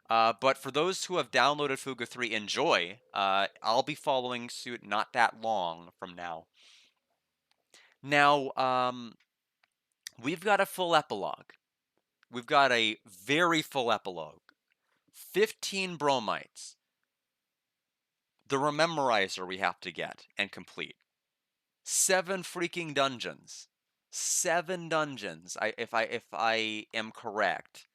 S1: But for those who have downloaded Fuga 3, enjoy. I'll be following suit not that long from now. Now, we've got a full epilogue. We've got a very full epilogue. 15 bromites. The Rememorizer we have to get and complete. 7 freaking dungeons. 7 dungeons. If I am correct,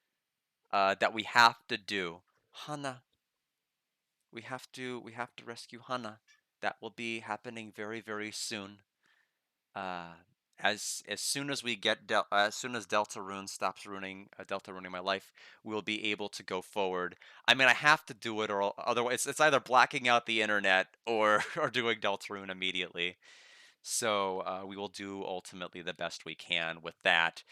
S1: that we have to do. Hana. We have to rescue Hana. That will be happening very, very soon. Uh, as soon as we get as soon as Deltarune stops ruining Delta ruining my life, we'll be able to go forward. I mean, I have to do it, or otherwise it's either blacking out the internet or or doing Deltarune immediately. So we will do ultimately the best we can with that.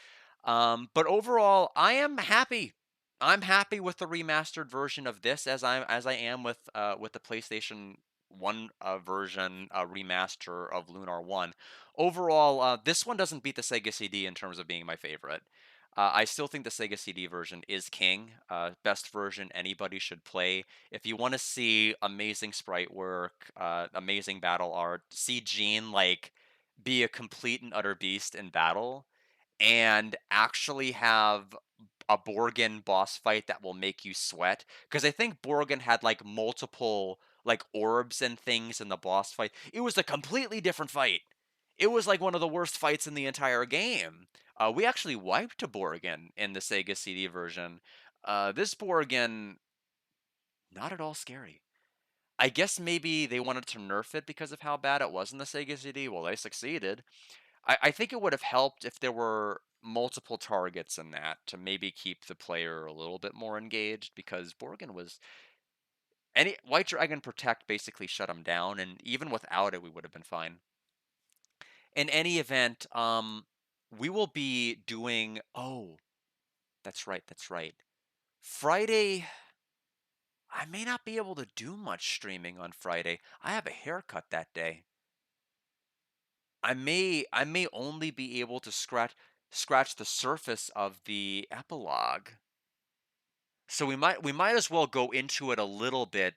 S1: But overall, I am happy. I'm happy with the remastered version of this, as I am with the PlayStation One version remaster of Lunar One. Overall, this one doesn't beat the Sega CD in terms of being my favorite. I still think the Sega CD version is king. Best version anybody should play. If you want to see amazing sprite work, amazing battle art, see Gene like be a complete and utter beast in battle, and actually have a Borgin boss fight that will make you sweat. Because I think Borgin had like multiple like orbs and things in the boss fight. It was a completely different fight. It was like one of the worst fights in the entire game. We actually wiped a Borgin in the Sega CD version. This Borgin, not at all scary. I guess maybe they wanted to nerf it because of how bad it was in the Sega CD. Well, they succeeded. I think it would have helped if there were multiple targets in that to maybe keep the player a little bit more engaged, because Borgin was any White Dragon Protect basically shut him down, and even without it we would have been fine. In any event, we will be doing, oh, that's right, that's right. Friday, I may not be able to do much streaming on Friday. I have a haircut that day. I may only be able to scratch the surface of the epilogue. So we might as well go into it a little bit,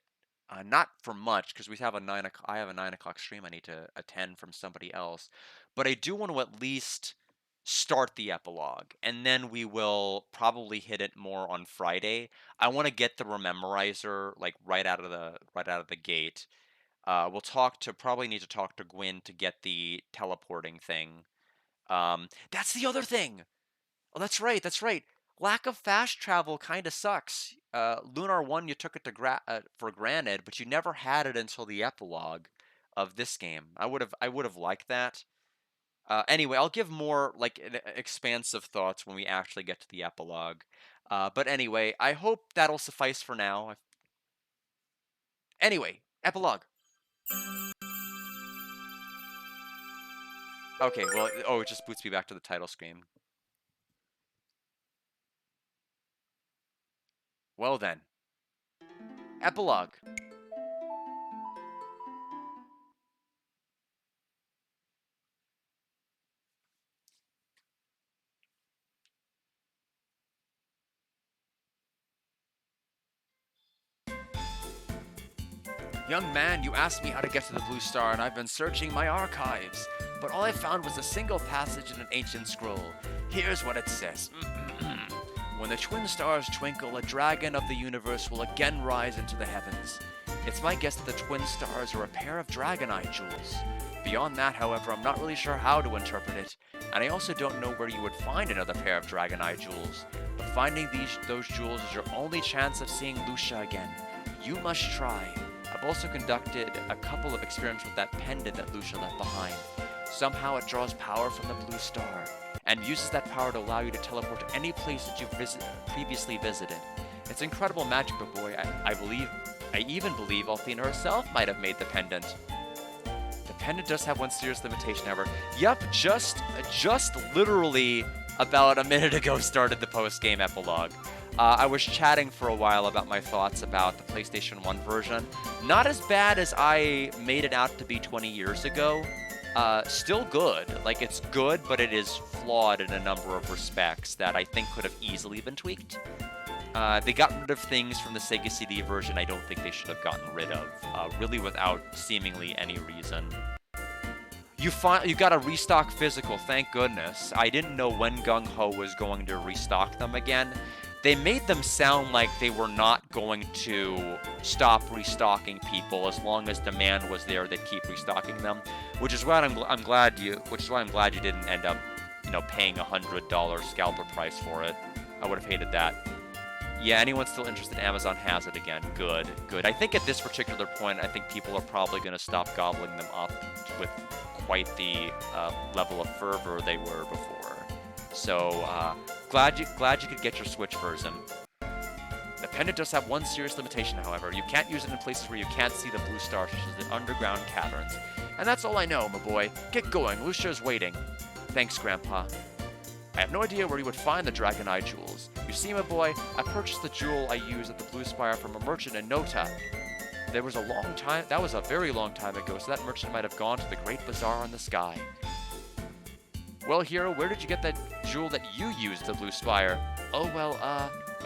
S1: not for much because we have a 9 o'clock. I have a 9 o'clock stream I need to attend from somebody else, but I do want to at least start the epilogue, and then we will probably hit it more on Friday. I want to get the Rememorizer like right out of the gate. Probably need to talk to Gwyn to get the teleporting thing. That's the other thing. Oh, that's right. That's right. Lack of fast travel kind of sucks. Lunar One, you took it for granted, but you never had it until the epilogue of this game. I would have liked that. Anyway, I'll give more like expansive thoughts when we actually get to the epilogue. But anyway, I hope that'll suffice for now. Anyway, epilogue. Okay, well, oh, it just boots me back to the title screen. Well then, epilogue. Young man, you asked me how to get to the Blue Star, and I've been searching my archives. But all I found was a single passage in an ancient scroll. Here's what it says. When the twin stars twinkle, a dragon of the universe will again rise into the heavens. It's my guess that the twin stars are a pair of dragonite jewels. Beyond that, however, I'm not really sure how to interpret it, and I also don't know where you would find another pair of dragonite jewels. But finding those jewels is your only chance of seeing Lucia again. You must try. I've also conducted a couple of experiments with that pendant that Lucia left behind. Somehow it draws power from the Blue Star, and uses that power to allow you to teleport to any place that you've previously visited. It's incredible magic, but boy, I even believe Althena herself might have made the pendant. The pendant does have one serious limitation, however. Yep, just literally about a minute ago started the post-game epilogue. I was chatting for a while about my thoughts about the PlayStation 1 version. Not as bad as I made it out to be 20 years ago. Still good. Like, it's good, but it is flawed in a number of respects that I think could have easily been tweaked. They got rid of things from the Sega CD version I don't think they should have gotten rid of, really without seemingly any reason. You got a restock physical, thank goodness. I didn't know when Gung Ho was going to restock them again. They made them sound like they were not going to stop restocking people as long as demand was there. They'd keep restocking them, which is why I'm glad you didn't end up, paying $100 scalper price for it. I would have hated that. Yeah, anyone still interested in Amazon has it again. Good, good. I think at this particular point, I think people are probably going to stop gobbling them up with quite the level of fervor they were before. So glad you could get your Switch version. The pendant does have one serious limitation, however. You can't use it in places where you can't see the blue stars, such as the underground caverns. And that's all I know, my boy. Get going. Lucia's waiting. Thanks, Grandpa. I have no idea where you would find the Dragon Eye jewels. You see, my boy, I purchased the jewel I use at the Blue Spire from a merchant in Nota. That was a very long time ago, so that merchant might have gone to the Great Bazaar in the sky. Well, Hero, where did you get that jewel that you used at the Blue Spire? Oh, well,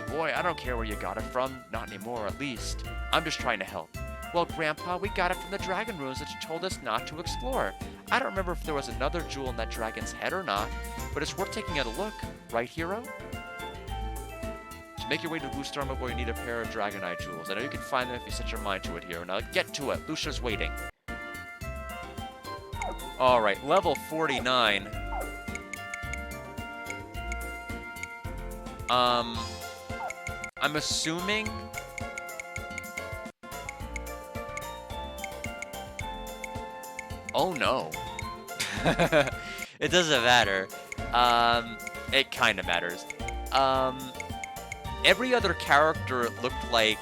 S1: boy, I don't care where you got it from. Not anymore, at least. I'm just trying to help. Well, Grandpa, we got it from the dragon ruins that you told us not to explore. I don't remember if there was another jewel in that dragon's head or not, but it's worth taking a look, right, Hero? To make your way to Blue Star, my boy, you need a pair of Dragon Eye jewels. I know you can find them if you set your mind to it, Hero. Now get to it. Lucia's waiting. Alright, level 49. I'm assuming... Oh no. It doesn't matter. It kind of matters. Every other character, it looked like,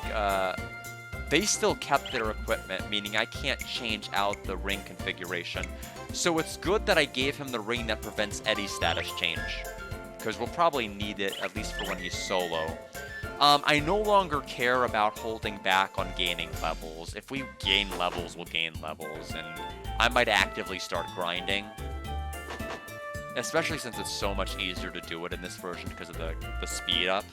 S1: they still kept their equipment, meaning I can't change out the ring configuration. So it's good that I gave him the ring that prevents Eddie's status change, because we'll probably need it, at least for when he's solo. I no longer care about holding back on gaining levels. If we gain levels, we'll gain levels, and I might actively start grinding. Especially since it's so much easier to do it in this version because of the speed up.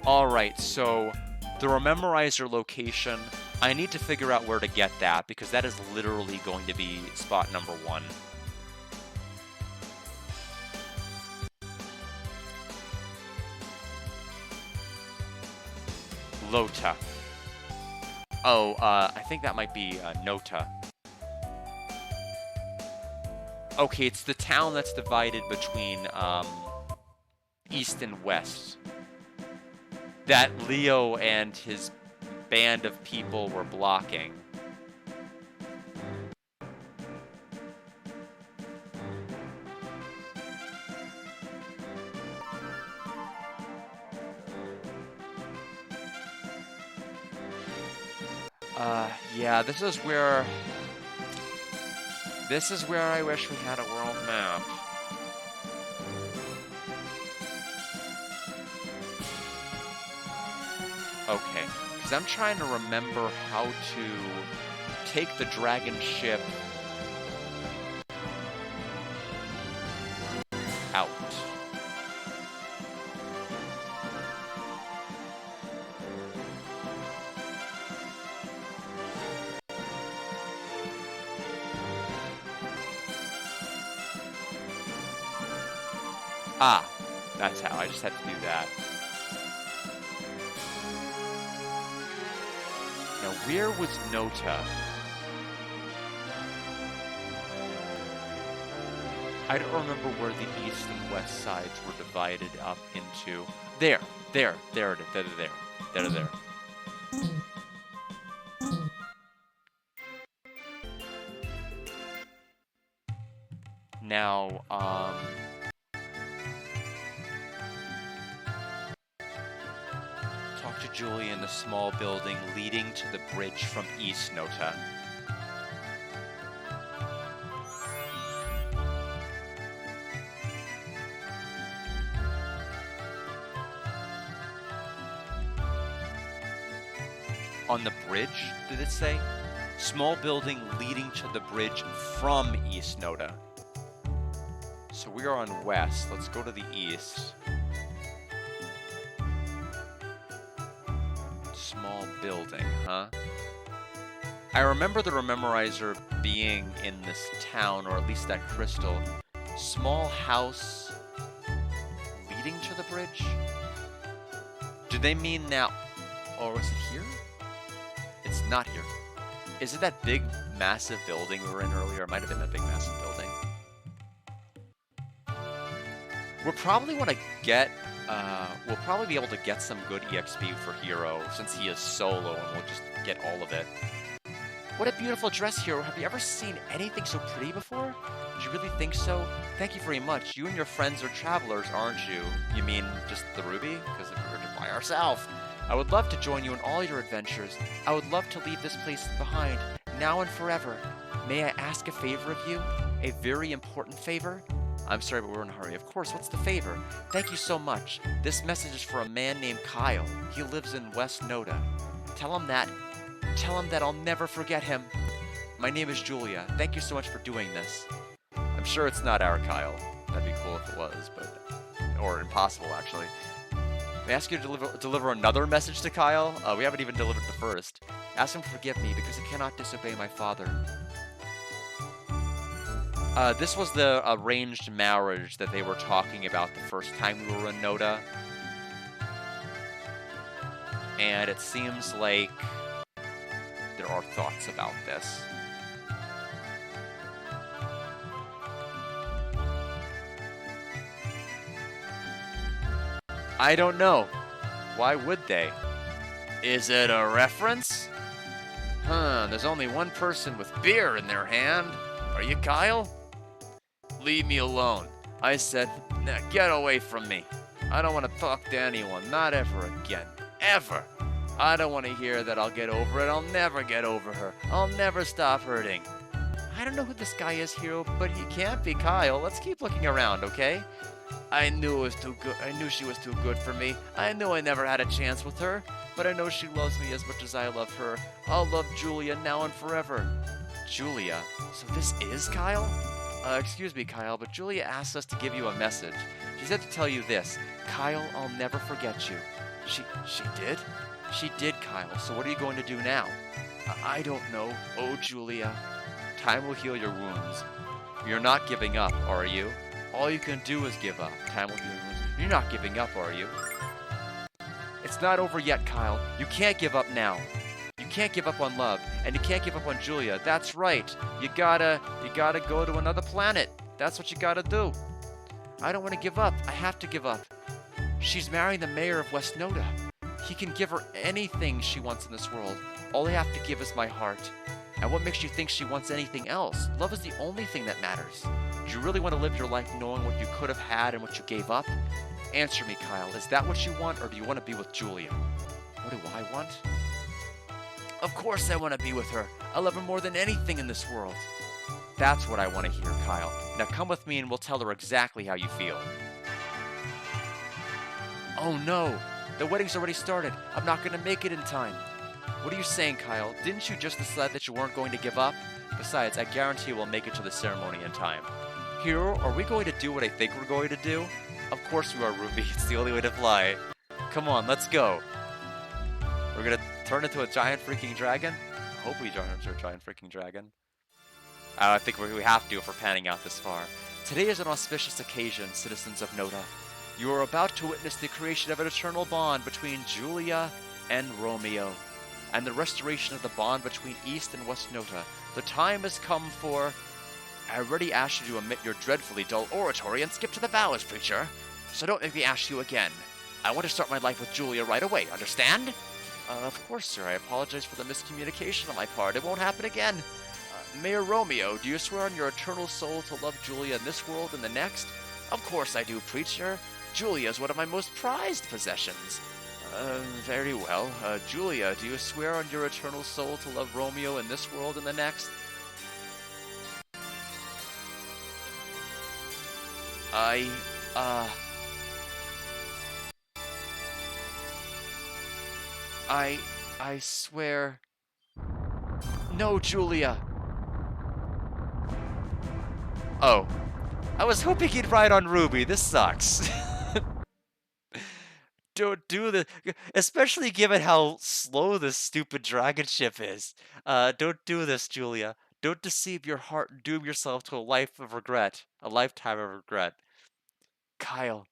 S1: Alright, so the Rememorizer location, I need to figure out where to get that, because that is literally going to be spot number 1. Lota. Oh, I think that might be Nota. Okay, it's the town that's divided between east and west. That Leo and his band of people were blocking. Yeah, this is where I wish we had a world map. Okay, because I'm trying to remember how to take the dragon ship out. Ah, that's how. I just had to do that. Now, where was Nota? I don't remember where the east and west sides were divided up into. There it is. There. Now, talk to Julie in the small building leading to the bridge from East Nota. On the bridge, did it say? Small building leading to the bridge from East Nota. So we are on west. Let's go to the east. Small building, huh? I remember the Rememorizer being in this town, or at least that crystal. Small house leading to the bridge? Do they mean now... Or is it here? It's not here. Is it that big, massive building we were in earlier? It might have been that big, massive building. We'll probably want to get, we'll probably be able to get some good EXP for Hero since he is solo and we'll just get all of it. What a beautiful dress, Hero. Have you ever seen anything so pretty before? Did you really think so? Thank you very much. You and your friends are travelers, aren't you? You mean just the Ruby? Because if we were to by ourselves. I would love to join you in all your adventures. I would love to leave this place behind, now and forever. May I ask a favor of you? A very important favor? I'm sorry, but we're in a hurry. Of course, what's the favor? Thank you so much. This message is for a man named Kyle. He lives in West Noda. Tell him that I'll never forget him. My name is Julia. Thank you so much for doing this. I'm sure it's not our Kyle. That'd be cool if it was, but... Or impossible, actually. May I ask you to deliver another message to Kyle? We haven't even delivered the first. Ask him to forgive me because I cannot disobey my father. This was the arranged marriage that they were talking about the first time we were in Noda. And it seems like there are thoughts about this. I don't know. Why would they? Is it a reference? There's only one person with beer in their hand. Are you Kyle? Leave me alone. I said, now get away from me. I don't want to talk to anyone, not ever again. Ever. I don't want to hear that I'll get over it. I'll never get over her. I'll never stop hurting. I don't know who this guy is, Hero, but he can't be Kyle. Let's keep looking around, okay? I knew it was too good. I knew she was too good for me. I knew I never had a chance with her, but I know she loves me as much as I love her. I'll love Julia now and forever. Julia? So this is Kyle? Excuse me, Kyle, but Julia asked us to give you a message. She said to tell you this. Kyle, I'll never forget you. She did? She did, Kyle. So what are you going to do now? I don't know. Oh, Julia. Time will heal your wounds. You're not giving up, are you? All you can do is give up. Time will heal your wounds. You're not giving up, are you? It's not over yet, Kyle. You can't give up now. You can't give up on love, and you can't give up on Julia. That's right. You gotta go to another planet. That's what you gotta do. I don't want to give up. I have to give up. She's marrying the mayor of West Noda. He can give her anything she wants in this world. All I have to give is my heart. And what makes you think she wants anything else? Love is the only thing that matters. Do you really want to live your life knowing what you could have had and what you gave up? Answer me, Kyle. Is that what you want, or do you want to be with Julia? What do I want? Of course I want to be with her. I love her more than anything in this world. That's what I want to hear, Kyle. Now come with me and we'll tell her exactly how you feel. Oh no! The wedding's already started. I'm not going to make it in time. What are you saying, Kyle? Didn't you just decide that you weren't going to give up? Besides, I guarantee we'll make it to the ceremony in time. Hero, are we going to do what I think we're going to do? Of course we are, Ruby. It's the only way to fly. Come on, let's go. We're going to turn into a giant freaking dragon? I hope we turn into a giant freaking dragon. I think we have to if we're panning out this far. Today is an auspicious occasion, citizens of Noda. You are about to witness the creation of an eternal bond between Julia and Romeo, and the restoration of the bond between East and West Noda. The time has come for... I already asked you to omit your dreadfully dull oratory and skip to the vows, preacher. So don't make me ask you again. I want to start my life with Julia right away, understand? Of course, sir. I apologize for the miscommunication on my part. It won't happen again. Mayor Romeo, do you swear on your eternal soul to love Julia in this world and the next? Of course I do, preacher. Julia is one of my most prized possessions. Very well. Julia, do you swear on your eternal soul to love Romeo in this world and the next? I swear... No, Julia! Oh. I was hoping he'd ride on Ruby. This sucks. Don't do this, especially given how slow this stupid dragon ship is. Don't do this, Julia. Don't deceive your heart and doom yourself to a life of regret. A lifetime of regret. Kyle.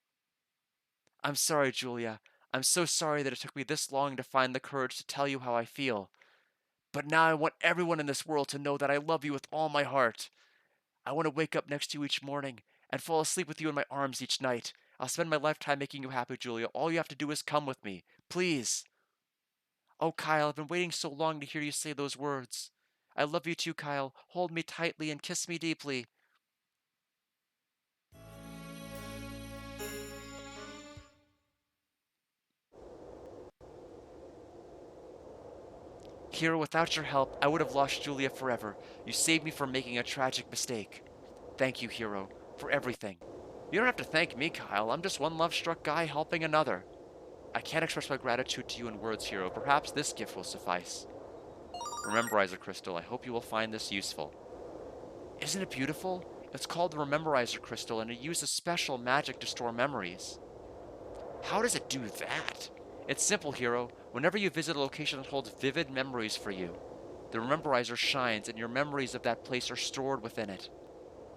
S1: I'm sorry, Julia. I'm so sorry that it took me this long to find the courage to tell you how I feel. But now I want everyone in this world to know that I love you with all my heart. I want to wake up next to you each morning and fall asleep with you in my arms each night. I'll spend my lifetime making you happy, Julia. All you have to do is come with me. Please. Oh, Kyle, I've been waiting so long to hear you say those words. I love you too, Kyle. Hold me tightly and kiss me deeply. Hero, without your help, I would have lost Julia forever. You saved me from making a tragic mistake. Thank you, Hero, for everything. You don't have to thank me, Kyle. I'm just one love-struck guy helping another. I can't express my gratitude to you in words, Hero. Perhaps this gift will suffice. Rememberizer Crystal, I hope you will find this useful. Isn't it beautiful? It's called the Rememberizer Crystal, and it uses special magic to store memories. How does it do that? It's simple, Hero. Whenever you visit a location that holds vivid memories for you, the Rememberizer shines, and your memories of that place are stored within it.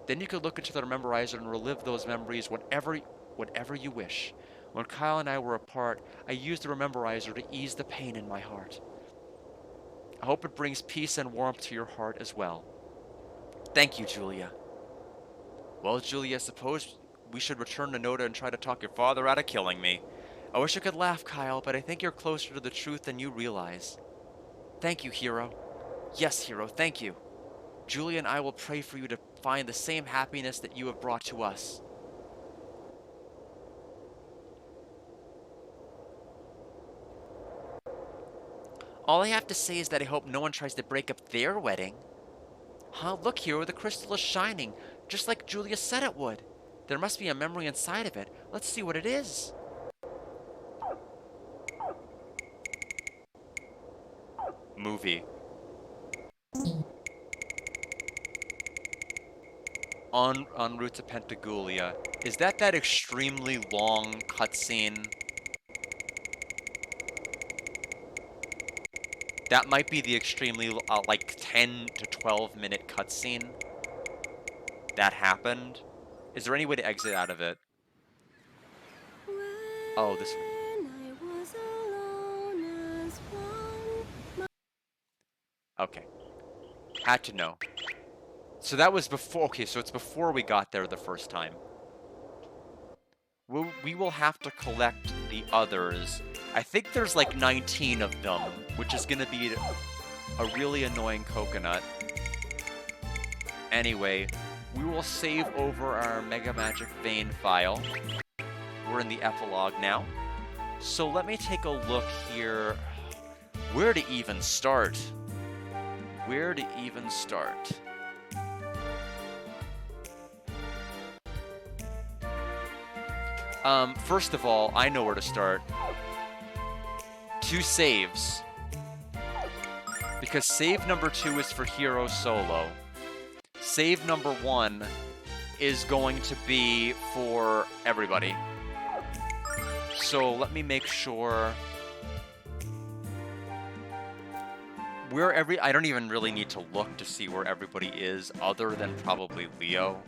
S1: Then you can look into the Rememberizer and relive those memories whenever you wish. When Kyle and I were apart, I used the Rememberizer to ease the pain in my heart. I hope it brings peace and warmth to your heart as well. Thank you, Julia. Well, Julia, suppose we should return to Noda and try to talk your father out of killing me. I wish I could laugh, Kyle, but I think you're closer to the truth than you realize. Thank you, Hero. Yes, Hero, thank you. Julia and I will pray for you to find the same happiness that you have brought to us. All I have to say is that I hope no one tries to break up their wedding. Huh, look, Hero, the crystal is shining, just like Julia said it would. There must be a memory inside of it. Let's see what it is. Movie. En route to Pentagoulia. Is that extremely long cutscene? That might be the extremely, like 10 to 12 minute cutscene that happened. Is there any way to exit out of it? Oh, this one. Okay. Had to know. So that was before, okay, so it's before we got there the first time. We will have to collect the others. I think there's like 19 of them, which is going to be a really annoying coconut. Anyway, we will save over our Mega Magic Vein file. We're in the epilogue now. So let me take a look here. Where to even start? Where to even start? First of all, I know where to start. 2 saves. Because save number 2 is for Hero Solo. Save number 1 is going to be for everybody. So let me make sure I don't even really need to look to see where everybody is other than probably Leo.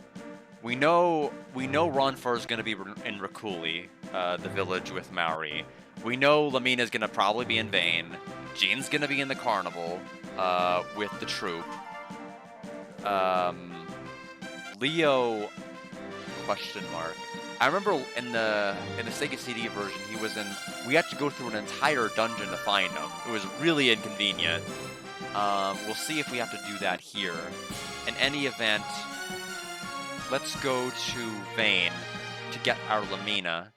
S1: We know Ronfar is going to be in Rakuli, the village with Maori. We know Lamina's going to probably be in Vane. Jean's going to be in the carnival with the troop. Leo, question mark. I remember in the Sega CD version, we had to go through an entire dungeon to find him. It was really inconvenient. We'll see if we have to do that here. In any event, let's go to Vane to get our Lamina.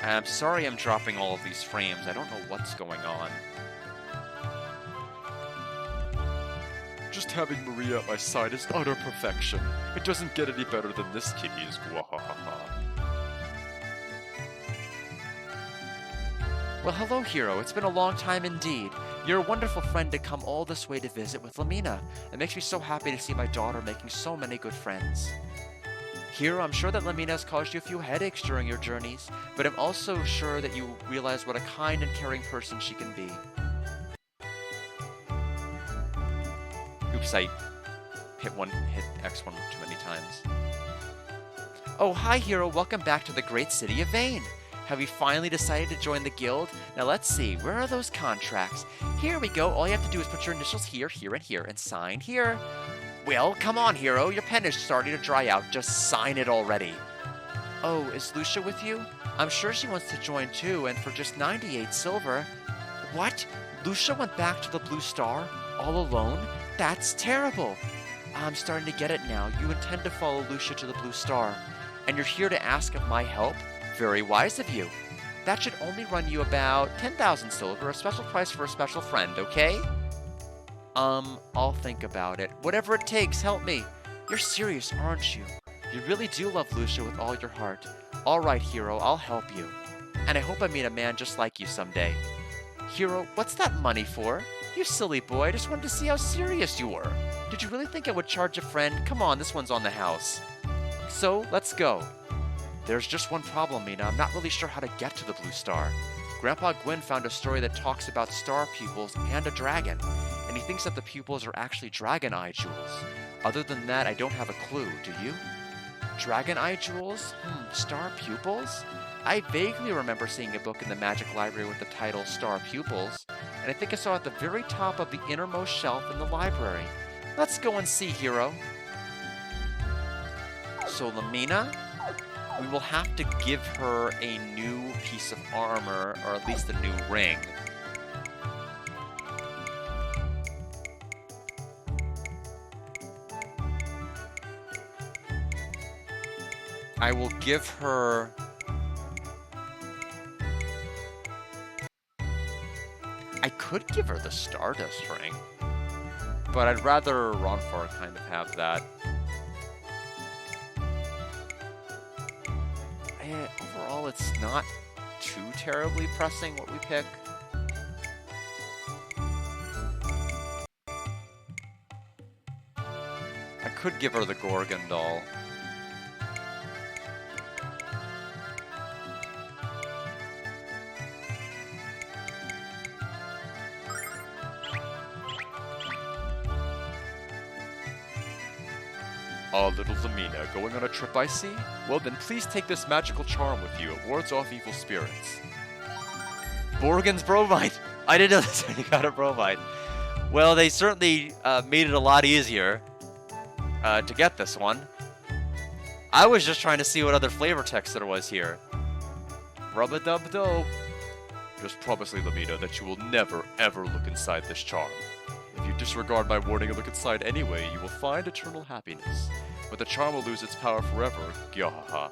S1: I'm sorry I'm dropping all of these frames. I don't know what's going on. Just having Maria at my side is utter perfection. It doesn't get any better than this, kiddies. Well, hello, Hero. It's been a long time indeed. You're a wonderful friend to come all this way to visit with Lamina. It makes me so happy to see my daughter making so many good friends. Hero, I'm sure that Lamina has caused you a few headaches during your journeys, but I'm also sure that you realize what a kind and caring person she can be. Oops, I hit X1 too many times. Oh, hi, Hero. Welcome back to the great city of Vane. Have you finally decided to join the guild? Now let's see, where are those contracts? Here we go. All you have to do is put your initials here, here, and here, and sign here. Well, come on, hero. Your pen is starting to dry out. Just sign it already. Oh, is Lucia with you? I'm sure she wants to join too, and for just 98 silver. What? Lucia went back to the Blue Star? All alone? That's terrible. I'm starting to get it now. You intend to follow Lucia to the Blue Star, and you're here to ask of my help? Very wise of you. That should only run you about 10,000 silver, a special price for a special friend, okay? I'll think about it. Whatever it takes, help me. You're serious, aren't you? You really do love Lucia with all your heart. All right, hero, I'll help you. And I hope I meet a man just like you someday. Hero, what's that money for? You silly boy, I just wanted to see how serious you were. Did you really think I would charge a friend? Come on, this one's on the house. So, let's go. There's just one problem, Mina. I'm not really sure how to get to the Blue Star. Grandpa Gwyn found a story that talks about star pupils and a dragon, and he thinks that the pupils are actually dragon eye jewels. Other than that, I don't have a clue. Do you? Dragon eye jewels? Star pupils? I vaguely remember seeing a book in the magic library with the title Star Pupils, and I think I saw it at the very top of the innermost shelf in the library. Let's go and see, hero. So, Lamina, we will have to give her a new piece of armor, or at least a new ring. I will give her... I could give her the Stardust ring, but I'd rather Ronfar kind of have that. Overall, it's not too terribly pressing what we pick. I could give her the Gorgon doll. Little Lamina, going on a trip I see? Well then, please take this magical charm with you. It wards off evil spirits. Borgen's bromide! I didn't know this when you got a bromide. Well, they certainly made it a lot easier to get this one. I was just trying to see what other flavor text there was here. Rub-a-dub-do. Just promise me, Lamina, that you will never, ever look inside this charm. If you disregard my warning and look inside anyway, you will find eternal happiness. But the charm will lose its power forever. Gyahaha.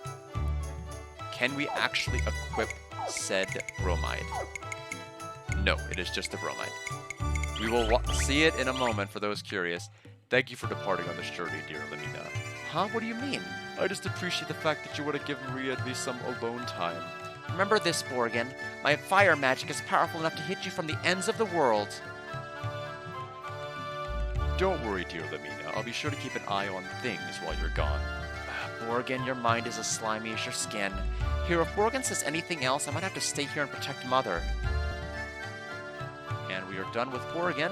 S1: Can we actually equip said bromide? No, it is just a bromide. We will see it in a moment for those curious. Thank you for departing on this journey, dear Lamina. Huh? What do you mean? I just appreciate the fact that you want to give Maria and me some alone time. Remember this, Borgen. My fire magic is powerful enough to hit you from the ends of the world. Don't worry, dear Lamina. I'll be sure to keep an eye on things while you're gone. Borgen, your mind is as slimy as your skin. Here, if Borgen says anything else, I might have to stay here and protect Mother. And we are done with Borgen.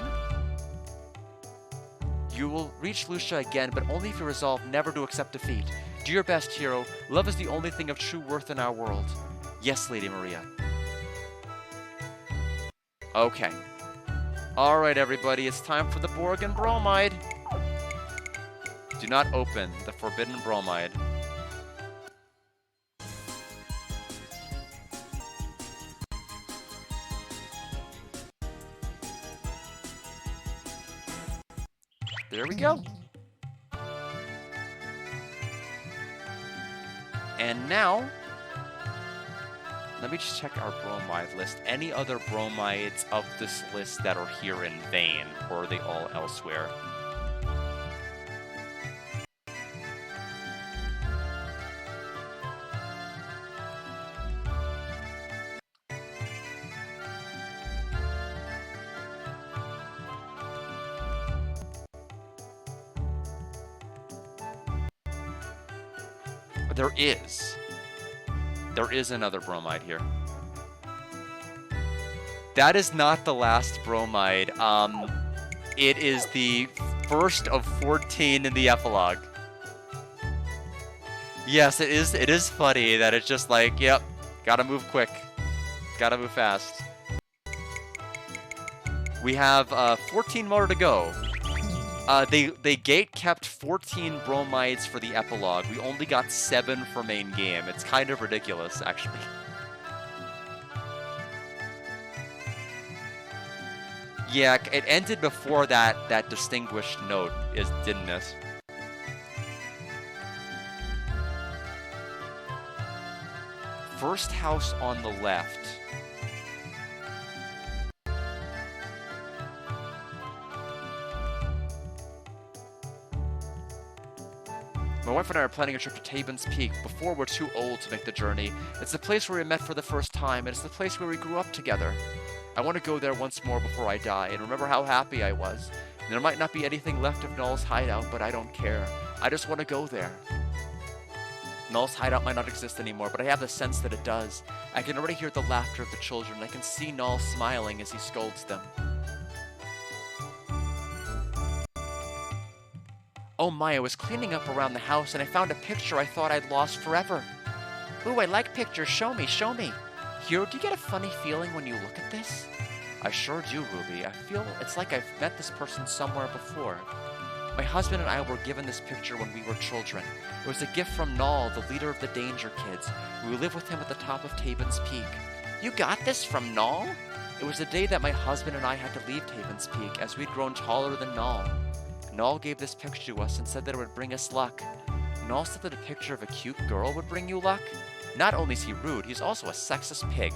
S1: You will reach Lucia again, but only if you resolve never to accept defeat. Do your best, hero. Love is the only thing of true worth in our world. Yes, Lady Maria. Okay. Alright, everybody, it's time for the Borgen bromide. Do not open the forbidden bromide. There we go. And now, let me just check our bromide list. Any other bromides of this list that are here in vain, or are they all elsewhere? There is. There is another bromide here. That is not the last bromide. It is the first of 14 in the epilogue. Yes, it is funny that it's just like, yep, Gotta move quick. Gotta move fast. We have 14 more to go. They gate kept 14 bromides for the epilogue. We only got 7 for main game. It's kind of ridiculous, actually. Yeah, it ended before that distinguished note, didn't it? First house on the left. My wife and I are planning a trip to Tabin's Peak before we're too old to make the journey. It's the place where we met for the first time, and it's the place where we grew up together. I want to go there once more before I die, and remember how happy I was. And there might not be anything left of Null's hideout, but I don't care. I just want to go there. Null's hideout might not exist anymore, but I have the sense that it does. I can already hear the laughter of the children. I can see Null smiling as he scolds them. Oh my, I was cleaning up around the house and I found a picture I thought I'd lost forever. Ooh, I like pictures. Show me, show me. Hero, do you get a funny feeling when you look at this? I sure do, Ruby. I feel it's like I've met this person somewhere before. My husband and I were given this picture when we were children. It was a gift from Null, the leader of the Danger Kids. We live with him at the top of Tabin's Peak. You got this from Null? It was the day that my husband and I had to leave Tabin's Peak as we'd grown taller than Null. Null gave this picture to us and said that it would bring us luck. Null said that a picture of a cute girl would bring you luck? Not only is he rude, he's also a sexist pig.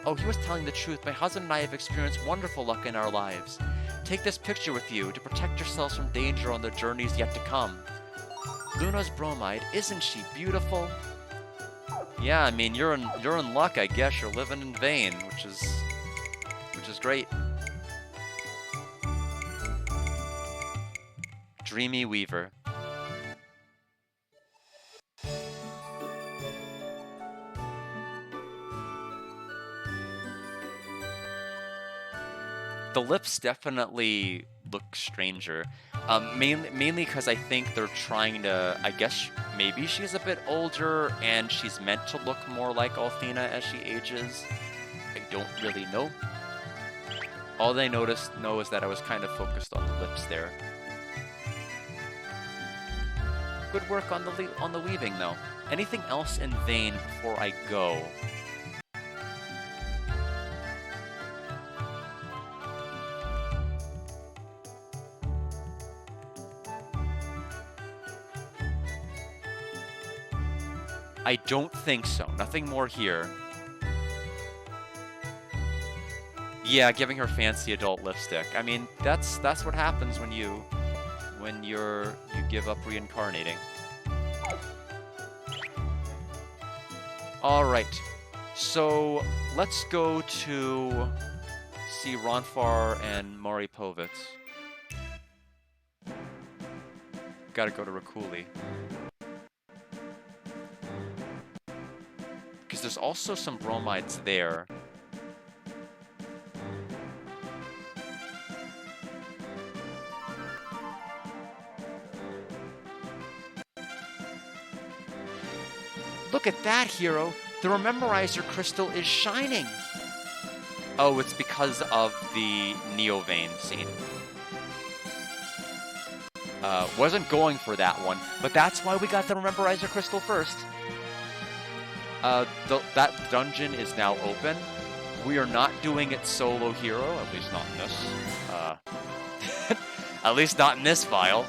S1: Oh, he was telling the truth. My husband and I have experienced wonderful luck in our lives. Take this picture with you to protect yourselves from danger on the journeys yet to come. Luna's bromide, isn't she beautiful? Yeah, I mean, you're in luck, I guess. You're living in vain, which is great. Dreamy Weaver. The lips definitely look stranger. Mainly because I think they're trying to, I guess maybe she's a bit older and she's meant to look more like Althena as she ages. I don't really know. All I know is that I was kind of focused on the lips there. Good work on the weaving though. Anything else in vain before I go? I don't think so. Nothing more here. Yeah, giving her fancy adult lipstick. I mean, that's what happens when you give up reincarnating. All right. So, let's go to see Ronfar and Mari Povitz. Gotta go to Rakuli. Because there's also some bromides there. Look at that, Hero! The Rememberizer crystal is shining! Oh, it's because of the Neovane scene. Wasn't going for that one, but that's why we got the Rememberizer crystal first. That dungeon is now open. We are not doing it solo, Hero, at least not in this. At least not in this file.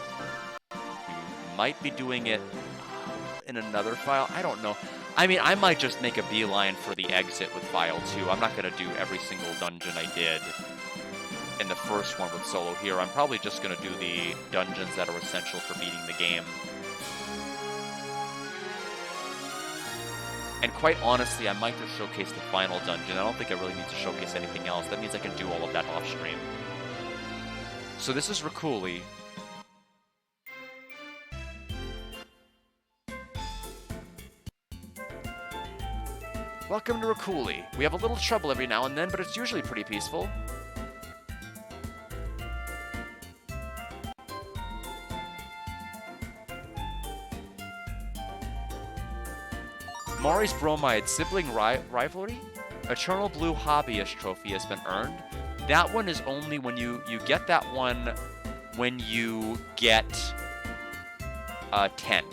S1: We might be doing it in another file. I don't know. I mean, I might just make a beeline for the exit with file 2. I'm not going to do every single dungeon I did in the first one with solo Hero. I'm probably just going to do the dungeons that are essential for beating the game. And quite honestly, I might just showcase the final dungeon. I don't think I really need to showcase anything else. That means I can do all of that off stream. So this is Rakuli. Welcome to Rakuli. We have a little trouble every now and then, but it's usually pretty peaceful. Maury's Bromide Sibling Rivalry? Eternal Blue Hobbyist Trophy has been earned. That one is only when you get that one when you get 10.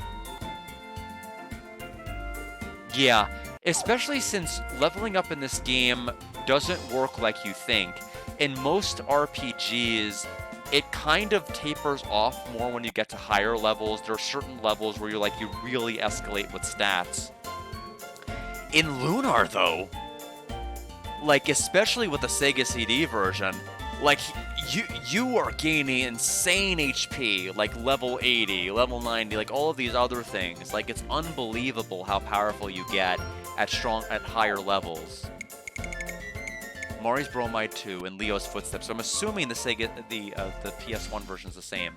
S1: Yeah, especially since leveling up in this game doesn't work like you think. In most RPGs, it kind of tapers off more when you get to higher levels. There are certain levels where you really escalate with stats. In Lunar, though, like, especially with the Sega CD version, like, you are gaining insane HP, like level 80, level 90, like all of these other things. Like, it's unbelievable how powerful you get at higher levels. Maury's Bromide 2 and Leo's Footsteps. So I'm assuming the PS1 version is the same.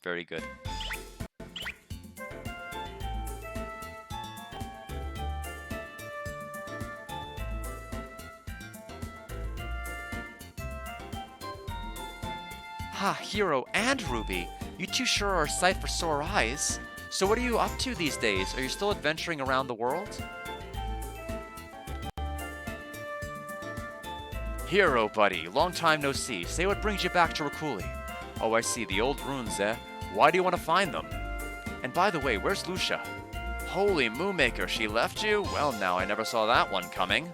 S1: Very good. Ha, Hero and Ruby. You two sure are a sight for sore eyes. So what are you up to these days? Are you still adventuring around the world? Hero, buddy. Long time no see. Say what brings you back to Rakuli. Oh, I see. The old runes, eh? Why do you want to find them? And by the way, where's Lucia? Holy Moonmaker, she left you? Well, now, I never saw that one coming.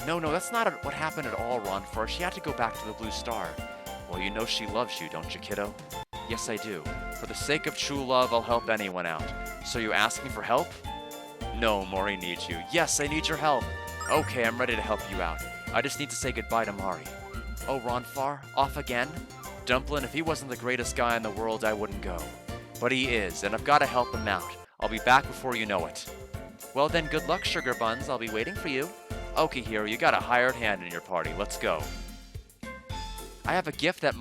S1: No, that's not what happened at all, Ronfar. She had to go back to the Blue Star. Well, you know she loves you, don't you, kiddo? Yes, I do. For the sake of true love, I'll help anyone out. So you asking for help? No, Maury needs you. Yes, I need your help. Okay, I'm ready to help you out. I just need to say goodbye to Maury. Oh, Ronfar? Off again? Dumplin', if he wasn't the greatest guy in the world, I wouldn't go. But he is, and I've got to help him out. I'll be back before you know it. Well then, good luck, Sugar Buns. I'll be waiting for you. Okay, Hero, you got a hired hand in your party. Let's go. I have a gift that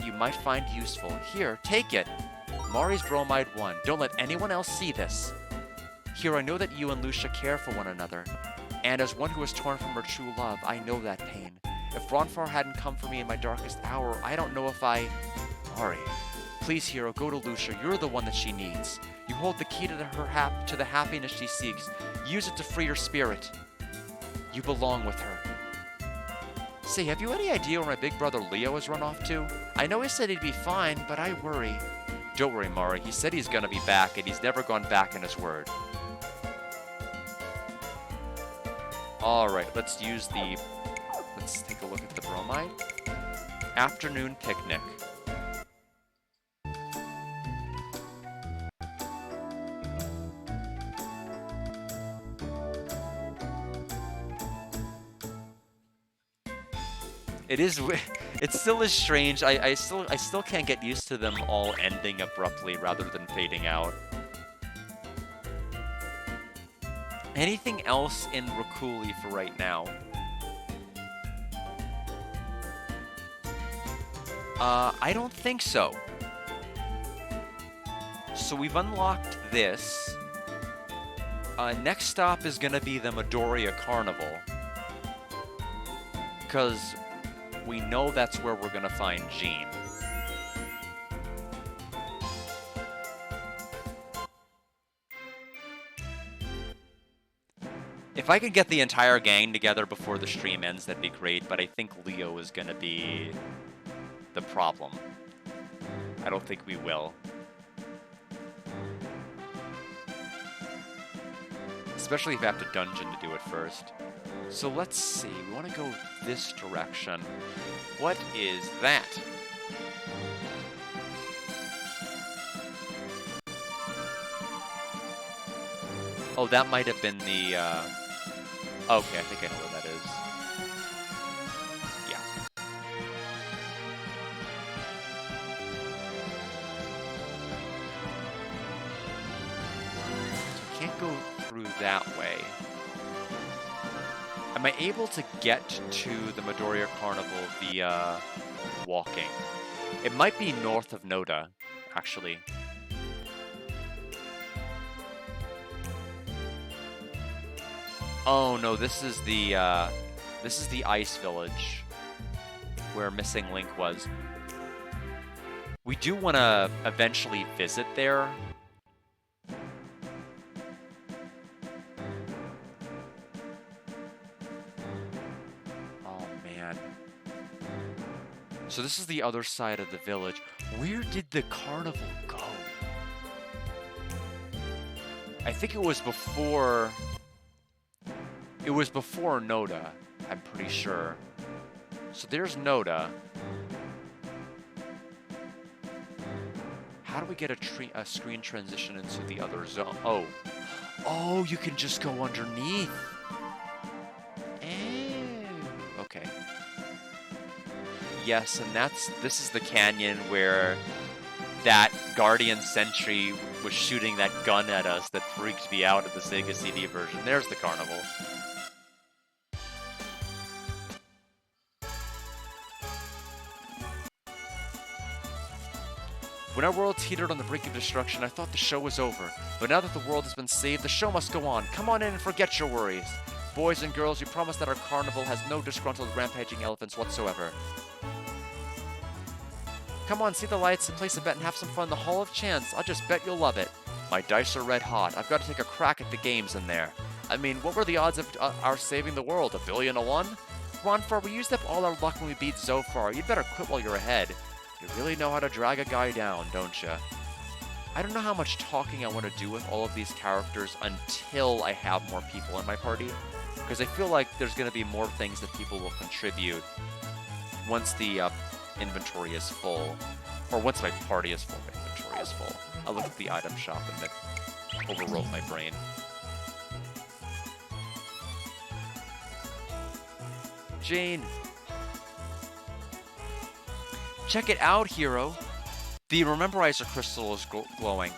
S1: you might find useful. Here, take it. Maury's Bromide 1. Don't let anyone else see this. Here, I know that you and Lucia care for one another. And as one who was torn from her true love, I know that pain. If Ronfar hadn't come for me in my darkest hour, I don't know if Maury. Please, Hero, go to Lucia. You're the one that she needs. You hold the key to the happiness she seeks. Use it to free her spirit. You belong with her. Say, have you any idea where my big brother Leo has run off to? I know he said he'd be fine, but I worry. Don't worry, Maury. He said he's gonna be back, and he's never gone back in his word. Alright, let's take a look at the Bromide. Afternoon Picnic. It still is strange. I still can't get used to them all ending abruptly rather than fading out. Anything else in Rakuli for right now? I don't think so. So we've unlocked this. Next stop is gonna be the Midoriya Carnival. Because we know that's where we're gonna find Jean. If I could get the entire gang together before the stream ends, that'd be great, but I think Leo is gonna be the problem. I don't think we will. Especially if I have to dungeon to do it first. So let's see, we want to go this direction. What is that? Oh, that might have been the, okay, I think I know what that is. Yeah. So I can't go through that way. Am I able to get to the Midoriya Carnival via walking? It might be north of Noda, actually. Oh no, this is the Ice Village. where Missing Link was. We do want to eventually visit there. Oh, man. So this is the other side of the village. Where did the carnival go? I think it was before... It was before Noda, I'm pretty sure. So there's Noda. How do we get a screen transition into the other zone? Oh. Oh, you can just go underneath. Oh. Okay. Yes, and this is the canyon where that Guardian Sentry was shooting that gun at us that freaked me out at the Sega CD version. There's the carnival. When our world teetered on the brink of destruction, I thought the show was over. But now that the world has been saved, the show must go on. Come on in and forget your worries. Boys and girls, you promise that our carnival has no disgruntled rampaging elephants whatsoever. Come on, see the lights and place a bet and have some fun in the Hall of Chance. I'll just bet you'll love it. My dice are red hot. I've got to take a crack at the games in there. I mean, what were the odds of our saving the world? 1,000,000,000 to 1? Ronfar, we used up all our luck when we beat Zofar. You'd better quit while you're ahead. You really know how to drag a guy down, don't you? I don't know how much talking I want to do with all of these characters until I have more people in my party, because I feel like there's going to be more things that people will contribute once the inventory is full, or once my party is full, my inventory is full. I looked at the item shop and that overwrote my brain. Jane! Check it out, hero! The Rememberizer crystal is glowing.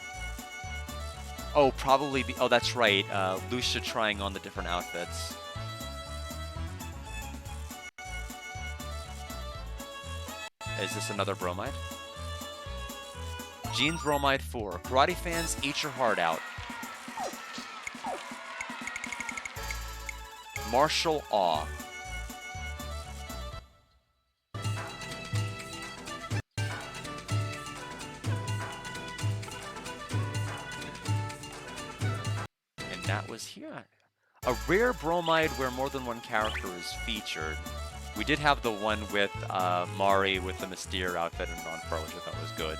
S1: Oh, probably oh, that's right. Lucia trying on the different outfits. Is this another bromide? Jean's Bromide 4. Karate fans, eat your heart out. Martial Awe. And that was here. A rare bromide where more than one character is featured. We did have the one with Mari with the Mystere outfit and Ronfar, which I thought was good.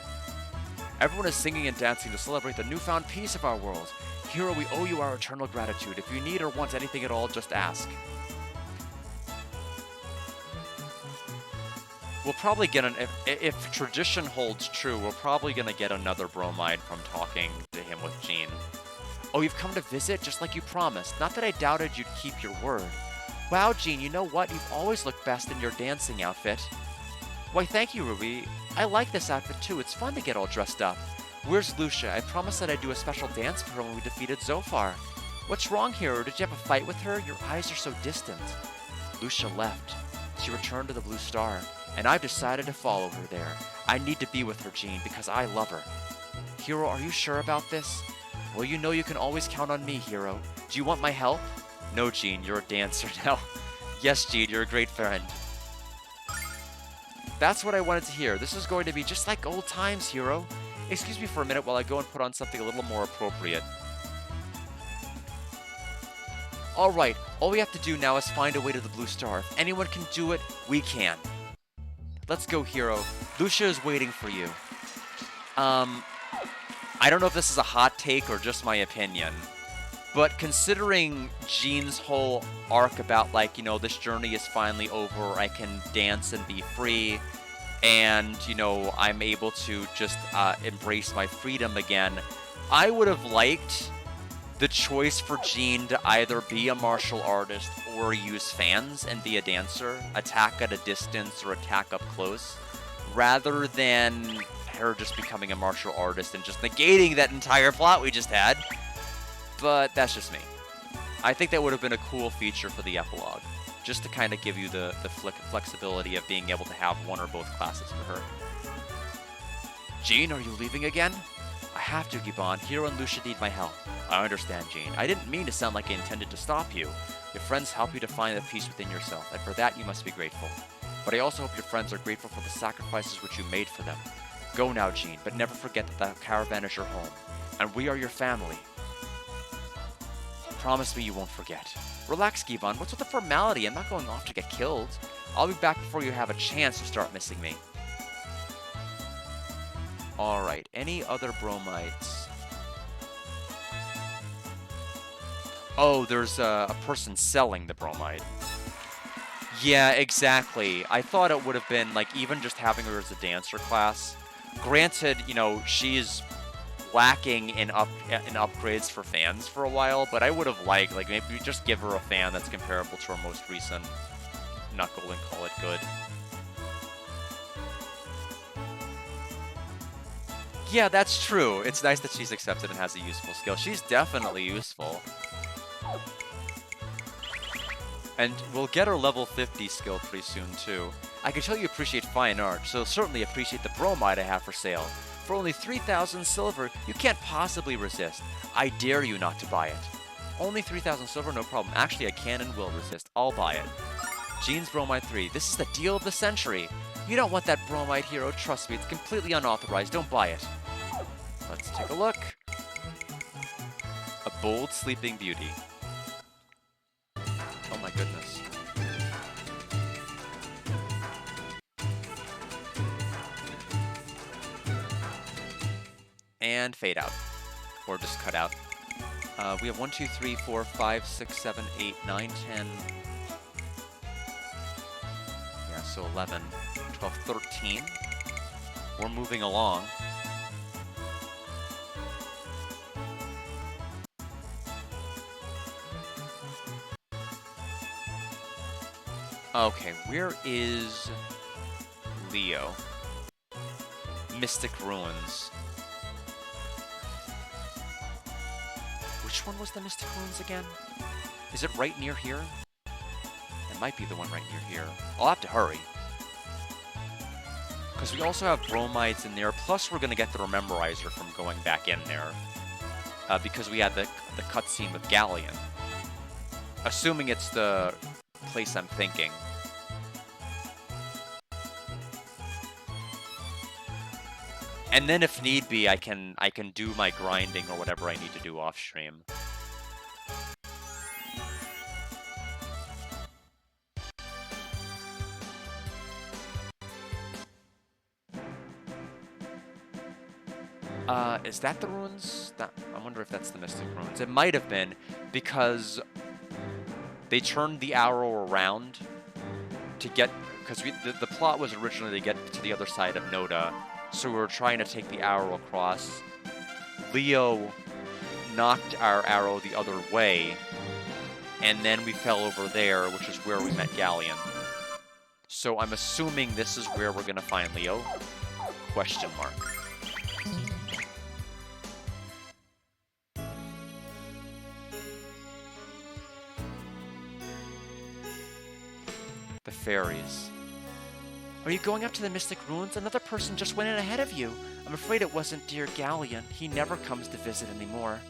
S1: Everyone is singing and dancing to celebrate the newfound peace of our world. Hero, we owe you our eternal gratitude. If you need or want anything at all, just ask. We'll probably get if tradition holds true, we're probably going to get another bromide from talking to him with Jean. Oh, you've come to visit, just like you promised. Not that I doubted you'd keep your word. Wow, Jean, you know what? You've always looked best in your dancing outfit. Why, thank you, Ruby. I like this outfit, too. It's fun to get all dressed up. Where's Lucia? I promised that I'd do a special dance for her when we defeated Zofar. What's wrong, hero? Did you have a fight with her? Your eyes are so distant. Lucia left. She returned to the Blue Star, and I've decided to follow her there. I need to be with her, Jean, because I love her. Hero, are you sure about this? Well, you know you can always count on me, Hero. Do you want my help? No, Jean, you're a dancer now. Yes, Jean, you're a great friend. That's what I wanted to hear. This is going to be just like old times, Hero. Excuse me for a minute while I go and put on something a little more appropriate. Alright, all we have to do now is find a way to the Blue Star. If anyone can do it, we can. Let's go, Hero. Lucia is waiting for you. I don't know if this is a hot take or just my opinion, but considering Jean's whole arc about, like, you know, this journey is finally over, I can dance and be free, and, you know, I'm able to just embrace my freedom again, I would have liked the choice for Jean to either be a martial artist or use fans and be a dancer, attack at a distance or attack up close, rather than her just becoming a martial artist and just negating that entire plot we just had. But that's just me. I think that would have been a cool feature for the epilogue, just to kind of give you the flexibility of being able to have one or both classes for her. Jean, are you leaving again? I have to, Gibbon. Hero and Lucia need my help. I understand, Jean. I didn't mean to sound like I intended to stop you. Your friends help you to find the peace within yourself, and for that you must be grateful. but I also hope your friends are grateful for the sacrifices which you made for them. Go now, Jean, but never forget that the caravan is your home, and we are your family. Promise me you won't forget. Relax, Givan. What's with the formality? I'm not going off to get killed. I'll be back before you have a chance to start missing me. Alright, any other bromides? Oh, there's a person selling the bromide. Yeah, exactly. I thought it would have been, like, even just having her as a dancer class. Granted, you know, she's lacking in upgrades for fans for a while, but I would have liked, like, maybe just give her a fan that's comparable to her most recent Knuckle and call it good. Yeah, that's true. It's nice that she's accepted and has a useful skill. She's definitely useful. And we'll get her level 50 skill pretty soon, too. I can tell you appreciate fine art, so certainly appreciate the bromide I have for sale. For only 3,000 silver, you can't possibly resist. I dare you not to buy it. Only 3,000 silver, no problem. Actually, I can and will resist. I'll buy it. Jean's Bromide 3. This is the deal of the century. You don't want that bromide, hero. Trust me, it's completely unauthorized. Don't buy it. Let's take a look. A bold sleeping beauty. Oh my goodness. And fade out. Or just cut out. We have 1, 2, 3, 4, 5, 6, 7, 8, 9, 10. Yeah, so 11, 12, 13. We're moving along. Okay, where is Leo? Mystic Ruins. Which one was the Mystic Ruins again? Is it right near here? It might be the one right near here. I'll have to hurry. Because we also have bromides in there, plus we're going to get the Rememberizer from going back in there. Because we had the cutscene with Galleon. Assuming it's the place I'm thinking. And then if need be, I can do my grinding or whatever I need to do off stream. Is that the ruins? I wonder if that's the Mystic Ruins. It might have been, because they turned the arrow around to get... Because the plot was originally to get to the other side of Noda, so we were trying to take the arrow across. Leo knocked our arrow the other way, and then we fell over there, which is where we met Galleon. So I'm assuming this is where we're going to find Leo? Question mark. The fairies. Are you going up to the Mystic Ruins? Another person just went in ahead of you. I'm afraid it wasn't dear Galleon. He never comes to visit anymore.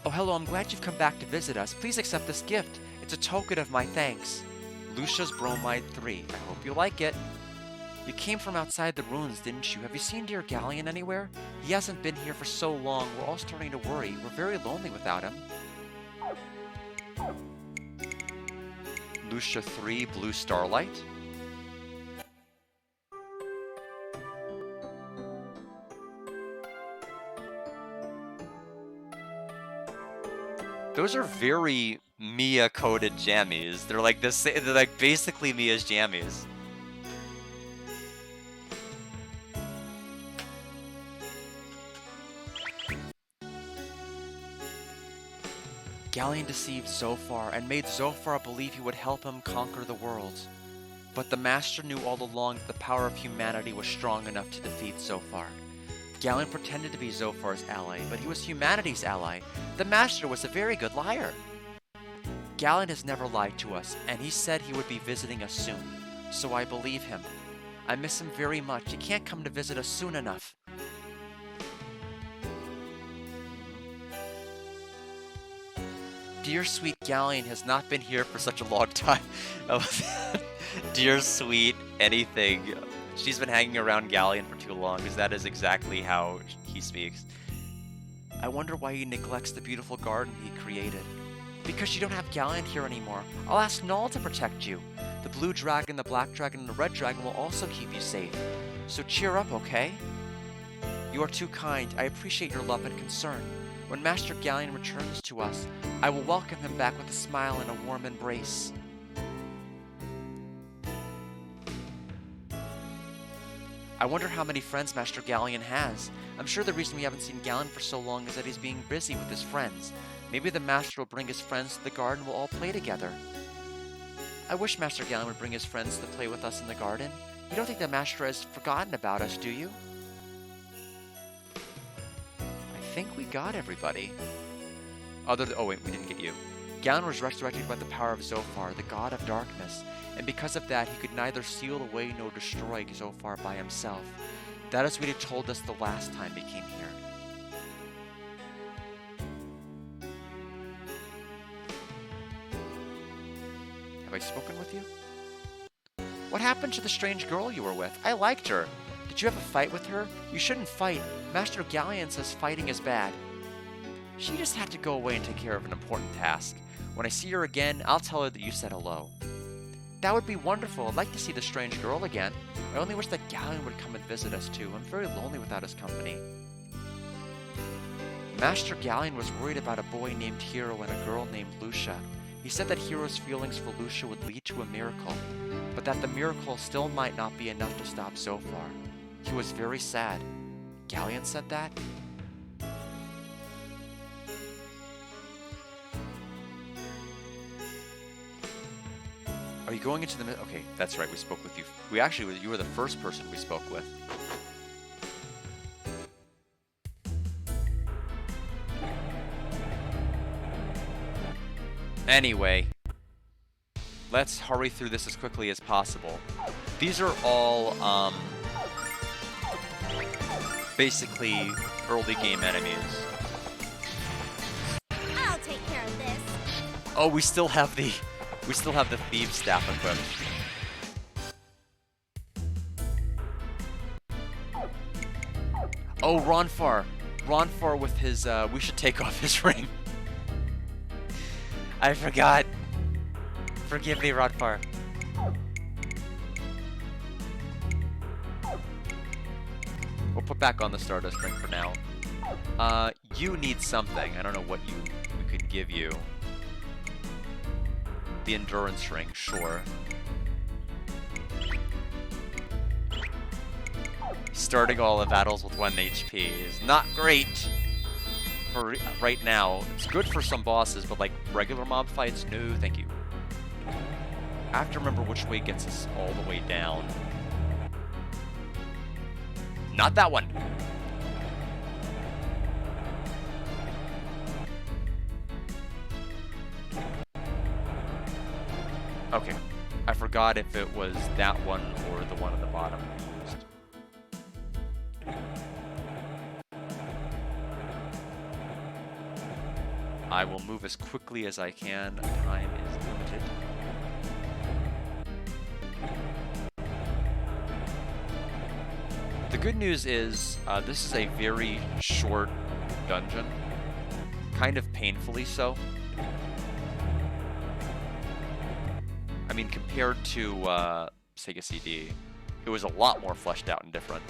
S1: Oh, hello, I'm glad you've come back to visit us. Please accept this gift. It's a token of my thanks. Lucia's Bromide 3. I hope you like it. You came from outside the ruins, didn't you? Have you seen dear Galleon anywhere? He hasn't been here for so long. We're all starting to worry. We're very lonely without him. Lucia 3, Blue Starlight. Those are very Mia-coded jammies. They're like this. They're like basically Mia's jammies. Galleon deceived Zophar and made Zophar believe he would help him conquer the world. But the Master knew all along that the power of humanity was strong enough to defeat Zophar. Galleon pretended to be Zophar's ally, but he was humanity's ally. The Master was a very good liar. Galleon has never lied to us, and he said he would be visiting us soon, so I believe him. I miss him very much. He can't come to visit us soon enough. Dear sweet Galleon has not been here for such a long time. Dear sweet anything. She's been hanging around Galleon for too long, because that is exactly how he speaks. I wonder why he neglects the beautiful garden he created. Because you don't have Galleon here anymore. I'll ask Null to protect you. The blue dragon, the black dragon, and the red dragon will also keep you safe. So cheer up, okay? You are too kind. I appreciate your love and concern. When Master Galleon returns to us, I will welcome him back with a smile and a warm embrace. I wonder how many friends Master Galleon has. I'm sure the reason we haven't seen Galleon for so long is that he's being busy with his friends. Maybe the Master will bring his friends to the garden and we'll all play together. I wish Master Galleon would bring his friends to play with us in the garden. You don't think the Master has forgotten about us, do you? I think we got everybody. Oh wait, we didn't get you. Galleon was resurrected by the power of Zophar, the god of darkness, and because of that, he could neither steal away nor destroy Zophar by himself. That is what he told us the last time he came here. Have I spoken with you? What happened to the strange girl you were with? I liked her. Did you have a fight with her? You shouldn't fight. Master Galleon says fighting is bad. She just had to go away and take care of an important task. When I see her again, I'll tell her that you said hello. That would be wonderful. I'd like to see the strange girl again. I only wish that Galleon would come and visit us too. I'm very lonely without his company. Master Galleon was worried about a boy named Hero and a girl named Lucia. He said that Hero's feelings for Lucia would lead to a miracle, but that the miracle still might not be enough to stop Zophar. He was very sad. Galleon said that? Are you going into the... Okay, that's right, we spoke with you. You were the first person we spoke with. Anyway, let's hurry through this as quickly as possible. These are all, basically early game enemies.
S5: I'll take care of this.
S1: Oh, we still have the Thieves' Staff equipped. Oh, Ronfar. Ronfar with his, we should take off his ring. I forgot. Forgive me, Ronfar. We'll put back on the Stardust ring for now. You need something. I don't know what we could give you. The Endurance ring, sure. Starting all the battles with 1 HP is not great for right now. It's good for some bosses, but like regular mob fights, no thank you. I have to remember which way gets us all the way down. Not that one! Okay, I forgot if it was that one or the one at the bottom. I will move as quickly as I can. Time is limited. The good news is this is a very short dungeon, kind of painfully so. I mean, compared to Sega CD, it was a lot more fleshed out and different.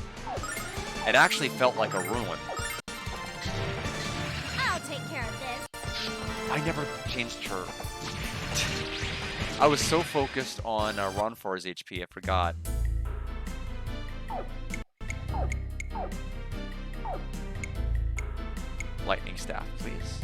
S1: It actually felt like a ruin.
S5: I'll take care of this.
S1: I never changed her. I was so focused on Ronfar's HP, I forgot. Lightning Staff, please.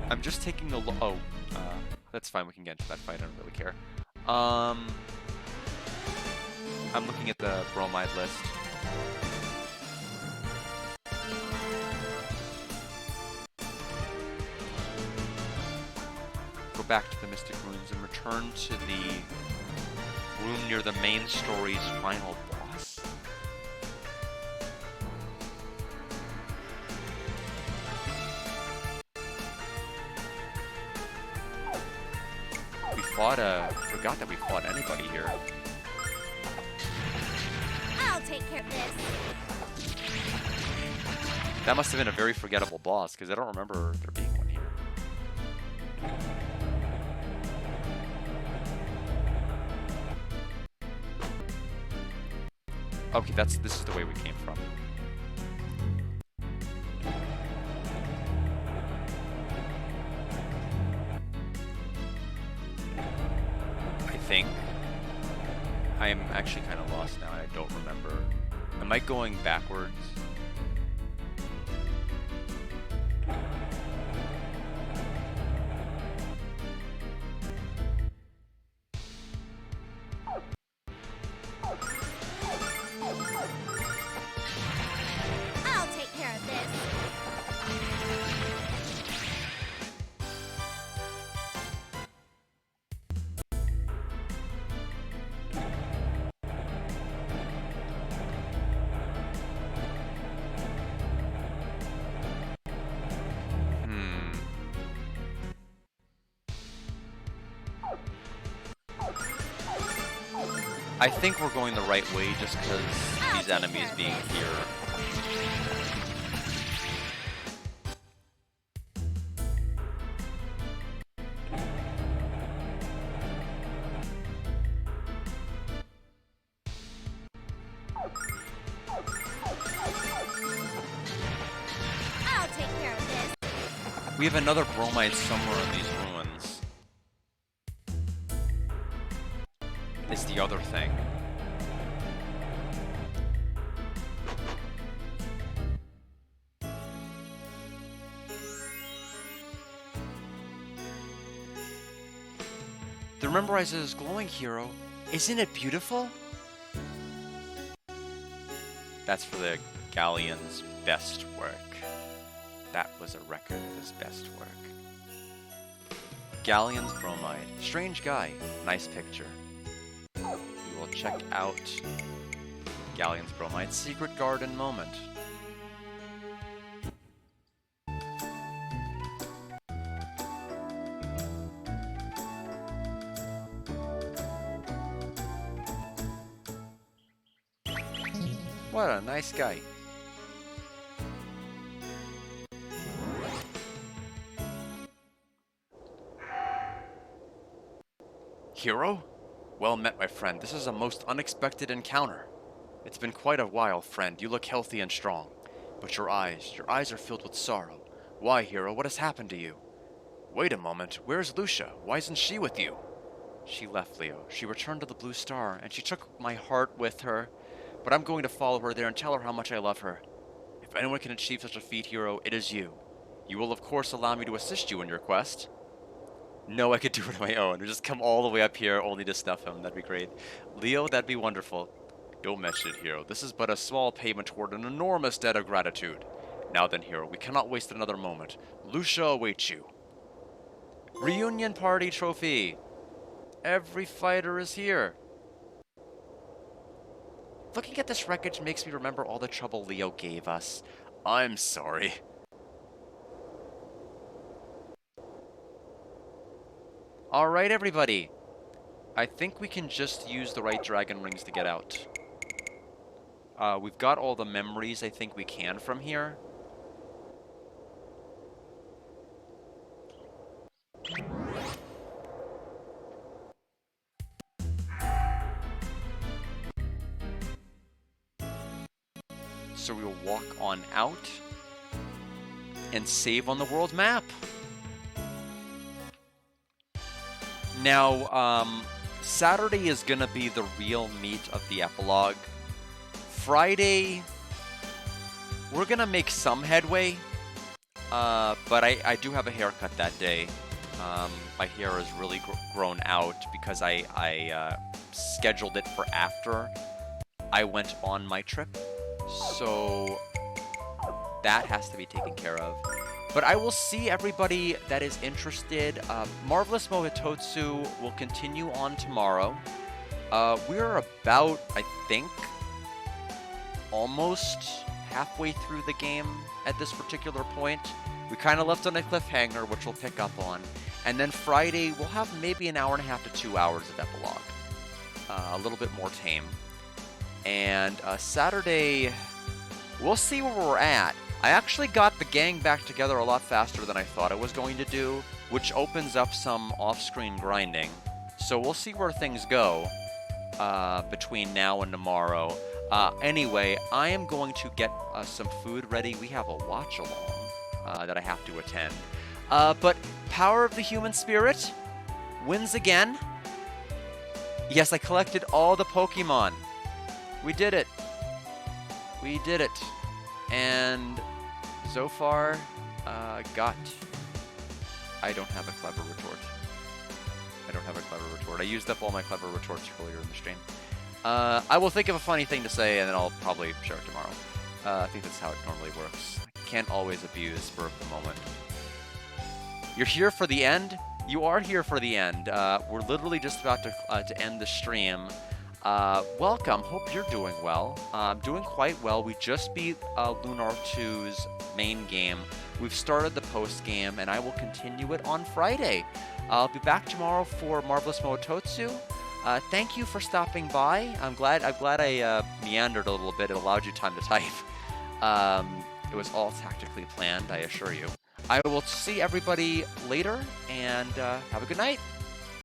S1: I'm just taking a look. Oh, that's fine. We can get into that fight. I don't really care. I'm looking at the bromide list. back to the Mystic Ruins and return to the room near the main story's final boss? We fought forgot that we fought anybody here.
S5: I'll take care of this.
S1: That must have been a very forgettable boss, because I don't remember there being one here. Okay, this is the way we came from. I think I am actually kind of lost now. I don't remember. Am I going backwards?
S5: I'll take care of this.
S1: I think we're going the right way just because these enemies being here.
S5: I'll take care of this.
S1: We have another bromide somewhere in these ruins. It's the other thing. The Rememberizer is glowing, hero. Isn't it beautiful? That's for the Galleon's best work. That was a record of his best work. Galleon's bromide. Strange guy. Nice picture. We will check out Galleon's bromide secret garden moment. What a nice guy. Hero? Well met, my friend. This is a most unexpected encounter. It's been quite a while, friend. You look healthy and strong. But your eyes are filled with sorrow. Why, hero? What has happened to you? Wait a moment. Where's Lucia? Why isn't she with you? She left, Leo. She returned to the Blue Star, and she took my heart with her. But I'm going to follow her there and tell her how much I love her. If anyone can achieve such a feat, hero, it is you. You will, of course, allow me to assist you in your quest. No, I could do it on my own. Just come all the way up here only to snuff him. That'd be great. Leo, that'd be wonderful. Don't mention it, hero. This is but a small payment toward an enormous debt of gratitude. Now then, hero, we cannot waste another moment. Lucia awaits you. Reunion party trophy. Every fighter is here. Looking at this wreckage makes me remember all the trouble Leo gave us. I'm sorry. Alright, everybody. I think we can just use the right dragon rings to get out. We've got all the memories I think we can from here. So we'll walk on out and save on the world map. Now, Saturday is gonna be the real meat of the epilogue. Friday, we're gonna make some headway, but I do have a haircut that day. My hair is really grown out because I scheduled it for after I went on my trip. So that has to be taken care of. But I will see everybody that is interested. Marvelous Mohitotsu will continue on tomorrow. We're about, I think, almost halfway through the game at this particular point. We kind of left on a cliffhanger, which we'll pick up on. And then Friday, we'll have maybe an hour and a half to 2 hours of epilogue. A little bit more tame. And Saturday, we'll see where we're at. I actually got the gang back together a lot faster than I thought I was going to do, which opens up some off-screen grinding. So we'll see where things go between now and tomorrow. Anyway, I am going to get some food ready. We have a watch-along that I have to attend. But Power of the Human Spirit wins again. Yes, I collected all the Pokemon. We did it. We did it. And so far, I don't have a clever retort. I used up all my clever retorts earlier in the stream. I will think of a funny thing to say, and then I'll probably share it tomorrow. I think that's how it normally works. I can't always abuse spur of the moment. You're here for the end? You are here for the end. We're literally just about to end the stream. Welcome. Hope you're doing well. I'm doing quite well. We just beat Lunar 2's main game. We've started the post game, and I will continue it on Friday. I'll be back tomorrow for Marvelous Mohitotsu. Thank you for stopping by. I'm glad I meandered a little bit. It allowed you time to type. It was all tactically planned, I assure you. I will see everybody later, and have a good night.